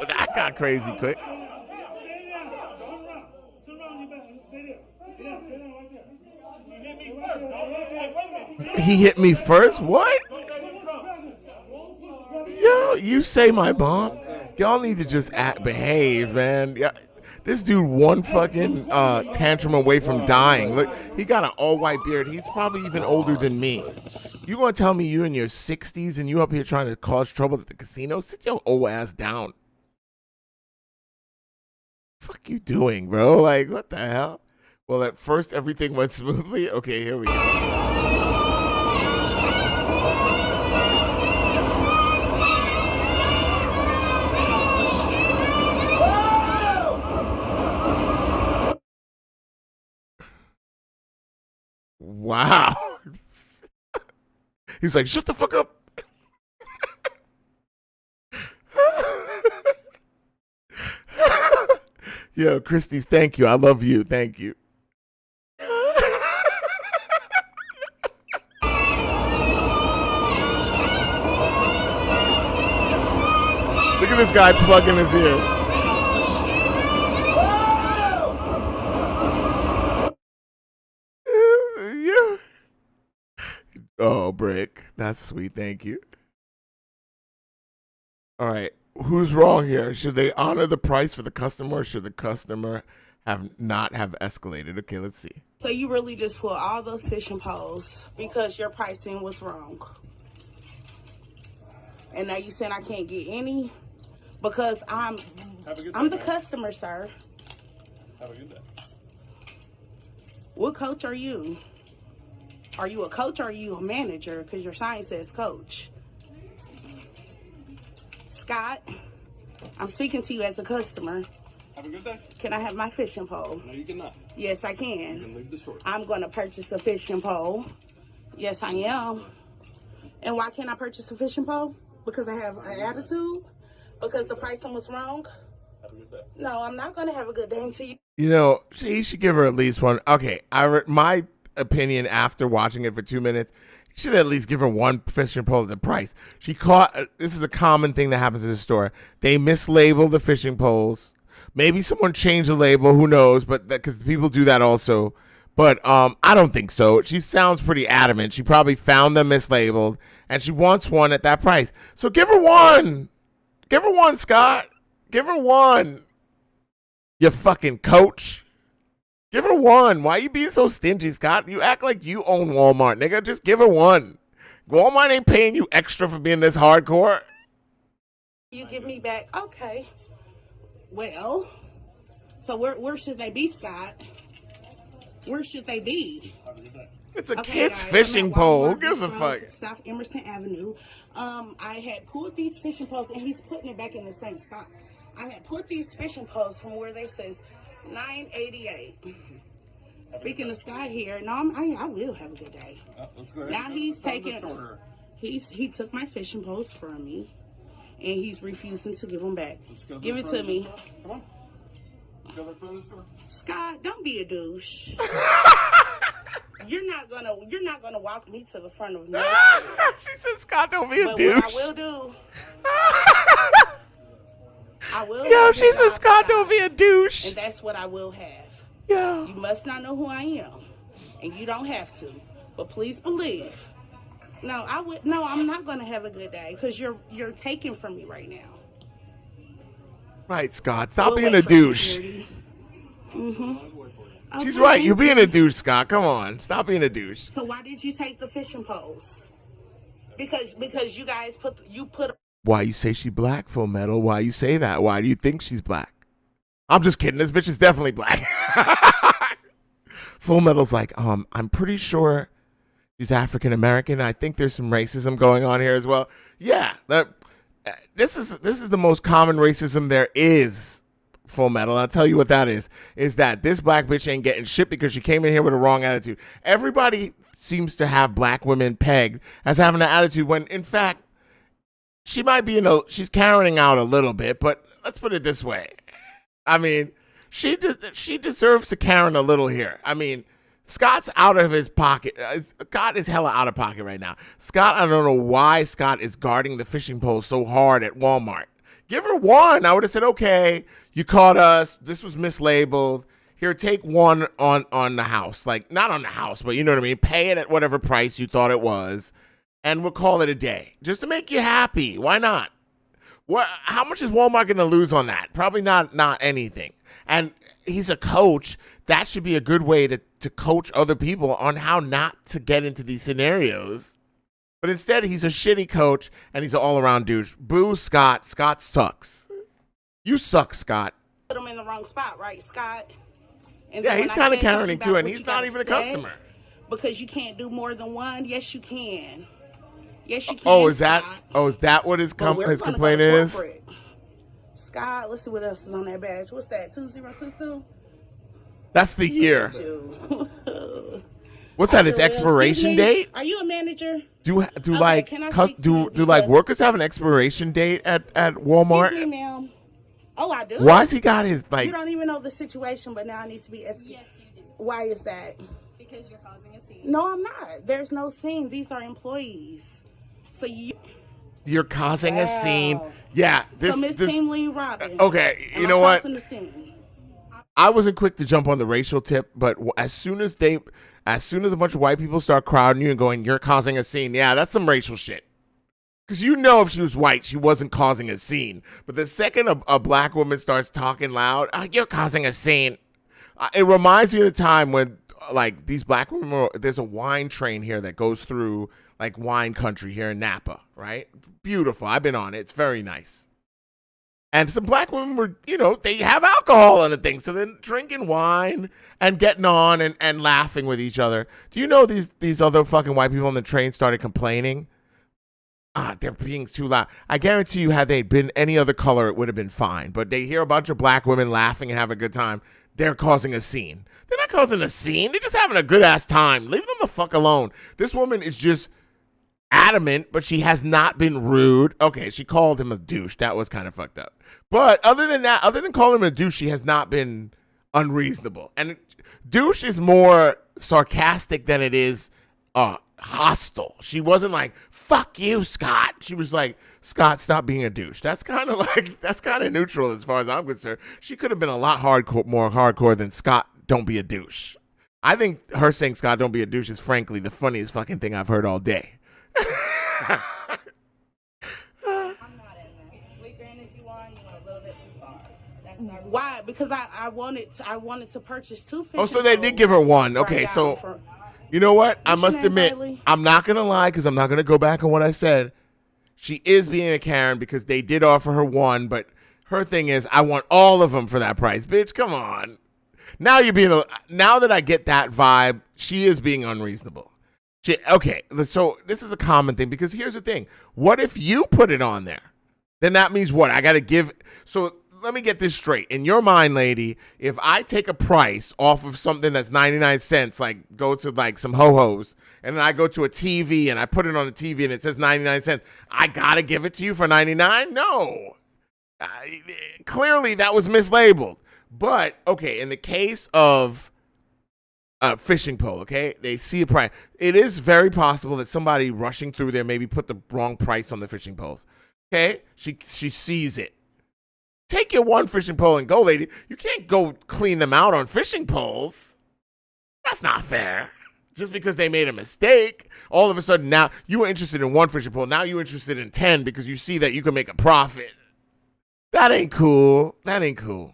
that got crazy quick. He hit me first? What? Yo, you say my mom? Y'all need to just behave, man. Yeah, this dude one fucking tantrum away from dying. Look, he got an all-white beard. He's probably even older than me. You gonna tell me you in your 60s and you up here trying to cause trouble at the casino? Sit your old ass down. Fuck you doing, bro? Like, what the hell? Well, at first everything went smoothly. Okay, here we go. Wow. He's like, shut the fuck up. Yo, Christie's, thank you. I love you. Thank you. Look at this guy plugging his ear. Yeah. Oh, Brick. That's sweet. Thank you. All right. Who's wrong here? Should they honor the price for the customer or should the customer not have escalated? Okay, let's see. So you really just put all those fishing poles because your pricing was wrong. And now you saying I can't get any because I'm the customer, sir. Have a good day. What coach are you? Are you a coach or are you a manager? Because your sign says coach. Scott, I'm speaking to you as a customer. Have a good day. Can I have my fishing pole? No, you cannot. Yes, I can. You can leave the store. I'm going to purchase a fishing pole. Yes, I am. And why can't I purchase a fishing pole? Because I have an attitude? Because the pricing was wrong? Have a good day. No, I'm not going to have a good day until you... You know, he should give her at least one. Okay, my opinion after watching it for 2 minutes, you should at least give her one fishing pole at the price. She caught, this is a common thing that happens in the store. They mislabel the fishing poles. Maybe someone changed the label, who knows, but because people do that also. But I don't think so. She sounds pretty adamant. She probably found them mislabeled, and she wants one at that price. So give her one. Give her one, Scott. Give her one. You fucking coach. Give her one. Why you being so stingy, Scott? You act like you own Walmart, nigga. Just give her one. Walmart ain't paying you extra for being this hardcore. You give me back. Okay. Well, so where should they be, Scott? Where should they be? It's a Okay, kid's guys, fishing I'm at pole. Who Walmart gives a Road, fuck? South Emerson Avenue. I had pulled these fishing poles, and he's putting it back in the same spot. I had put these fishing poles from where they says 988. Speaking of Scott here, no, I will have a good day. Let's go ahead. Now he's taking, he took my fishing poles from me, and he's refusing to give them back. Give it to me. Come on. Let's go to the front of the store. Scott, don't be a douche. You're not gonna walk me to the front of me. She said, "Scott, don't be a But douche." what I will do, I will. Yo, have she his said, "Scott, don't be a outside, douche." and that's what I will have. Yo. You must not know who I am, and you don't have to. But please believe. No, I'm not gonna have a good day because you're taking from me right now. Right, Scott. Stop We'll being wait a for douche. security. Mm-hmm. She's Okay, right. You're thank being a you. douche, Scott. Come on. Stop being a douche. So why did you take the fishing poles? Because you guys put. Why you say she black, Full Metal? Why you say that? Why do you think she's black? I'm just kidding. This bitch is definitely black. Full Metal's like, I'm pretty sure she's African American. I think there's some racism going on here as well. Yeah, this is the most common racism there is. Full Metal. I'll tell you what that is that this black bitch ain't getting shit because she came in here with a wrong attitude. Everybody seems to have black women pegged as having an attitude when, in fact, she might be, she's carrying out a little bit, but let's put it this way. I mean, she deserves to Karen a little here. I mean, Scott's out of his pocket. Scott is hella out of pocket right now. Scott, I don't know why Scott is guarding the fishing pole so hard at Walmart. Give her one. I would have said, okay, you caught us. This was mislabeled. Here, take one on the house. Like, not on the house, but you know what I mean? Pay it at whatever price you thought it was, and we'll call it a day. Just to make you happy. Why not? How much is Walmart going to lose on that? Probably not anything. And he's a coach. That should be a good way to coach other people on how not to get into these scenarios. But instead, he's a shitty coach, and he's an all-around douche. Boo, Scott. Scott sucks. You suck, Scott. Put him in the wrong spot, right, Scott? And yeah, then he's when I kind of said something carrying about too, and what he's you not gotta even a say, customer. Because you can't do more than one. Yes, you can. Yes, you can. Oh, is Scott. that what his But we're his gonna complaint go to is? corporate. Scott, let's see what else is on that badge. What's that? 2022. That's the year. What's that? Its expiration date? Are you a manager? Do Okay, like can I cus- speak to do you? like workers have an expiration date at Walmart? Excuse me, ma'am. Oh, I do. Why's he got his like? You don't even know the situation, but now I need to be. Yes, you do. Why is that? Because you're causing a scene. No, I'm not. There's no scene. These are employees. So You're causing a scene. Wow. Yeah, so Miss Team Lee Robin. Okay, you know what? I wasn't quick to jump on the racial tip, but as soon as a bunch of white people start crowding you and going, "You're causing a scene," yeah, that's some racial shit. Because if she was white, she wasn't causing a scene. But the second a black woman starts talking loud, "You're causing a scene," it reminds me of the time when, like, these black women, there's a wine train here that goes through, like, wine country here in Napa, right? Beautiful. I've been on it. It's very nice. And some black women were, they have alcohol on the thing. So they're drinking wine and getting on and laughing with each other. Do you know these other fucking white people on the train started complaining? They're being too loud. I guarantee you, had they been any other color, it would have been fine. But they hear a bunch of black women laughing and having a good time. They're causing a scene. They're not causing a scene. They're just having a good-ass time. Leave them the fuck alone. This woman is just adamant, but she has not been rude. Okay, she called him a douche. That was kind of fucked up. But other than calling him a douche, she has not been unreasonable. And douche is more sarcastic than it is hostile. She wasn't like, "Fuck you, Scott." She was like, "Scott, stop being a douche." That's kind of neutral as far as I'm concerned. She could have been a lot more hardcore than "Scott, don't be a douche." I think her saying "Scott, don't be a douche" is frankly the funniest fucking thing I've heard all day. I'm not in this. We granted you one. You went a little bit too far. That's not Why? Because I wanted to purchase two fish. Oh, so they did give her one. Okay, so you know what? I must admit, I'm not going to lie because I'm not going to go back on what I said. She is being a Karen because they did offer her one, but her thing is, I want all of them for that price. Bitch, come on. Now you're being, now that I get that vibe, she is being unreasonable. Okay, so this is a common thing because here's the thing. What if you put it on there? Then that means what? I got to give. So let me get this straight. In your mind, lady, if I take a price off of something that's 99 cents, like go to like some ho-hos, and then I go to a TV and I put it on the TV and it says 99 cents, I got to give it to you for 99? No. Clearly that was mislabeled. But, okay, in the case of a fishing pole, okay, they see a price. It is very possible that somebody rushing through there maybe put the wrong price on the fishing poles. Okay, she sees it. Take your one fishing pole and go, lady. You can't go clean them out on fishing poles. That's not fair. Just because they made a mistake, all of a sudden now you were interested in one fishing pole. Now you're interested in 10 because you see that you can make a profit. That ain't cool. That ain't cool.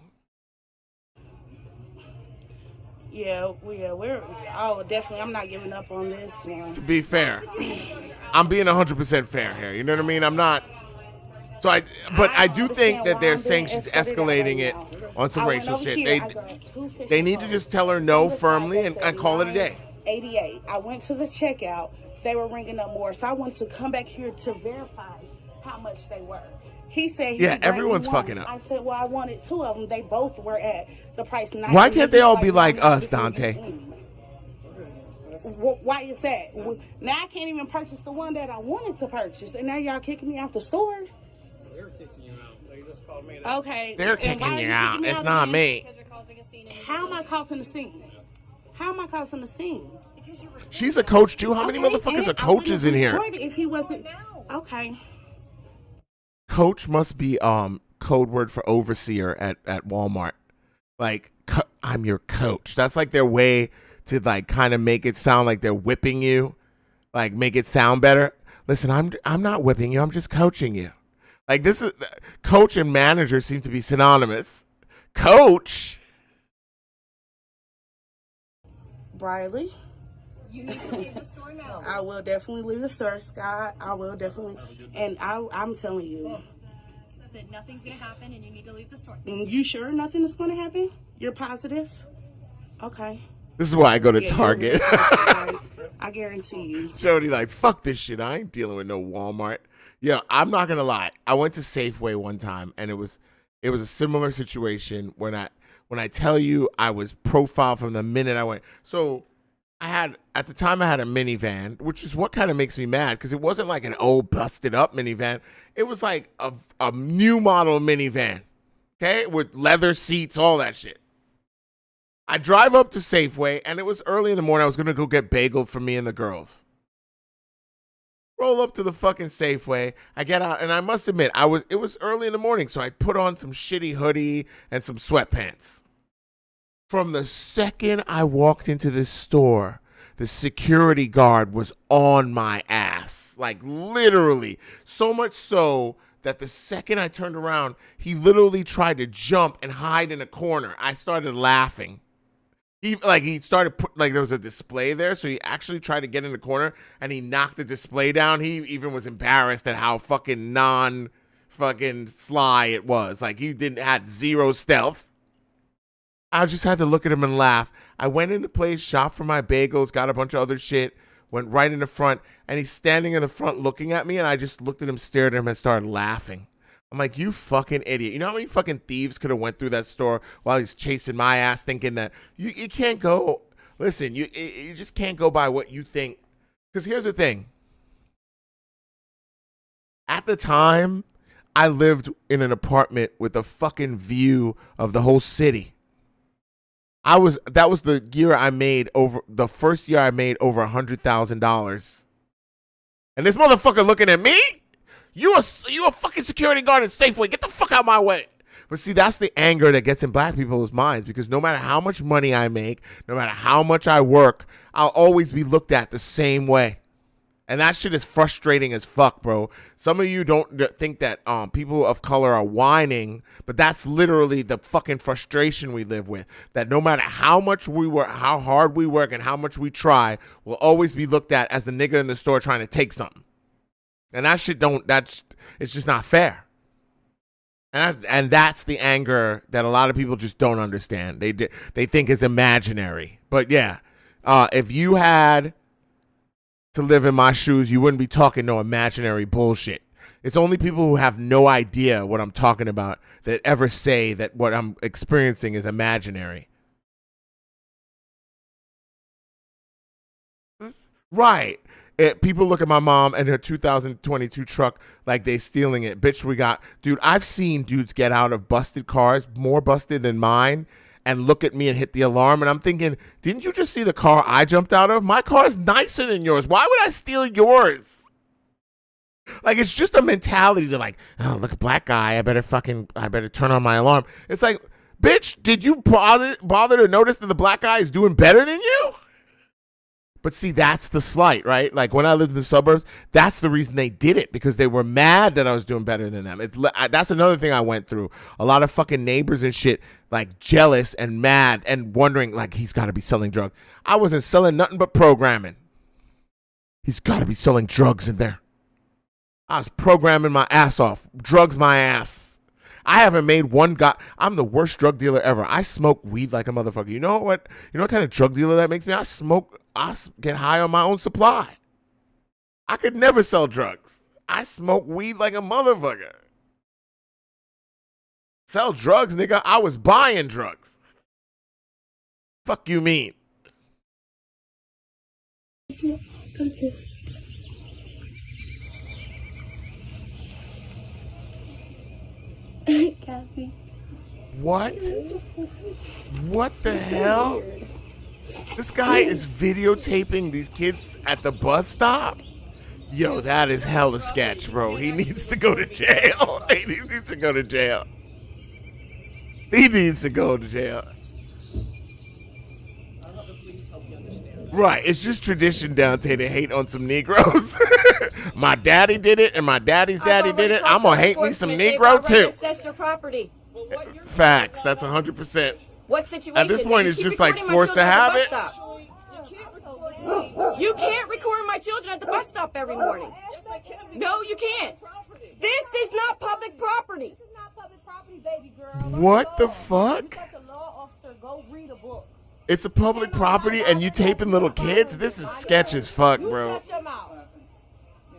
Yeah, we're definitely. I'm not giving up on this one. To be fair, I'm being 100% fair here. You know what I mean? I'm not. So but I do think that they're saying she's escalating it on some racial shit. They need to just tell her no firmly and call it a day. 88. I went to the checkout. They were ringing up more, so I wanted to come back here to verify how much they were. He said, yeah, everyone's fucking up. I said, well, I wanted 2 of them. They both were at the price. Why can't they all be like us, Dante? Why is that? Now I can't even purchase the one that I wanted to purchase, and now y'all kicking me out the store? They're kicking you out. They just called me. Okay. They're kicking you out. It's not me. How am I causing the scene? How am I causing the scene? She's a coach too. How many motherfuckers are coaches in here? If he wasn't, okay. Coach must be code word for overseer at Walmart. Like, I'm your coach. That's like their way to like kind of make it sound like they're whipping you, like make it sound better. Listen, I'm not whipping you. I'm just coaching you. Like this is coach and manager seem to be synonymous. Coach. Briley. You need to leave the store now. I will definitely leave the store, Scott. I will definitely, and I'm telling you. That nothing's gonna happen, and you need to leave the store. You sure nothing is gonna happen? You're positive? Okay. This is why I go to Target. I guarantee you. Jody, like, fuck this shit. I ain't dealing with no Walmart. Yeah, I'm not gonna lie. I went to Safeway one time, and it was a similar situation when I tell you I was profiled from the minute I went. So at the time I had a minivan, which is what kind of makes me mad because it wasn't like an old busted up minivan. It was like a new model minivan, okay, with leather seats, all that shit. I drive up to Safeway, and it was early in the morning. I was gonna go get bagel for me and the girls. Roll up to the fucking Safeway. I get out, and I must admit, it was early in the morning, so I put on some shitty hoodie and some sweatpants. From the second I walked into this store, the security guard was on my ass. Like, literally. So much so that the second I turned around, he literally tried to jump and hide in a corner. I started laughing. There was a display there, so he actually tried to get in the corner, and he knocked the display down. He even was embarrassed at how fucking non-fucking sly it was. Like, he had zero stealth. I just had to look at him and laugh. I went into place, shopped for my bagels, got a bunch of other shit, went right in the front, and he's standing in the front looking at me, and I just looked at him, stared at him, and started laughing. I'm like, you fucking idiot. You know how many fucking thieves could have went through that store while he's chasing my ass thinking that you can't go. Listen, you just can't go by what you think. Because here's the thing. At the time, I lived in an apartment with a fucking view of the whole city. That was the first year I made over $100,000. And this motherfucker looking at me? You a fucking security guard in Safeway. Get the fuck out of my way. But see, that's the anger that gets in black people's minds because no matter how much money I make, no matter how much I work, I'll always be looked at the same way. And that shit is frustrating as fuck, bro. Some of you don't think that people of color are whining, but that's literally the fucking frustration we live with. That no matter how much we work, how hard we work, and how much we try, we'll always be looked at as the nigga in the store trying to take something. And that shit it's just not fair. And that's the anger that a lot of people just don't understand. They think is imaginary. But yeah, if you had to live in my shoes, you wouldn't be talking no imaginary bullshit. It's only people who have no idea what I'm talking about that ever say that what I'm experiencing is imaginary. Right. People look at my mom and her 2022 truck like they stealing it. Bitch, dude, I've seen dudes get out of busted cars, more busted than mine, and look at me and hit the alarm. And I'm thinking, didn't you just see the car I jumped out of? My car's nicer than yours. Why would I steal yours? Like, it's just a mentality to like, oh, look, a black guy. I better turn on my alarm. It's like, bitch, did you bother to notice that the black guy is doing better than you? But see, that's the slight, right? Like when I lived in the suburbs, that's the reason they did it, because they were mad that I was doing better than them. That's another thing I went through. A lot of fucking neighbors and shit, like jealous and mad and wondering, like, he's got to be selling drugs. I wasn't selling nothing but programming. He's got to be selling drugs in there. I was programming my ass off. Drugs my ass. I haven't made one guy. I'm the worst drug dealer ever. I smoke weed like a motherfucker. You know what? You know what kind of drug dealer that makes me? I get high on my own supply. I could never sell drugs. I smoke weed like a motherfucker. Sell drugs, nigga. I was buying drugs. Fuck you mean? Kathy. What? What the hell? This guy is videotaping these kids at the bus stop? Yo, that is hella sketch, bro. He needs to go to jail. He needs to go to jail. He needs to go to jail. Right, it's just tradition down here to hate on some Negroes. My daddy did it, and my daddy's daddy did it. I'm gonna hate me some Negro too. That's your property. Facts, that's 100%. What situation? At this point, it's just like forced to have it. You can't record my children at the bus stop every morning. Yes, I can. No, you can't. This is not public property. This is not public property, baby girl. What the fuck? You're a law officer. Go read a book. It's a public property and you taping little kids? This is sketch as fuck, bro.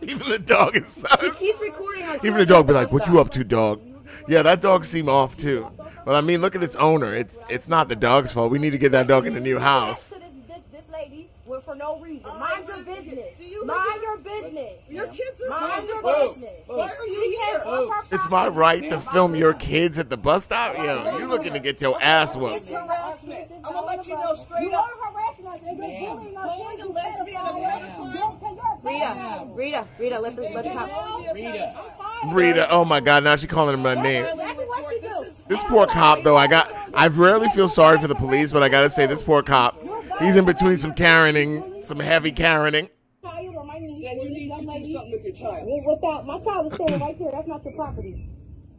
Even the dog is sus. He's recording our Even the dog be like, what you up to, dog? Yeah, that dog seem off too. Well, I mean, look at its owner. It's not the dog's fault. We need to get that dog in a new house. This lady went for no reason. Mind your business. Mind your business. Your kids are mind your business. Why are you here? It's my right to film your kids at the bus stop? Yo, you looking to get your ass whooped. It's harassment. I'm gonna let you know straight up. Calling a lesbian a pedophile. Rita, let the cop. Rita, oh my God, now she calling him my name. This poor cop, though, I rarely feel sorry for the police, but I gotta say, this poor cop, he's in between some Karening, some heavy Karening. Then you need to do something with your child. Without my child is standing right here. That's not your property.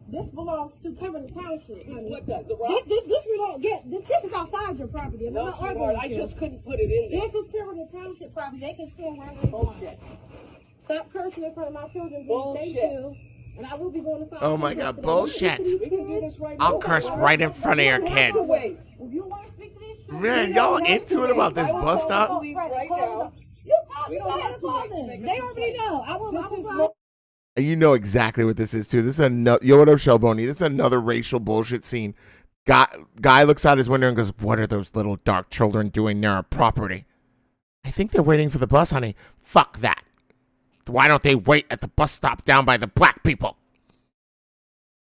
This belongs to Kevin Township. What the rock? This we don't get. This is outside your property. I'm not arguing with I you. just couldn't put it in there. This is Kevin Township property. They can stand wherever they want. Stop cursing in front of my children. They do. And I will be going to find Oh my God, bullshit. We can do this right now. I'll curse right in front of your kids. Man, y'all into it about this bus stop? You don't have to call them. They already know. I will. And you know exactly what this is too. This is another. Yo, what up, Shelboni? This is another racial bullshit scene. Guy looks out his window and goes, "What are those little dark children doing near our property?" I think they're waiting for the bus, honey. Fuck that. Why don't they wait at the bus stop down by the black people?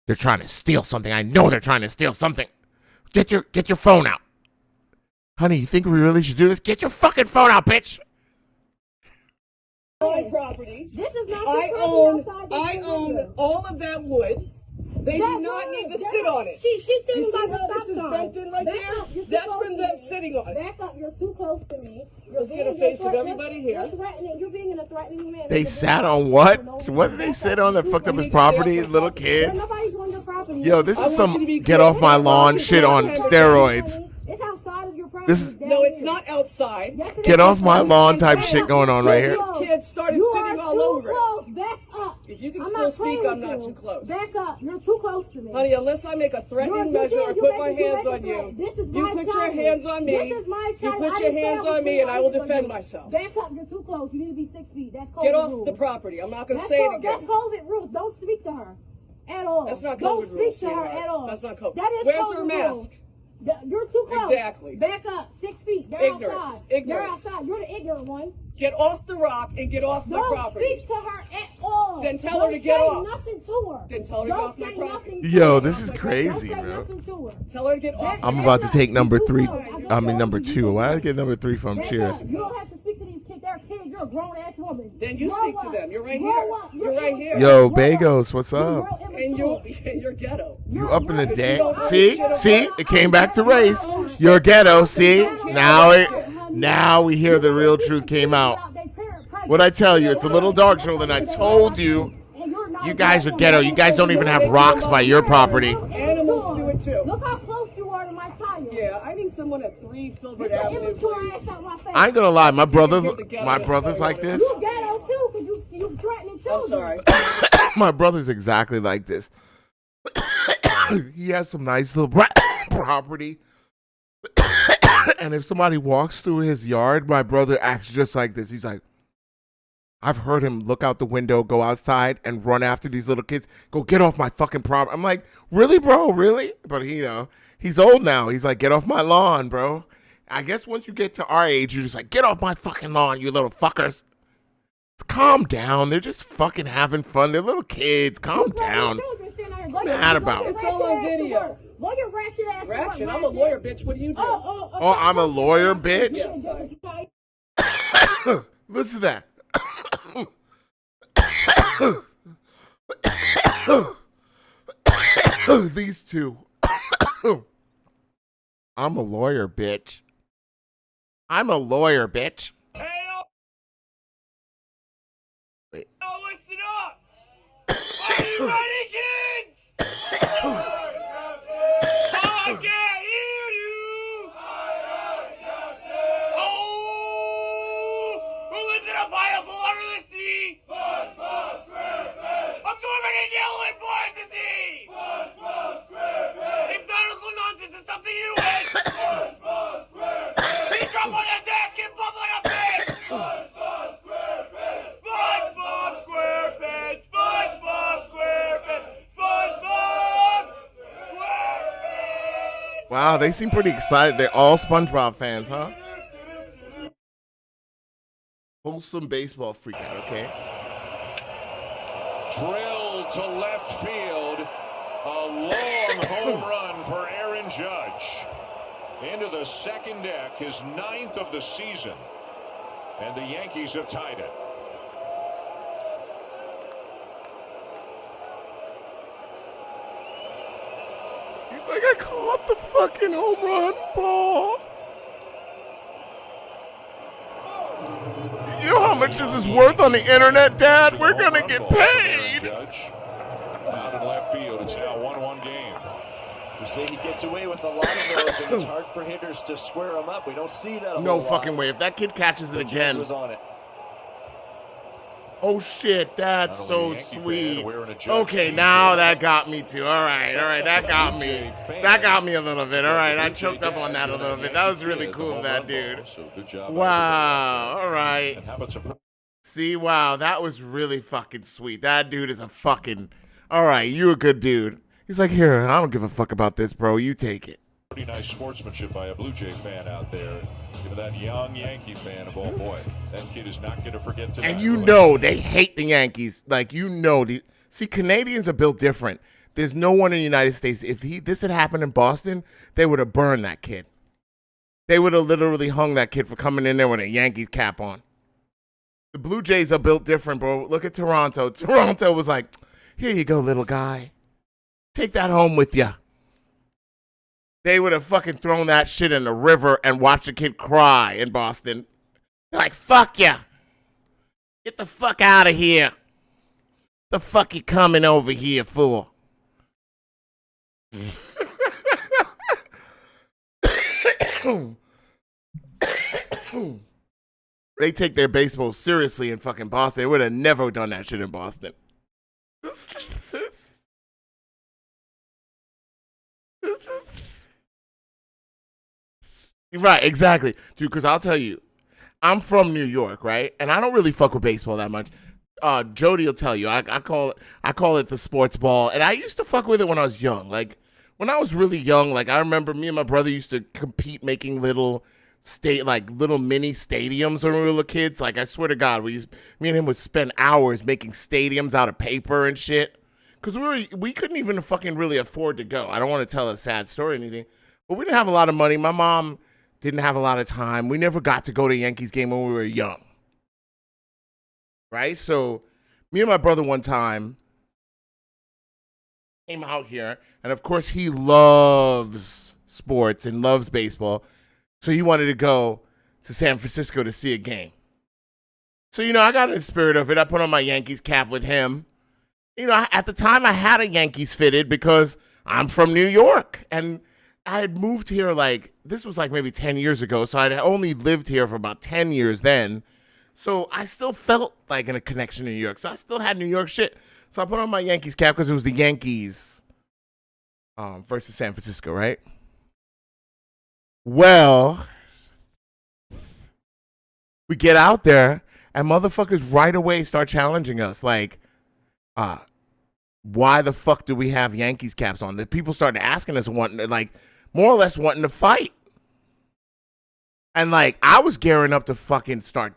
They're trying to steal something. I know they're trying to steal something. Get your phone out, honey. You think we really should do this? Get your fucking phone out, bitch. My property. This is not I own all of that wood. They do not need to sit on it. She's standing You by see the how stop this is sign. bent in right there? That's from them sitting on it. Back up. You're too close to me. Let's get a face of everybody here. You're being in a threatening manner. They sat on what? What did they sit on that fucked up his property? Little kids. Nobody's on your property. Yo, this is some get off my lawn shit on steroids. It's outside of your property. This is No, it's not outside. Get off my lawn type shit going on right here. These kids started sitting all over it. Back up. If you can I'm still not speak, playing I'm with not you. too close. Back up. You're too close to me. Honey, unless I make a threatening measure or put my hands on you, you put your hands on me, you put your hands on me, and I will defend myself. Back up. You're too close. You need to be 6 feet. That's COVID Get off rules. the property. I'm not going to say it again. That's COVID rules. Don't speak to her at all. That's not Don't COVID speak rules, to her sweetheart. at all. That's not COVID. That is Where's COVID her rules. mask? You're too close. Exactly. Back up. 6 feet. They're Ignorance. outside. Ignorance. You're outside. You're the ignorant one. Get off the rock and get off my property. Don't speak to her at all. Then tell her to get Don't off. say nothing to her. Then tell her to get off my property. Yo, this is crazy, Don't say bro. nothing to her. Tell her to get off. I'm about to take number 3. I mean number 2. Why did I get number 3 from? Cheers. You don't have to speak to these kids. They're kids. You're a grown-ass woman. Then you Grow speak to up. them. You're right Grow here. up. You're right here. Yo, Bagos, what's up? And you're ghetto. You up in the day? See, it came back to race. You're ghetto. See, now we hear the real truth came out. What I tell you, it's a little dark, Shoulder. I told you, you guys are ghetto. You guys don't even have rocks by your property. Animals do it too. Look how close you are to my child. Yeah, I need someone at 3 Filbert Get Avenue, immature please. ass out my face. I ain't gonna lie, my brother's like this. You ghetto too, because you threatening children. I'm sorry. My brother's exactly like this. He has some nice little property. And if somebody walks through his yard, my brother acts just like this. He's like, I've heard him look out the window, go outside, and run after these little kids. Go get off my fucking property. I'm like, really, bro? Really? But he's old now. He's like, get off my lawn, bro. I guess once you get to our age, you're just like, get off my fucking lawn, you little fuckers. Calm down. They're just fucking having fun. They're little kids. Calm down. What are you mad about? It's all on video. Lawyer ratchet ass. Ratchet? I'm a lawyer, bitch. What do you do? Oh, I'm a lawyer, bitch? Listen to that. These two. I'm a lawyer, bitch. I'm a lawyer, bitch. Hey, Wait. listen up! Are you ready, kids? I can't hear you! Oh! Who is it up high up under the sea? SpongeBob SquarePants! Absorbing and yelling boys to see! SpongeBob SquarePants! If nautical nonsense is something you hate! SpongeBob SquarePants! He drop on your deck and bubble like a fish! SpongeBob SquarePants! SpongeBob SquarePants! SpongeBob SquarePants! SpongeBob SquarePants! Wow, they seem pretty excited. They're all SpongeBob fans, huh? Wholesome baseball freakout, okay? Drilled to left field. A long home run for Aaron Judge. Into the second deck, his 9th of the season. And the Yankees have tied it. He's like, I caught the fucking home run ball. You know how much this is worth on the internet, Dad? We're gonna get paid. Judge out in left field. It's now 1-1 game. You say he gets away with a lot of those, and it's hard for hitters to square him up. We don't see that. No fucking way. If that kid catches it again. Was on it. Oh shit, that's so sweet. Okay, now that got me too. All right, that got me. That got me a little bit. All right, I choked up on that a little bit. That was really cool of that dude. Wow, all right. See, wow, that was really fucking sweet. That dude is a fucking, all right, you a good dude. He's like, here, I don't give a fuck about this, bro. You take it. Pretty nice sportsmanship by a Blue Jay fan out there. Give that young Yankee fan, oh boy, that kid is not going to forget tonight. And you know they hate the Yankees. Like, you know. See, Canadians are built different. There's no one in the United States. If this had happened in Boston, they would have burned that kid. They would have literally hung that kid for coming in there with a Yankees cap on. The Blue Jays are built different, bro. Look at Toronto. Toronto was like, here you go, little guy. Take that home with you. They would have fucking thrown that shit in the river and watched the kid cry in Boston. They're like, fuck ya. Get the fuck out of here. The fuck you coming over here for? They take their baseball seriously in fucking Boston. They would have never done that shit in Boston. Right, exactly. Dude, because I'll tell you, I'm from New York, right? And I don't really fuck with baseball that much. Jody will tell you, I call it the sports ball. And I used to fuck with it when I was young. Like, when I was really young, like, I remember me and my brother used to compete making little mini stadiums when we were little kids. Like, I swear to God, me and him would spend hours making stadiums out of paper and shit. Because we couldn't even fucking really afford to go. I don't want to tell a sad story or anything, but we didn't have a lot of money. My mom didn't have a lot of time. We never got to go to a Yankees game when we were young. Right? So me and my brother one time came out here, and of course he loves sports and loves baseball. So he wanted to go to San Francisco to see a game. So, I got in the spirit of it. I put on my Yankees cap with him. At the time I had a Yankees fitted because I'm from New York. And I had moved here this was maybe 10 years ago. So I'd only lived here for about 10 years then. So I still felt like a connection to New York. So I still had New York shit. So I put on my Yankees cap because it was the Yankees versus San Francisco, right? Well, we get out there and motherfuckers right away start challenging us. Like, why the fuck do we have Yankees caps on? The people started asking us, more or less wanting to fight. And I was gearing up to fucking start,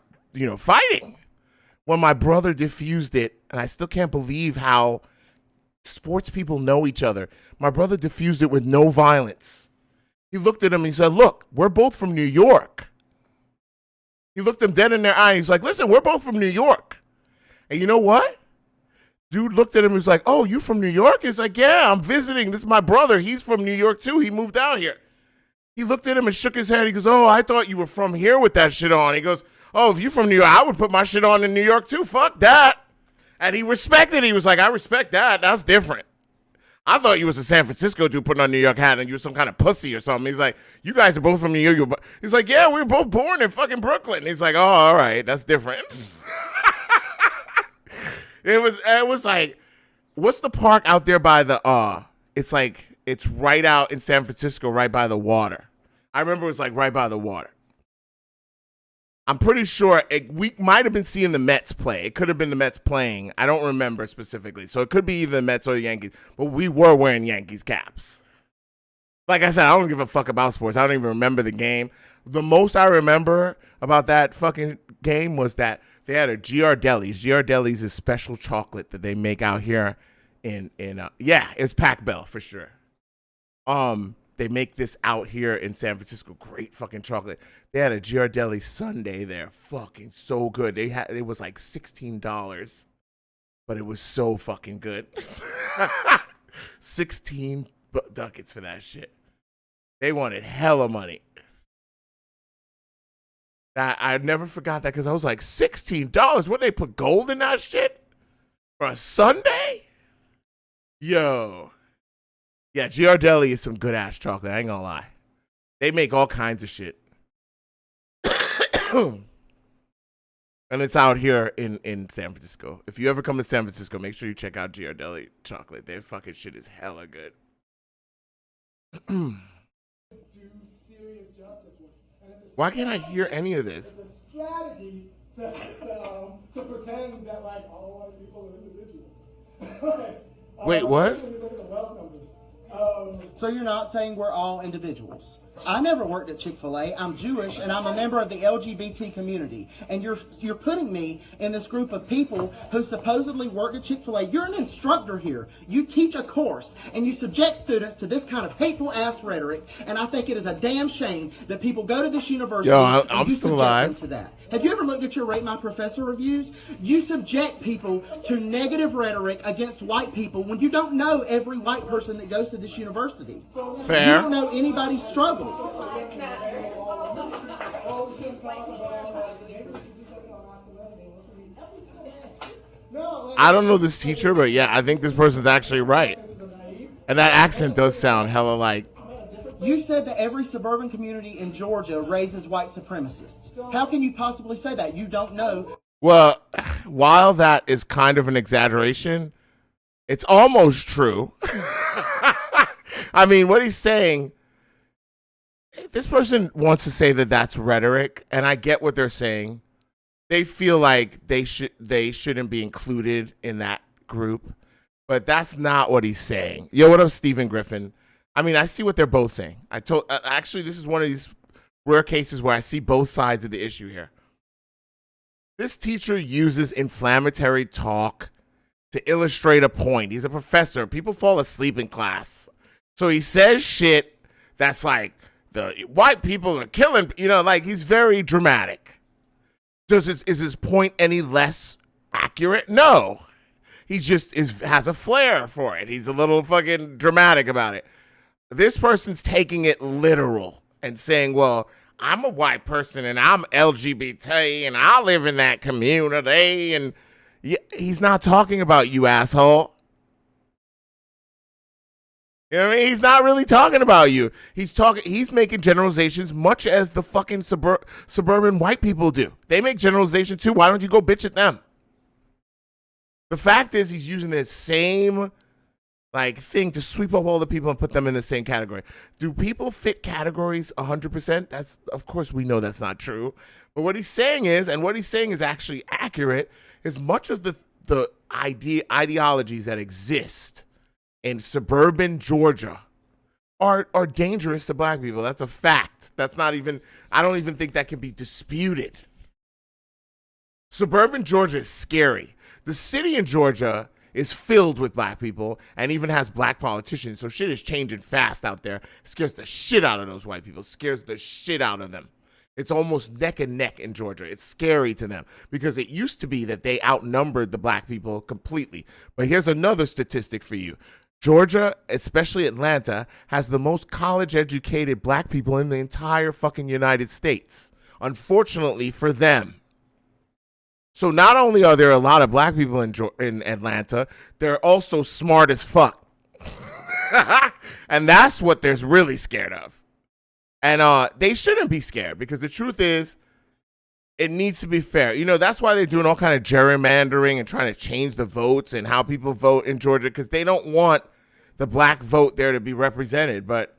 fighting when my brother diffused it. And I still can't believe how sports people know each other. My brother diffused it with no violence. He looked at him and he said, look, we're both from New York. He looked them dead in their eye. He's like, listen, we're both from New York. And you know what? Dude looked at him and was like, oh, you from New York? He's like, yeah, I'm visiting. This is my brother. He's from New York too. He moved out here. He looked at him and shook his head. He goes, oh, I thought you were from here with that shit on. He goes, oh, if you're from New York, I would put my shit on in New York too. Fuck that. And he respected it. He was like, I respect that. That's different. I thought you was a San Francisco dude putting on a New York hat and you were some kind of pussy or something. He's like, you guys are both from New York. He's like, yeah, we were both born in fucking Brooklyn. He's like, oh, all right, that's different. It was like, what's the park out there by the, it's right out in San Francisco, right by the water. I remember it was right by the water. I'm pretty sure we might have been seeing the Mets play. It could have been the Mets playing. I don't remember specifically. So it could be either the Mets or the Yankees. But we were wearing Yankees caps. Like I said, I don't give a fuck about sports. I don't even remember the game. The most I remember about that fucking game was that they had a Giardelli's. Giardelli's is special chocolate that they make out here it's Pac Bell for sure. They make this out here in San Francisco. Great fucking chocolate. They had a Giardelli sundae there. Fucking so good. It was $16, but it was so fucking good. 16 ducats for that shit. They wanted hella money. I never forgot that because I was like, $16? What, they put gold in that shit? For a sundae? Yo. Yeah, Giardelli is some good ass chocolate. I ain't gonna lie. They make all kinds of shit. And it's out here in San Francisco. If you ever come to San Francisco, make sure you check out Giardelli chocolate. Their fucking shit is hella good. Why can't I hear any of this? It's a strategy to pretend that all white people are individuals. Wait, what? So you're not saying we're all individuals? I never worked at Chick-fil-A. I'm Jewish, and I'm a member of the LGBT community. And you're putting me in this group of people who supposedly work at Chick-fil-A. You're an instructor here. You teach a course, and you subject students to this kind of hateful-ass rhetoric. And I think it is a damn shame that people go to this university I'm you still subject alive. them to that. Have you ever looked at your Rate My Professor reviews? You subject people to negative rhetoric against white people when you don't know every white person that goes to this university. Fair. You don't know anybody's struggle. I don't know this teacher, but yeah, I think this person's actually right. And that accent does sound hella You said that every suburban community in Georgia raises white supremacists. How can you possibly say that? You don't know. Well, while that is kind of an exaggeration, it's almost true. I mean, what he's saying, this person wants to say that that's rhetoric, and I get what they're saying. They feel like they shouldn't be included in that group, but that's not what he's saying. Yo, what up, Stephen Griffin? I mean, I see what they're both saying. Actually, this is one of these rare cases where I see both sides of the issue here. This teacher uses inflammatory talk to illustrate a point. He's a professor. People fall asleep in class. So he says shit that's like, the white people are killing, like he's very dramatic. Is his point any less accurate? No. He just has a flair for it. He's a little fucking dramatic about it. This person's taking it literal and saying, well, I'm a white person and I'm LGBT and I live in that community. And he's not talking about you, asshole. You know what I mean? He's not really talking about you. He's making generalizations much as the fucking suburban white people do. They make generalizations too. Why don't you go bitch at them? The fact is he's using this same thing to sweep up all the people and put them in the same category. Do people fit categories 100%? Of course we know that's not true. But what he's saying is, and what he's saying is actually accurate, is much of the ideologies that exist in suburban Georgia are dangerous to black people. That's a fact. That's not even, I don't even think that can be disputed. Suburban Georgia is scary. The city in Georgia is filled with black people and even has black politicians. So shit is changing fast out there. Scares the shit out of those white people. Scares the shit out of them. It's almost neck and neck in Georgia. It's scary to them because it used to be that they outnumbered the black people completely. But here's another statistic for you. Georgia, especially Atlanta, has the most college-educated black people in the entire fucking United States. Unfortunately for them. So not only are there a lot of black people in Atlanta, they're also smart as fuck. And that's what they're really scared of. And they shouldn't be scared because the truth is, it needs to be fair. That's why they're doing all kind of gerrymandering and trying to change the votes and how people vote in Georgia because they don't want the black vote there to be represented. But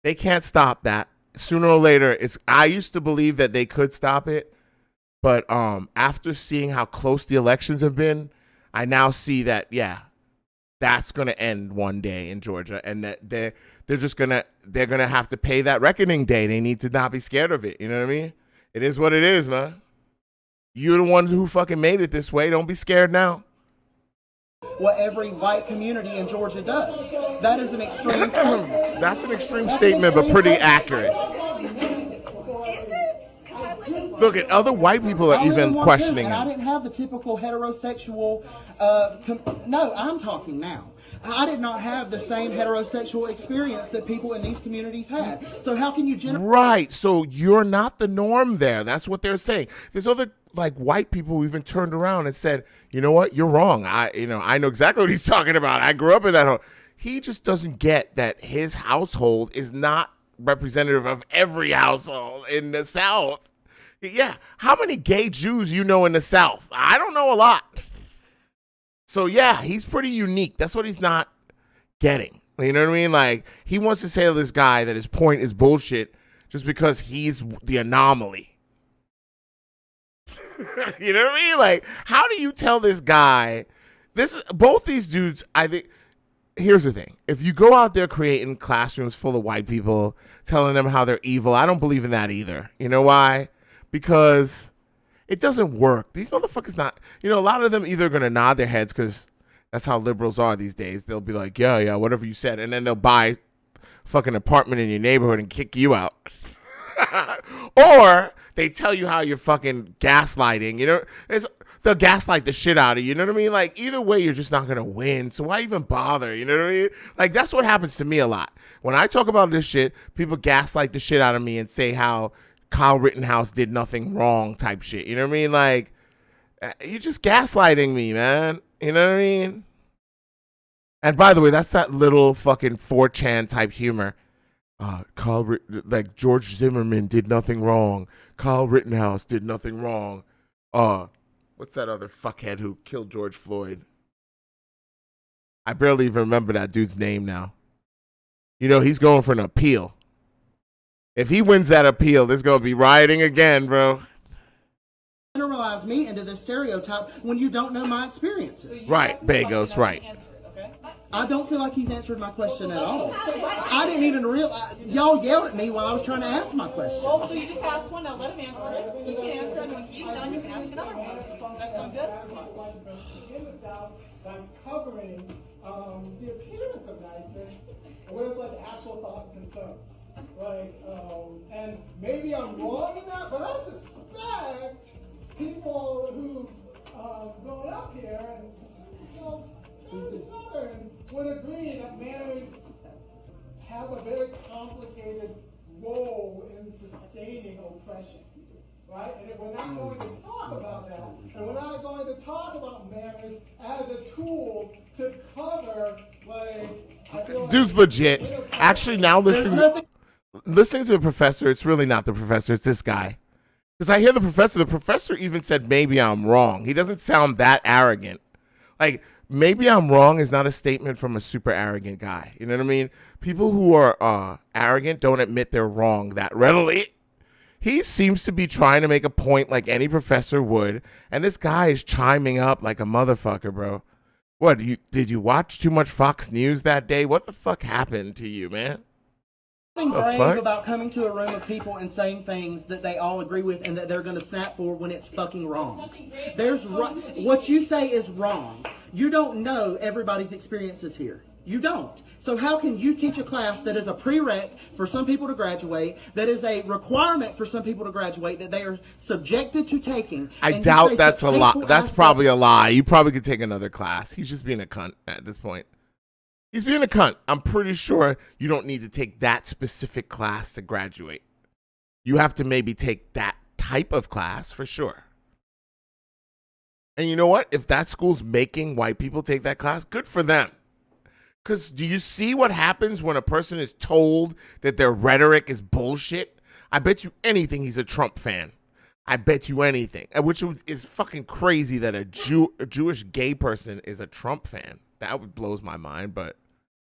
they can't stop that. Sooner or later, I used to believe that they could stop it. But after seeing how close the elections have been, I now see that, that's going to end one day in Georgia. And that they're going to have to pay that reckoning day. They need to not be scared of it. You know what I mean? It is what it is, man. You're the ones who fucking made it this way. Don't be scared now. What every white community in Georgia does. That is an extreme statement. That's an extreme statement, but pretty accurate. Look, at other white people are even questioning him. I didn't have the typical heterosexual. No, I'm talking now. I did not have the same heterosexual experience that people in these communities had. So how can you Right. So you're not the norm there. That's what they're saying. There's other white people who even turned around and said, you know what, you're wrong. I know exactly what he's talking about. I grew up in that home. He just doesn't get that his household is not representative of every household in the South. Yeah, how many gay Jews you know in the South? I don't know a lot. So yeah, he's pretty unique. That's what he's not getting. You know what I mean? He wants to say to this guy that his point is bullshit just because he's the anomaly. You know what I mean? How do you tell this guy? Both these dudes, I think. Here's the thing. If you go out there creating classrooms full of white people, telling them how they're evil, I don't believe in that either. You know why? Because it doesn't work. These motherfuckers not, a lot of them either going to nod their heads because that's how liberals are these days. They'll be like, yeah, whatever you said. And then they'll buy fucking apartment in your neighborhood and kick you out. Or they tell you how you're fucking gaslighting. They'll gaslight the shit out of you. You know what I mean? Either way, you're just not going to win. So why even bother? You know what I mean? That's what happens to me a lot. When I talk about this shit, people gaslight the shit out of me and say how Kyle Rittenhouse did nothing wrong type shit. You know what I mean? You're just gaslighting me, man. You know what I mean? And by the way, that's that little fucking 4chan type humor. like George Zimmerman did nothing wrong. Kyle Rittenhouse did nothing wrong. What's that other fuckhead who killed George Floyd? I barely even remember that dude's name now. You know, he's going for an appeal. If he wins that appeal, there's going to be rioting again, bro. Generalize me into this stereotype when you don't know my experiences. Right, Bagos, right. I don't feel like he's answered my question at all. I didn't even realize, y'all yelled at me while I was trying to ask my question. Well, so you just asked one, now let him answer it. He can answer, and when he's done, you can ask another one. That sound good? In the South, by covering the appearance of niceness with like actual thought and concern. Like, and maybe I'm wrong in that, but I suspect people who grown up here and themselves fairly Southern would agree that manners have a very complicated role in sustaining oppression, right? And if we're not going to talk about that, and we're not going to talk about manners as a tool to cover, like, I feel like Dude's legit. Actually, now listening to the professor, it's really not the professor, it's this guy. Because I hear the professor even said maybe I'm wrong. He doesn't sound that arrogant. Like, maybe I'm wrong is not a statement from a super arrogant guy. You know what I mean? People who are arrogant don't admit they're wrong that readily. He seems to be trying to make a point like any professor would, and this guy is chiming up like a motherfucker, bro. What, did you watch too much Fox News that day? What the fuck happened to you, man? Something brave about coming to a room of people and saying things that they all agree with and that they're going to snap for when it's fucking wrong. What you say is wrong. You don't know everybody's experiences here. You don't. So how can you teach a class that is a prereq for some people to graduate, that is a requirement for some people to graduate, that they are subjected to taking? I doubt that's a lie. That's probably a lie. You probably could take another class. He's just being a cunt at this point. He's being a cunt. I'm pretty sure you don't need to take that specific class to graduate. You have to maybe take that type of class for sure. And you know what? If that school's making white people take that class, good for them. Because do you see what happens when a person is told that their rhetoric is bullshit? I bet you anything he's a Trump fan. I bet you anything. Which is fucking crazy that a Jewish gay person is a Trump fan. That blows my mind, but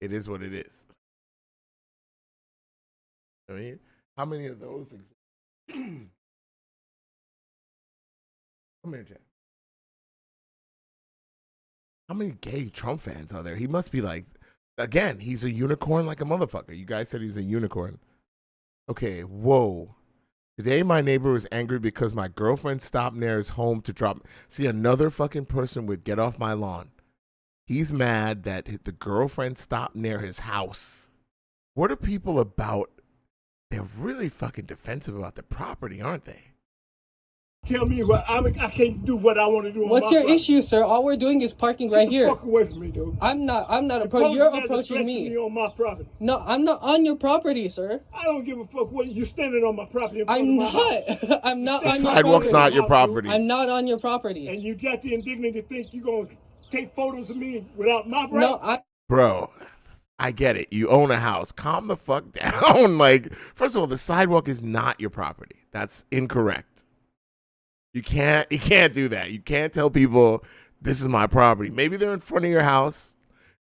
it is what it is. I mean, how many of those exist? Come here, Jack. How many gay Trump fans are there? He must be like, again, he's a unicorn like a motherfucker. You guys said he was a unicorn. Okay, whoa. Today my neighbor was angry because my girlfriend stopped near his home to drop. See, another fucking person would get off my lawn. He's mad that the girlfriend stopped near his house. What are people about? They're really fucking defensive about the property, aren't they? Tell me what I can't do what I want to do. What's your issue, sir? All we're doing is parking right here. Get the fuck away from me, dude. I'm not approaching. You're approaching me. On my property. No, I'm not on your property, sir. I don't give a fuck what you're standing on my property. I'm not. I'm not. The sidewalk's not your property. I'm not on your property. And you got the indignity to think you're gonna take photos of me without my right? No, Bro, I get it. You own a house. Calm the fuck down. Like, first of all, the sidewalk is not your property. That's incorrect. You can't do that. You can't tell people this is my property. Maybe they're in front of your house.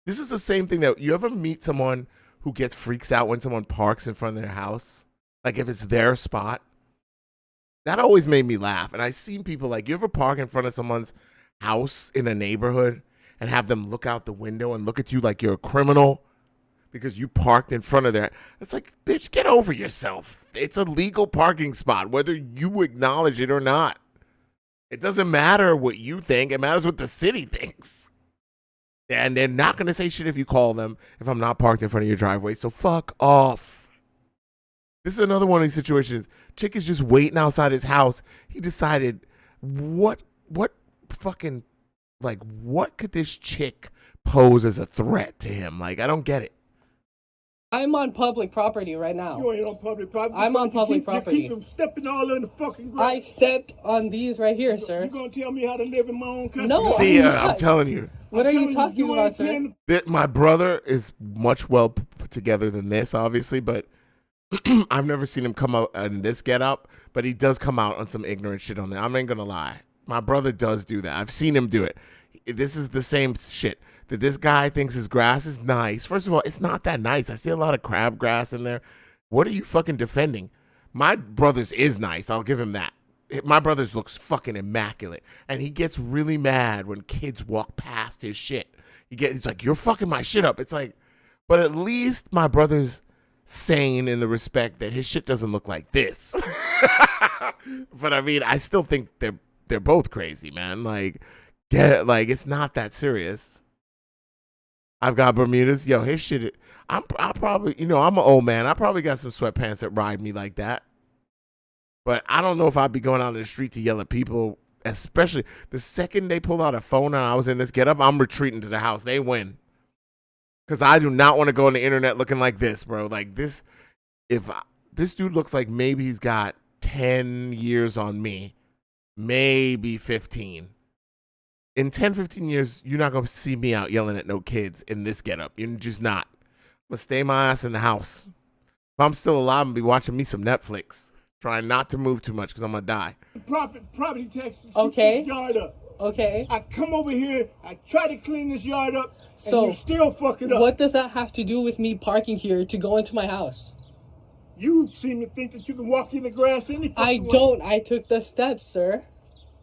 This is the same thing that you ever meet someone who freaks out when someone parks in front of their house? Like if it's their spot. That always made me laugh. And I've seen people like, you ever park in front of someone's house in a neighborhood and have them look out the window and look at you like you're a criminal because you parked in front of their... It's like, bitch, get over yourself. It's a legal parking spot, whether you acknowledge it or not. It doesn't matter what you think. It matters what the city thinks. And they're not going to say shit if you call them if I'm not parked in front of your driveway. So fuck off. This is another one of these situations. Chick is just waiting outside his house. He decided, what fucking, like, what could this chick pose as a threat to him? Like, I don't get it. I'm on public property right now. You ain't on public property. I'm on public property. You keep them stepping all in the fucking ground. I stepped on these right here, sir. You gonna tell me how to live in my own country? No, see, I'm telling you. What are you talking about, sir? My brother is much well put together than this, obviously, but I've never seen him come out in this getup, but he does come out on some ignorant shit on there. I ain't gonna lie. My brother does do that. I've seen him do it. This is the same shit. That this guy thinks his grass is nice. First of all, it's not that nice. I see a lot of crabgrass in there. What are you fucking defending? My brother's is nice. I'll give him that. My brother's looks fucking immaculate. And he gets really mad when kids walk past his shit. He's like, you're fucking my shit up. It's like, but at least my brother's sane in the respect that his shit doesn't look like this. But I mean, I still think they're both crazy, man. Like, it's not that serious. I've got Bermudas. Yo, his shit, I probably, I'm an old man. I probably got some sweatpants that ride me like that. But I don't know if I'd be going out in the street to yell at people, especially the second they pull out a phone and I was in this getup, I'm retreating to the house. They win. Because I do not want to go on the internet looking like this, bro. Like this, this dude looks like maybe he's got 10 years on me, maybe 15. In 10, 15 years, you're not going to see me out yelling at no kids in this getup. You're just not. I'm going to stay my ass in the house. If I'm still alive, I'm going to be watching me some Netflix. Trying not to move too much because I'm going to die. Property taxes. Okay. This yard up. Okay. I come over here, I try to clean this yard up, and So, you still fuck it up. What does that have to do with me parking here to go into my house? You seem to think that you can walk in the grass any I fucking way. don't. I took the steps, sir.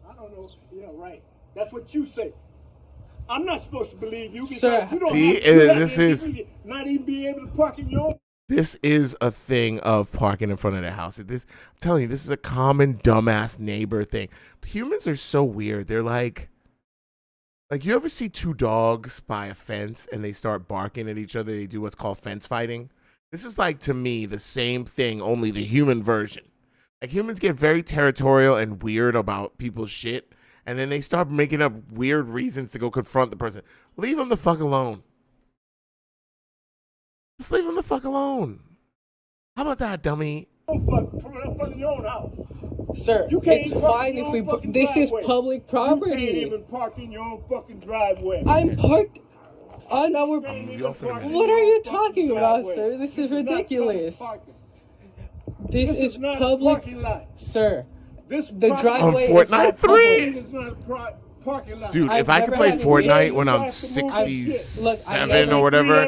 I don't know. Yeah, right. That's what you say. I'm not supposed to believe you because Sir, you don't See, have to this is- not even be able to park in your own. This is a thing of parking in front of the house. I'm telling you, this is a common dumbass neighbor thing. Humans are so weird. They're like you ever see two dogs by a fence and they start barking at each other? They do what's called fence fighting. This is like, to me, the same thing, only the human version. Like, humans get very territorial and weird about people's shit, and then they start making up weird reasons to go confront the person. Leave them the fuck alone. Just leave him the fuck alone. How about that, dummy? Don't fuck put it up on your own house. Sir, You can't it's even park fine in your if we. own fucking This is driveway. public You property. can't even park in your own fucking driveway. I'm parked on our. You can't even park in What your are own you fucking talking about, driveway. sir? This is not public ridiculous. parking. This This is not a public, parking lot. sir. This The property- driveway On is Fortnite not 3? public. It's not a parking lot. Dude, I've if I could never play had Fortnite any- when I'm Look, 67 or whatever,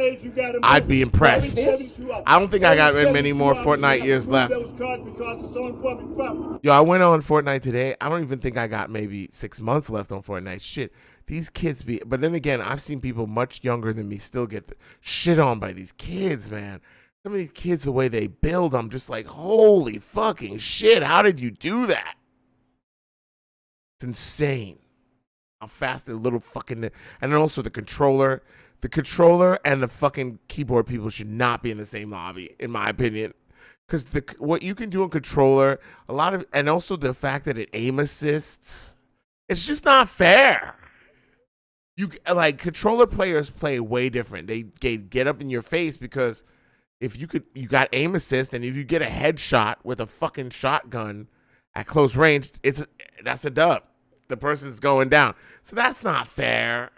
I'd be impressed. I don't think I got many more Fortnite years left. Yo, I went on Fortnite today. I don't even think I got maybe 6 months left on Fortnite. Shit, these kids be... But then again, I've seen people much younger than me still get shit on by these kids, man. Some of these kids, the way they build, I'm just like, holy fucking shit, how did you do that? It's insane how fast the little fucking... And then also the controller. The controller and the fucking keyboard people should not be in the same lobby, in my opinion. Because what you can do on controller, a lot of... And also the fact that it aim assists, it's just not fair. Controller players play way different. They get up in your face because if you got aim assist, and if you get a headshot with a fucking shotgun at close range, that's a dub. The person's going down. So that's not fair.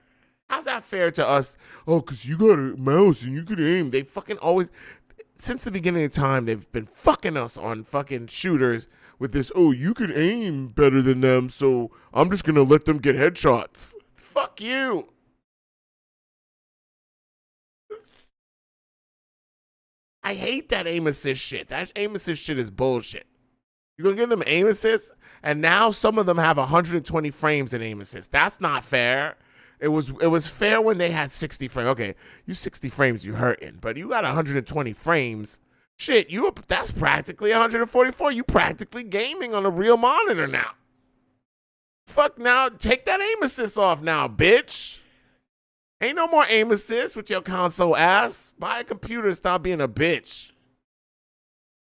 How's that fair to us? Oh, because you got a mouse and you could aim. They fucking always, since the beginning of time, they've been fucking us on fucking shooters with this, oh, you could aim better than them, so I'm just going to let them get headshots. Fuck you. I hate that aim assist shit. That aim assist shit is bullshit. You're going to give them aim assist, and now some of them have 120 frames in aim assist. That's not fair. It was fair when they had 60 frames. Okay, you 60 frames, you hurting. But you got 120 frames. Shit, that's practically 144. You practically gaming on a real monitor now. Fuck now. Take that aim assist off now, bitch. Ain't no more aim assist with your console ass. Buy a computer and stop being a bitch.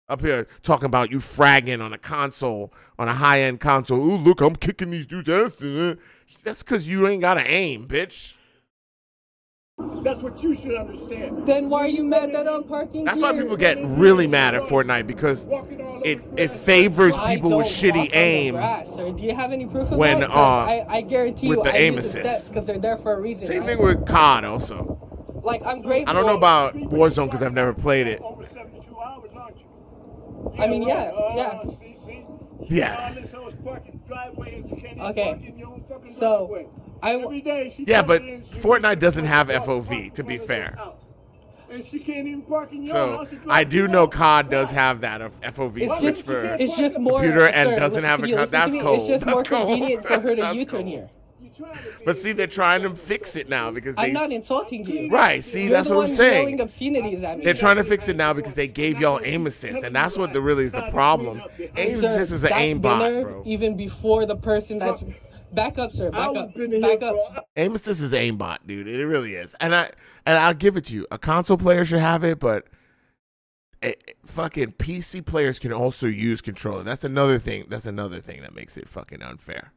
Up here talking about you fragging on a console, on a high-end console. Ooh, look, I'm kicking these dudes' ass. That's because you ain't got to aim, bitch. That's what you should understand. Then why are you mad that I'm parking That's here? why people get really mad at Fortnite, because it favors people with shitty aim. Sir, do you have any proof of when that? I guarantee you, with the I aim use the assist. steps because they're there for a reason. Same right? thing with COD also. Like, I'm grateful. I don't know about Warzone because I've never played it. Over 72 hours, aren't you? I mean, yeah. Yeah. Okay. So, Every day she Yeah, comes but in, she Fortnite doesn't have park FOV, to be in fair. her house. And she can't even park in your So house. She drives I do you know out. COD does have that FOV switch for it's just more computer and sir, doesn't have can a you COD. listen to That's me? cold. It's just That's more cold. convenient for her to That's U-turn cold. here. But see, they're trying to fix it now because I'm not insulting you. Right, see, You're that's the what I'm one saying. yelling obscenities at me. They're trying to fix it now because they gave y'all aim assist, and that's what really is the problem. Aim Sir, assist is an that's aimbot, been there bro. even before the person that's... Back up, sir. Back up. Back up. Aim assist is aimbot, dude. It really is, and I'll give it to you. A console player should have it, but fucking PC players can also use controller. That's another thing. That's another thing that makes it fucking unfair.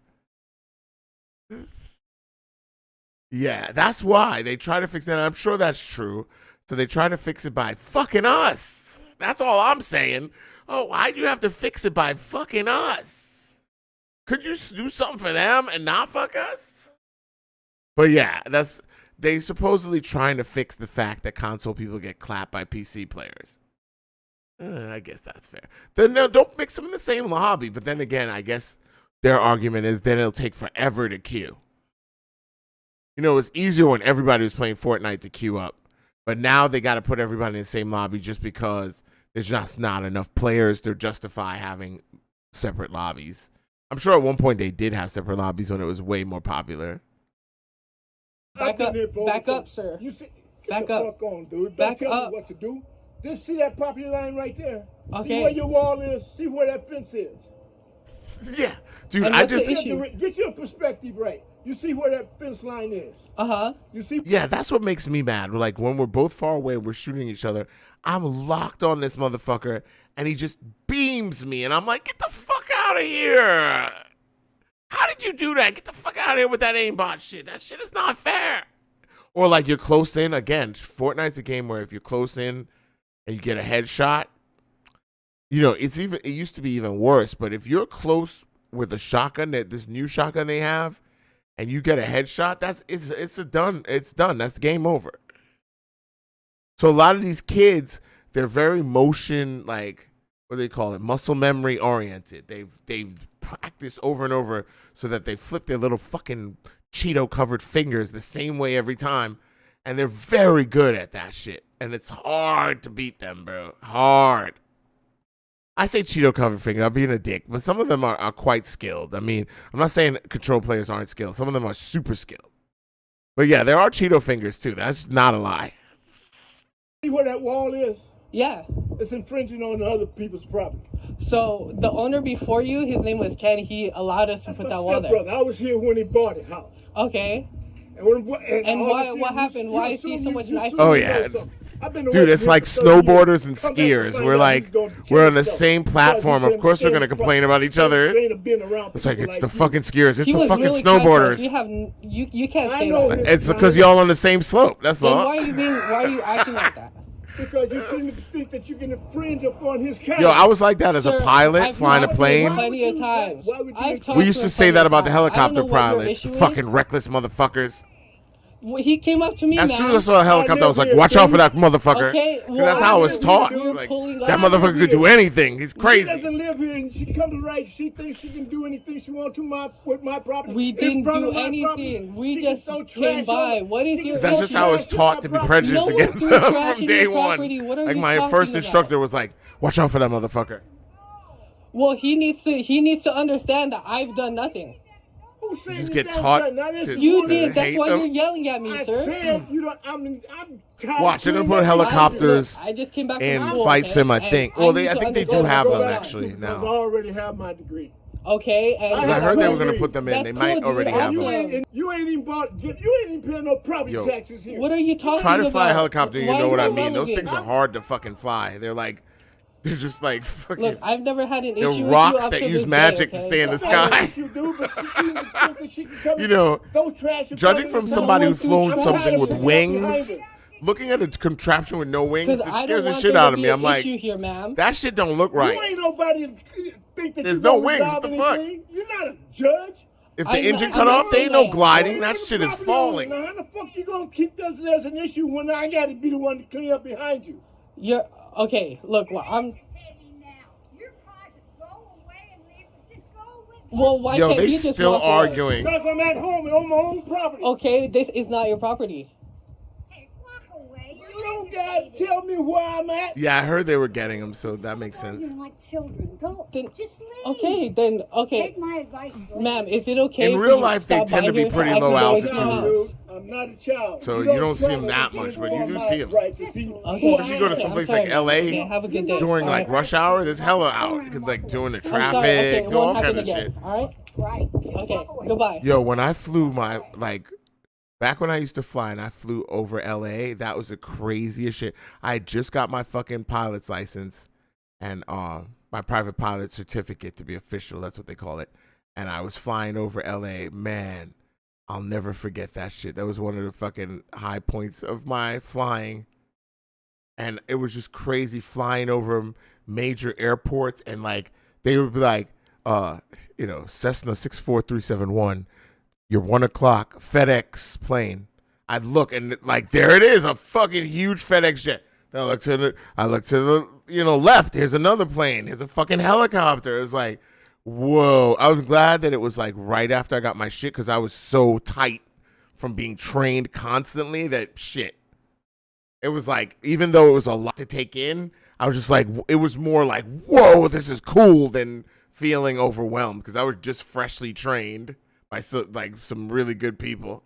Yeah, that's why they try to fix it. And I'm sure that's true. So they try to fix it by fucking us. That's all I'm saying. Oh, why do you have to fix it by fucking us? Could you do something for them and not fuck us? But yeah, they supposedly trying to fix the fact that console people get clapped by PC players. I guess that's fair. Then no, don't mix them in the same lobby. But then again, I guess their argument is then it'll take forever to queue. You know, it's easier when everybody was playing Fortnite to queue up. But now they got to put everybody in the same lobby just because there's just not enough players to justify having separate lobbies. I'm sure at one point they did have separate lobbies when it was way more popular. Back up, sir. You see, Back get the up. fuck on, dude. Back Don't tell up. me what to do. Just see that property line right there. Okay. See where your wall is. See where that fence is. Yeah, dude. And I what's just the issue? Get your perspective right. You see where that fence line is. You see. Yeah, that's what makes me mad. Like when we're both far away, we're shooting each other. I'm locked on this motherfucker, and he just beams me, and I'm like, "Get the fuck out of here! How did you do that? Get the fuck out of here with that aimbot shit. That shit is not fair." Or like you're close in. Again, Fortnite's a game where if you're close in and you get a headshot, you know, it used to be even worse. But if you're close with a shotgun, this new shotgun they have, and you get a headshot, it's done. It's done. That's game over. So a lot of these kids, they're very motion, like, what do they call it? Muscle memory oriented. They've practiced over and over so that they flip their little fucking Cheeto covered fingers the same way every time. And they're very good at that shit. And it's hard to beat them, bro. Hard. I say Cheeto covered finger, I'm being a dick, but some of them are quite skilled. I mean, I'm not saying control players aren't skilled. Some of them are super skilled. But yeah, there are Cheeto fingers too. That's not a lie. See where that wall is? Yeah. It's infringing on other people's property. So the owner before you, his name was Ken. He allowed us to put that wall there. Brother, I was here when he bought the house. Okay. And what happened? Why is he so much nicer? Oh yeah, dude, it's like snowboarders and skiers. We're on the same platform. Of course, we're gonna complain about each other. It's like it's the fucking skiers. It's the fucking snowboarders. You can't say that. It's because y'all on the same slope. That's all. Why are you acting like that? Because you seem to think that you can infringe upon his character. Yo, I was like that as a pilot flying a plane. Plenty of times. We used to say that about the helicopter pilots, the fucking reckless motherfuckers. He came up to me, as soon as I saw a helicopter, I was like, watch out for that motherfucker. Okay, well, that's how I was taught. Like, that motherfucker could do anything. He's crazy. She doesn't live here, and she comes right. She thinks she can do anything she wants to with my property. We didn't do anything. We just came by. What is your That's just how I was taught to be prejudiced against them from day one. Like my first instructor was like, watch out for that motherfucker. Well, he needs to understand that I've done nothing. You just get taught. You did. That's why you're yelling at me, sir. Said you don't. I'm Watch, they're gonna put helicopters I just came back in from Flight Sim, I think. Well, I think they do have them I actually now. already have my degree. Okay, and I heard they were gonna put them in. They might already have them. You ain't even paying no property taxes here. What are you talking Try about? to fly a helicopter, you know what I mean. Those things are hard to fucking fly. They're just like fucking. Look, I've never had an issue. They're rocks that use magic to stay in the sky. You know, judging from somebody who's flown something with wings, looking at a contraption with no wings, it scares the shit out of me. I'm like, that shit don't look right. You ain't nobody think that there's no wings. What the fuck? You're not a judge. If the engine cut off, they ain't no gliding. That shit is falling. Now, how the fuck you gonna keep this as an issue when I gotta be the one to clean up behind you? Okay, look, well, Well, why Yo, can't they you just still walk away? arguing. Because I'm at home and on my own property. Okay, this is not your property. You don't gotta tell me where I'm at. Yeah, I heard they were getting him, so that makes sense. You're like children. Go. Just leave. Okay. Take my advice. Ma'am, is it okay? In if real we life, they stop tend by to be here? pretty I can low go with altitude. you. I'm not a child. So you don't see him that much, but you do see him. Okay, If you go to someplace like LA Okay, have a good day. during like rush hour, there's hella out. Like doing the traffic, do all kinds of shit. All right. Okay. Goodbye. Yo, when I flew back when I used to fly and I flew over LA, that was the craziest shit. I had just got my fucking pilot's license and my private pilot certificate to be official. That's what they call it. And I was flying over LA. Man, I'll never forget that shit. That was one of the fucking high points of my flying. And it was just crazy flying over major airports. And like, they would be like, Cessna 64371. Your 1 o'clock FedEx plane. I'd look and like there it is, a fucking huge FedEx jet. Then I look to the left. Here's another plane. Here's a fucking helicopter. It's like, whoa. I was glad that it was like right after I got my shit because I was so tight from being trained constantly that shit. It was like, even though it was a lot to take in, I was just like, it was more like, whoa, this is cool than feeling overwhelmed because I was just freshly trained by some really good people.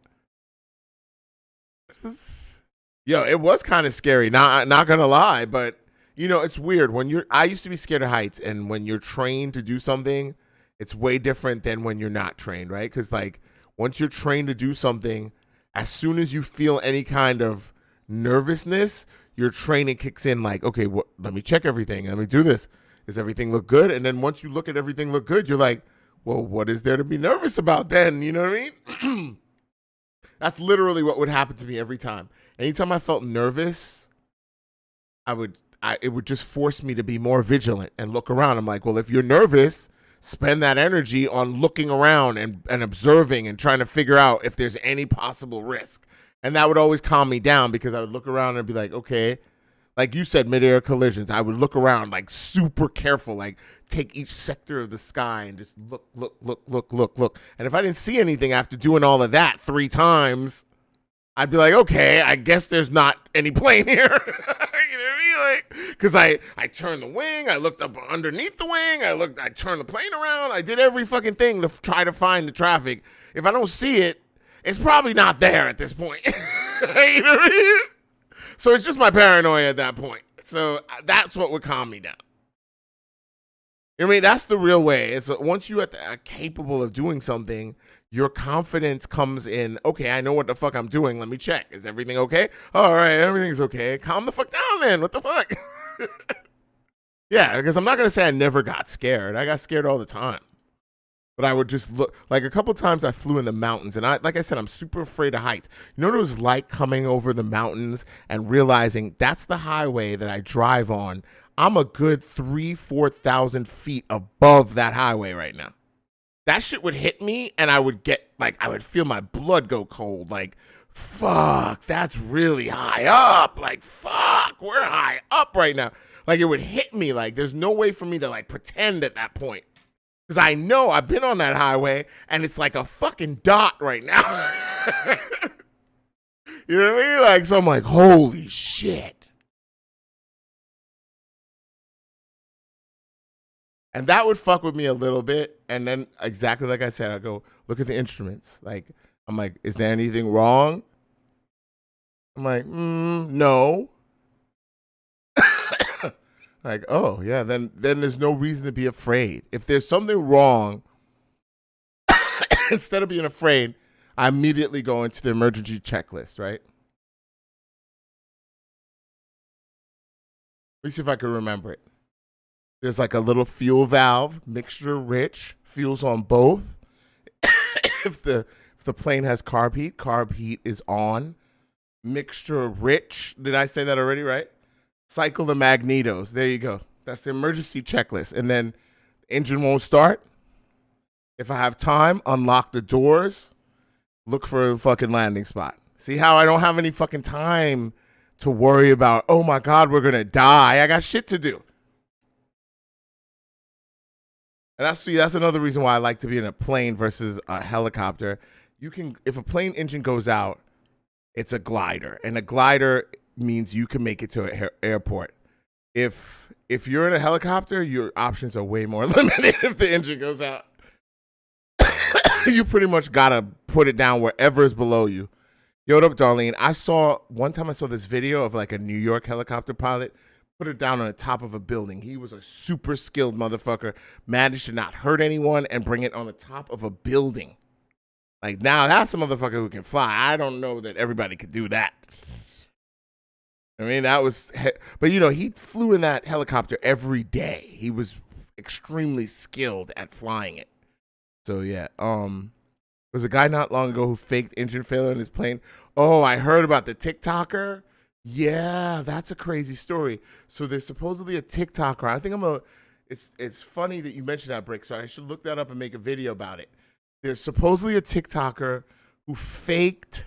Yo, it was kind of scary. Not gonna lie, but it's weird I used to be scared of heights, and when you're trained to do something, it's way different than when you're not trained, right? Because like once you're trained to do something, as soon as you feel any kind of nervousness, your training kicks in. Like, okay, let me check everything. Let me do this. Does everything look good? And then once you look at everything look good, you're like, well, what is there to be nervous about then? You know what I mean? That's literally what would happen to me every time. Anytime I felt nervous, it would just force me to be more vigilant and look around. I'm like, well, if you're nervous, spend that energy on looking around and observing and trying to figure out if there's any possible risk. And that would always calm me down because I would look around and be like, okay, like you said, mid-air collisions. I would look around like super careful, like take each sector of the sky and just look. And if I didn't see anything after doing all of that 3 times, I'd be like, okay, I guess there's not any plane here. You know what I mean? Like, because I turned the wing, I looked up underneath the wing, I turned the plane around, I did every fucking thing to try to find the traffic. If I don't see it, it's probably not there at this point. You know what I mean? So it's just my paranoia at that point. So that's what would calm me down. You know what I mean? That's the real way. It's once you are capable of doing something, your confidence comes in, okay, I know what the fuck I'm doing. Let me check. Is everything okay? All right, everything's okay. Calm the fuck down then. What the fuck? Yeah, because I'm not going to say I never got scared. I got scared all the time. But I would just look, like a couple times I flew in the mountains, and like I said, I'm super afraid of heights. You know what it was like coming over the mountains and realizing that's the highway that I drive on. I'm a good 3,000-4,000 feet above that highway right now. That shit would hit me, and I would feel my blood go cold. Like, fuck, that's really high up. Like, fuck, we're high up right now. Like, it would hit me. Like, there's no way for me to like pretend at that point. Because I know I've been on that highway, and it's like a fucking dot right now. You know what I mean? Like, so I'm like, holy shit. And that would fuck with me a little bit. And then, exactly like I said, I go, look at the instruments. Like, I'm like, is there anything wrong? I'm like, no. Like, oh, yeah, then there's no reason to be afraid. If there's something wrong, instead of being afraid, I immediately go into the emergency checklist, right? Let me see if I can remember it. There's like a little fuel valve, mixture rich, fuels on both. If the plane has carb heat is on. Mixture rich, did I say that already, right? Cycle the magnetos. There you go. That's the emergency checklist. And then engine won't start. If I have time, unlock the doors. Look for a fucking landing spot. See how I don't have any fucking time to worry about, oh my God, we're going to die. I got shit to do. And that's another reason why I like to be in a plane versus a helicopter. You can, if a plane engine goes out, it's a glider, and a glider means you can make it to an airport. If you're in a helicopter, your options are way more limited if the engine goes out. You pretty much gotta put it down wherever is below you. Yo, what up, Darlene? One time I saw this video of like a New York helicopter pilot put it down on the top of a building. He was a super skilled motherfucker, managed to not hurt anyone and bring it on the top of a building. Like, now that's a motherfucker who can fly. I don't know that everybody could do that. I mean, but you know, he flew in that helicopter every day. He was extremely skilled at flying it. So yeah, was a guy not long ago who faked engine failure in his plane. Oh, I heard about the TikToker. Yeah, that's a crazy story. So there's supposedly a TikToker. I think it's funny that you mentioned that, Brick, so I should look that up and make a video about it. There's supposedly a TikToker who faked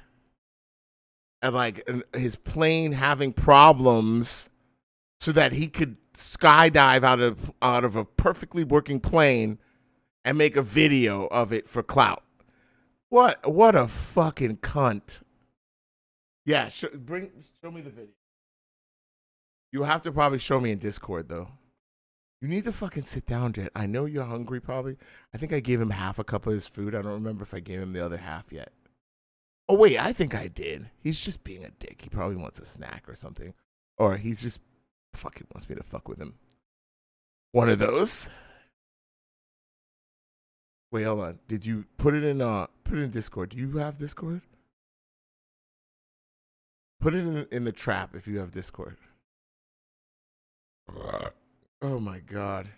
his plane having problems so that he could skydive out of a perfectly working plane and make a video of it for clout. What a fucking cunt. Yeah, show me the video. You have to probably show me in Discord, though. You need to fucking sit down, Jet. I know you're hungry, probably. I think I gave him half a cup of his food. I don't remember if I gave him the other half yet. Oh, wait, I think I did. He's just being a dick. He probably wants a snack or something. Or he's just fucking wants me to fuck with him. One of those. Wait, hold on. Did you put it in Discord? Do you have Discord? Put it in the trap if you have Discord. Oh my God.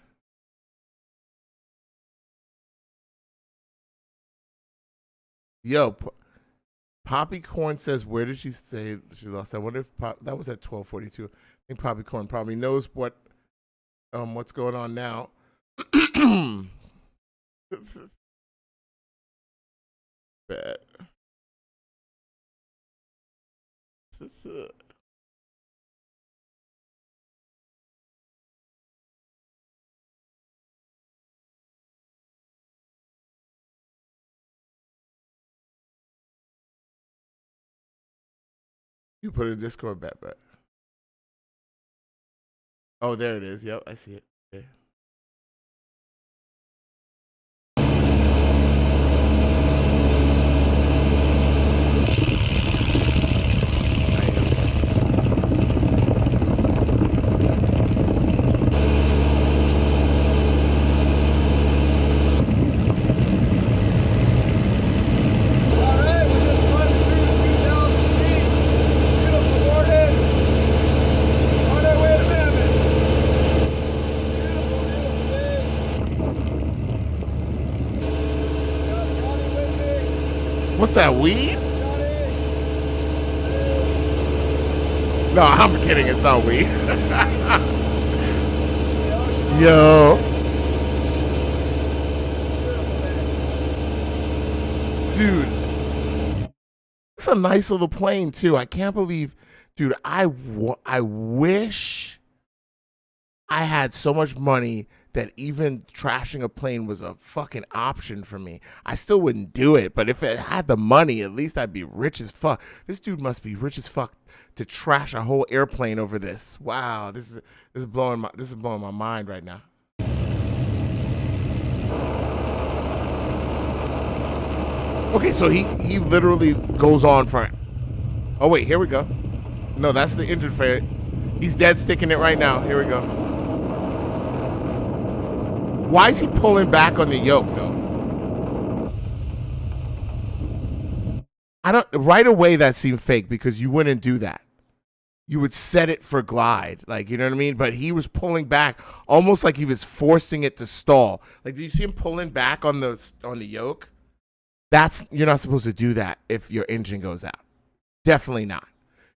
Yo, Poppy Corn says, where did she say she lost? I wonder if that was at 12:42. I think Poppy Corn probably knows what's going on now. Bad. You put it in Discord, bet. Oh, there it is. Yep, I see it. Okay. What's that, weed? No, I'm kidding. It's not weed. Yo. Dude. It's a nice little plane, too. I can't believe, dude, I wish I had so much money that even trashing a plane was a fucking option for me. I still wouldn't do it, but if it had the money, at least I'd be rich as fuck. This dude must be rich as fuck to trash a whole airplane over this. Wow, this is blowing my mind right now. Okay, so he literally goes on for. Oh wait, here we go. No, that's the injured ferret. He's dead sticking it right now. Here we go. Why is he pulling back on the yoke, though? Right away that seemed fake because you wouldn't do that. You would set it for glide, like, you know what I mean? But he was pulling back almost like he was forcing it to stall. Like, do you see him pulling back on the yoke? You're not supposed to do that if your engine goes out. Definitely not.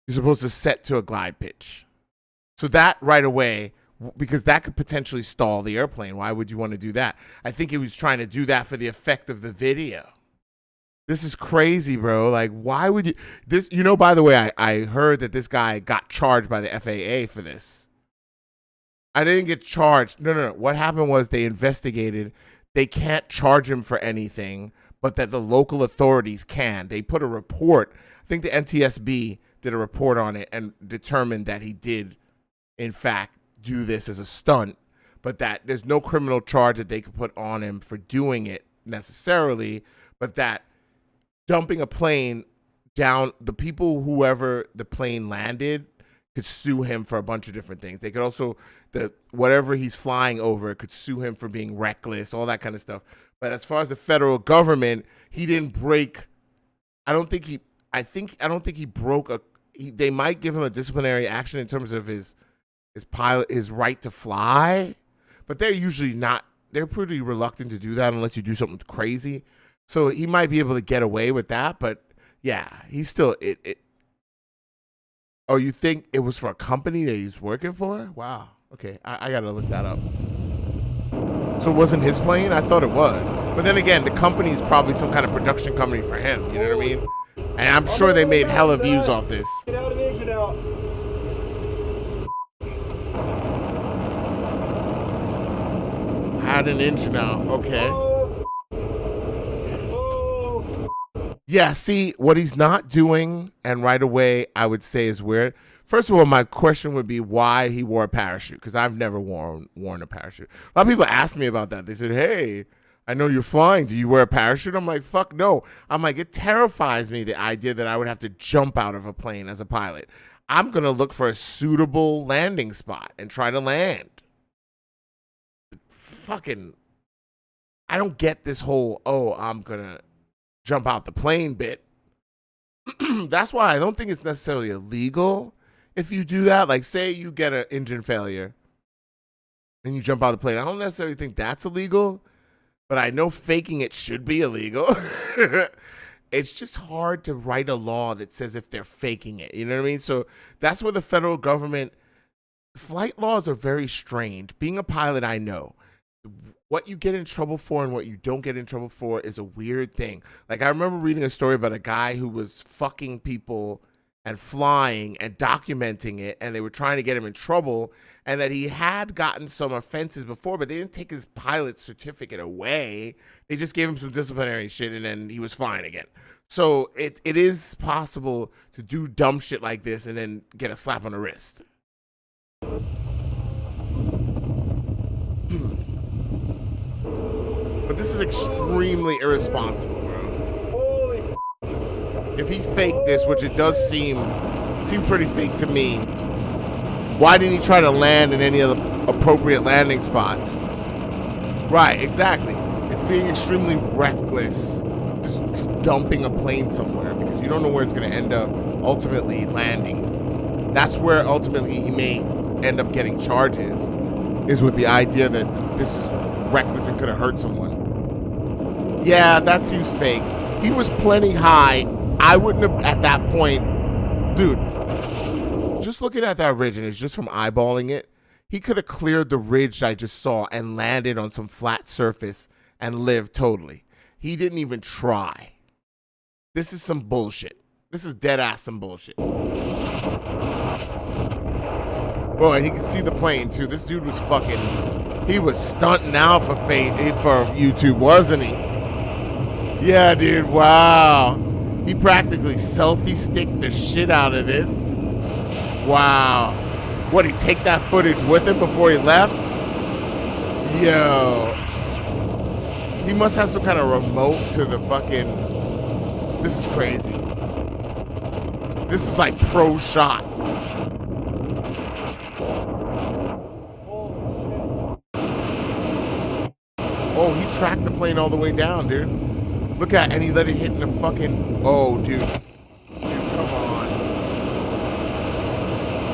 You're supposed to set to a glide pitch. So that right away, because that could potentially stall the airplane. Why would you want to do that? I think he was trying to do that for the effect of the video. This is crazy, bro. Like, why would you? This, you know, by the way, I heard that this guy got charged by the FAA for this. I didn't get charged. No. What happened was they investigated. They can't charge him for anything, but that the local authorities can. They put a report. I think the NTSB did a report on it and determined that he did, in fact, do this as a stunt, but that there's no criminal charge that they could put on him for doing it necessarily, but that dumping a plane down, the people, whoever the plane landed, could sue him for a bunch of different things. They could also, whatever he's flying over, could sue him for being reckless, all that kind of stuff. But as far as the federal government, he didn't break. I don't think he broke a. They might give him a disciplinary action in terms of his pilot, his right to fly, but they're usually not. They're pretty reluctant to do that unless you do something crazy. So he might be able to get away with that, but yeah, he's still it. Oh, you think it was for a company that he's working for? Wow. Okay, I gotta look that up. So it wasn't his plane? I thought it was. But then again, the company is probably some kind of production company for him. You know what I mean? And I'm sure they made hella views off this. Get out of engine out. Had an engine out. Okay. Yeah, see, what he's not doing, and right away I would say is weird. First of all, my question would be why he wore a parachute, because I've never worn a parachute. A lot of people ask me about that. They said, hey, I know you're flying. Do you wear a parachute? I'm like, fuck no. I'm like, it terrifies me, the idea that I would have to jump out of a plane as a pilot. I'm going to look for a suitable landing spot and try to land. Fucking, I don't get this whole, oh, I'm going to jump out the plane bit. That's why I don't think it's necessarily illegal if you do that. Like, say you get an engine failure and you jump out the plane. I don't necessarily think that's illegal, but I know faking it should be illegal. It's just hard to write a law that says if they're faking it. You know what I mean? So that's where the federal government, flight laws are very strange. Being a pilot, I know. What you get in trouble for and what you don't get in trouble for is a weird thing. Like, I remember reading a story about a guy who was fucking people and flying and documenting it, and they were trying to get him in trouble, and that he had gotten some offenses before, but they didn't take his pilot's certificate away. They just gave him some disciplinary shit, and then he was fine again. So it is possible to do dumb shit like this and then get a slap on the wrist. But this is extremely irresponsible, bro. If he faked this, which it does seem pretty fake to me, why didn't he try to land in any of the appropriate landing spots? Right, exactly. It's being extremely reckless, just dumping a plane somewhere because you don't know where it's going to end up ultimately landing. That's where ultimately he may end up getting charges, is with the idea that this is reckless and could have hurt someone. Yeah, that seems fake. He was plenty high. I wouldn't have, at that point, dude, just looking at that ridge, and it's just from eyeballing it, he could have cleared the ridge I just saw and landed on some flat surface and lived totally. He didn't even try. This is some bullshit. This is dead ass some bullshit. Bro, and he could see the plane too. This dude was fucking, he was stunting out for YouTube, wasn't he? Yeah, dude, wow. He practically selfie sticked the shit out of this. Wow. What, he take that footage with him before he left? Yo. He must have some kind of remote to the fucking, this is crazy. This is like pro shot. Oh, he tracked the plane all the way down, dude. Look at, and he let it hit in the fucking, oh, dude. Dude, come on.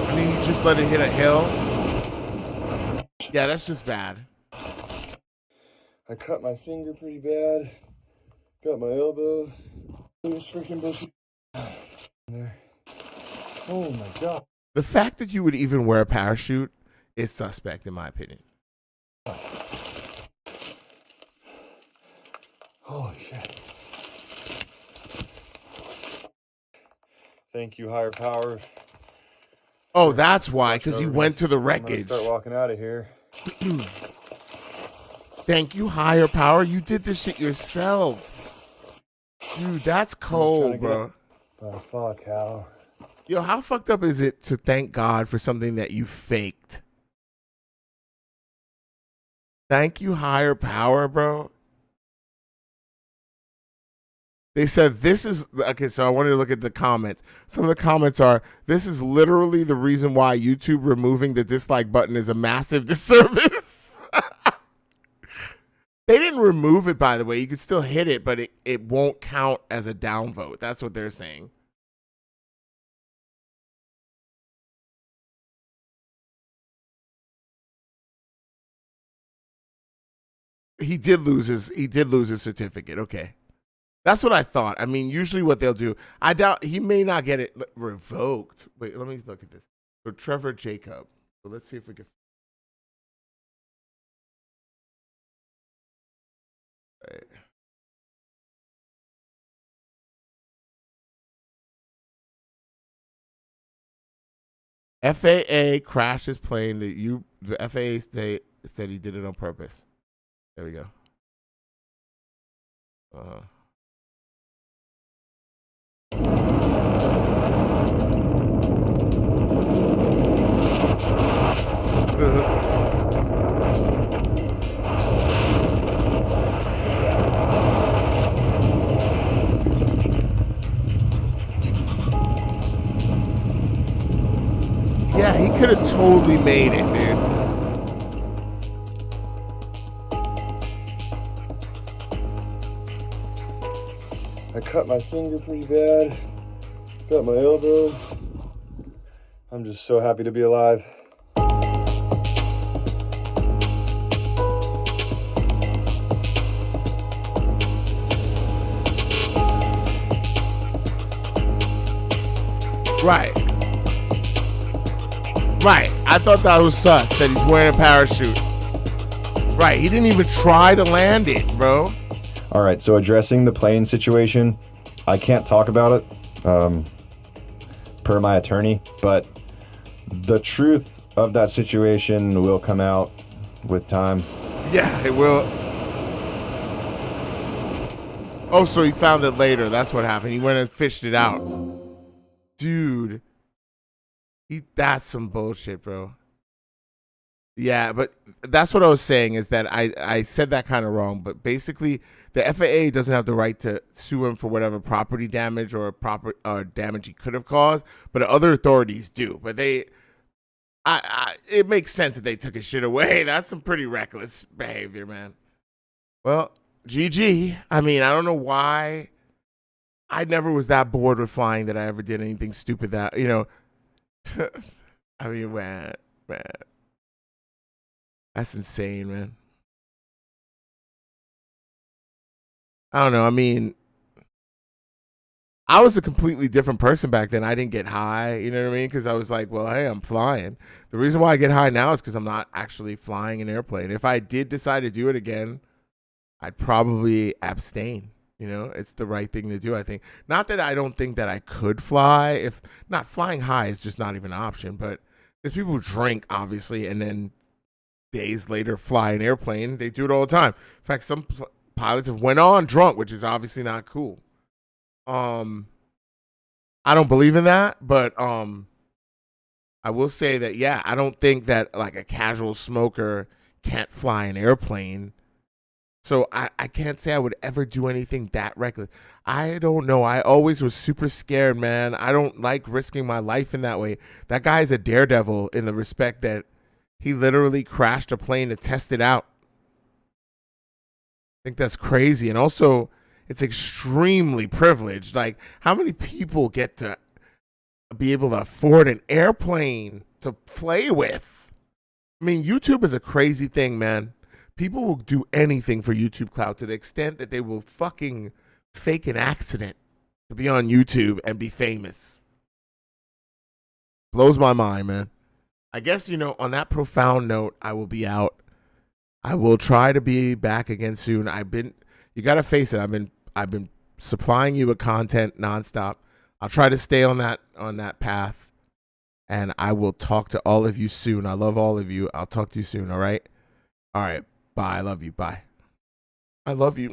I mean, you just let it hit a hill? Yeah, that's just bad. I cut my finger pretty bad. Got my elbow. This freaking bullshit. There. Oh my God. The fact that you would even wear a parachute is suspect, in my opinion. Holy shit. Thank you, higher powers. Oh, that's why, because he Over. went to the I'm gonna wreckage. start walking out of here. Thank you, higher power. You did this shit yourself. Dude, that's cold, bro. But I saw a cow. Yo, how fucked up is it to thank God for something that you faked? Thank you, higher power, bro. They said this is, okay, so I wanted to look at the comments. Some of the comments are, this is literally the reason why YouTube removing the dislike button is a massive disservice. They didn't remove it, by the way. You could still hit it, but it won't count as a downvote. That's what they're saying. He did lose his certificate. Okay. That's what I thought. I mean, usually what they'll do, I doubt he may not get it revoked. Wait, let me look at this. So Trevor Jacob. So let's see if we can. Right. FAA crashed his plane. The FAA said he did it on purpose. There we go. Yeah, he could have totally made it, dude. I cut my finger pretty bad. Got my elbow. I'm just so happy to be alive. Right. Right. I thought that was sus that he's wearing a parachute. Right. He didn't even try to land it, bro. All right. So addressing the plane situation, I can't talk about it per my attorney, but the truth of that situation will come out with time. Yeah, it will. Oh, so he found it later. That's what happened. He went and fished it out. Dude. That's some bullshit, bro. Yeah, but that's what I was saying is that I said that kind of wrong. But basically, the FAA doesn't have the right to sue him for whatever property damage or damage he could have caused. But other authorities do. But it makes sense that they took his shit away. That's some pretty reckless behavior, man. Well, GG. I mean, I don't know why. I never was that bored with flying that I ever did anything stupid that, you know. I mean, man. That's insane, man. I don't know. I mean, I was a completely different person back then. I didn't get high, you know what I mean? Because I was like, well, hey, I'm flying. The reason why I get high now is because I'm not actually flying an airplane. If I did decide to do it again, I'd probably abstain. You know, it's the right thing to do, I think. Not that I don't think that I could fly. If not, flying high is just not even an option. But there's people who drink, obviously, and then days later fly an airplane. They do it all the time. In fact, some pilots have went on drunk, which is obviously not cool. I don't believe in that, but I will say that, yeah, I don't think that like a casual smoker can't fly an airplane. So I can't say I would ever do anything that reckless. I don't know. I always was super scared, man. I don't like risking my life in that way. That guy's a daredevil in the respect that he literally crashed a plane to test it out. I think that's crazy. And also, it's extremely privileged. Like, how many people get to be able to afford an airplane to play with? I mean, YouTube is a crazy thing, man. People will do anything for YouTube clout to the extent that they will fucking fake an accident to be on YouTube and be famous. Blows my mind, man. I guess, you know, on that profound note, I will be out. I will try to be back again soon. You got to face it. I've been supplying you with content nonstop. I'll try to stay on that path. And I will talk to all of you soon. I love all of you. I'll talk to you soon, all right? All right. Bye. I love you. Bye. I love you.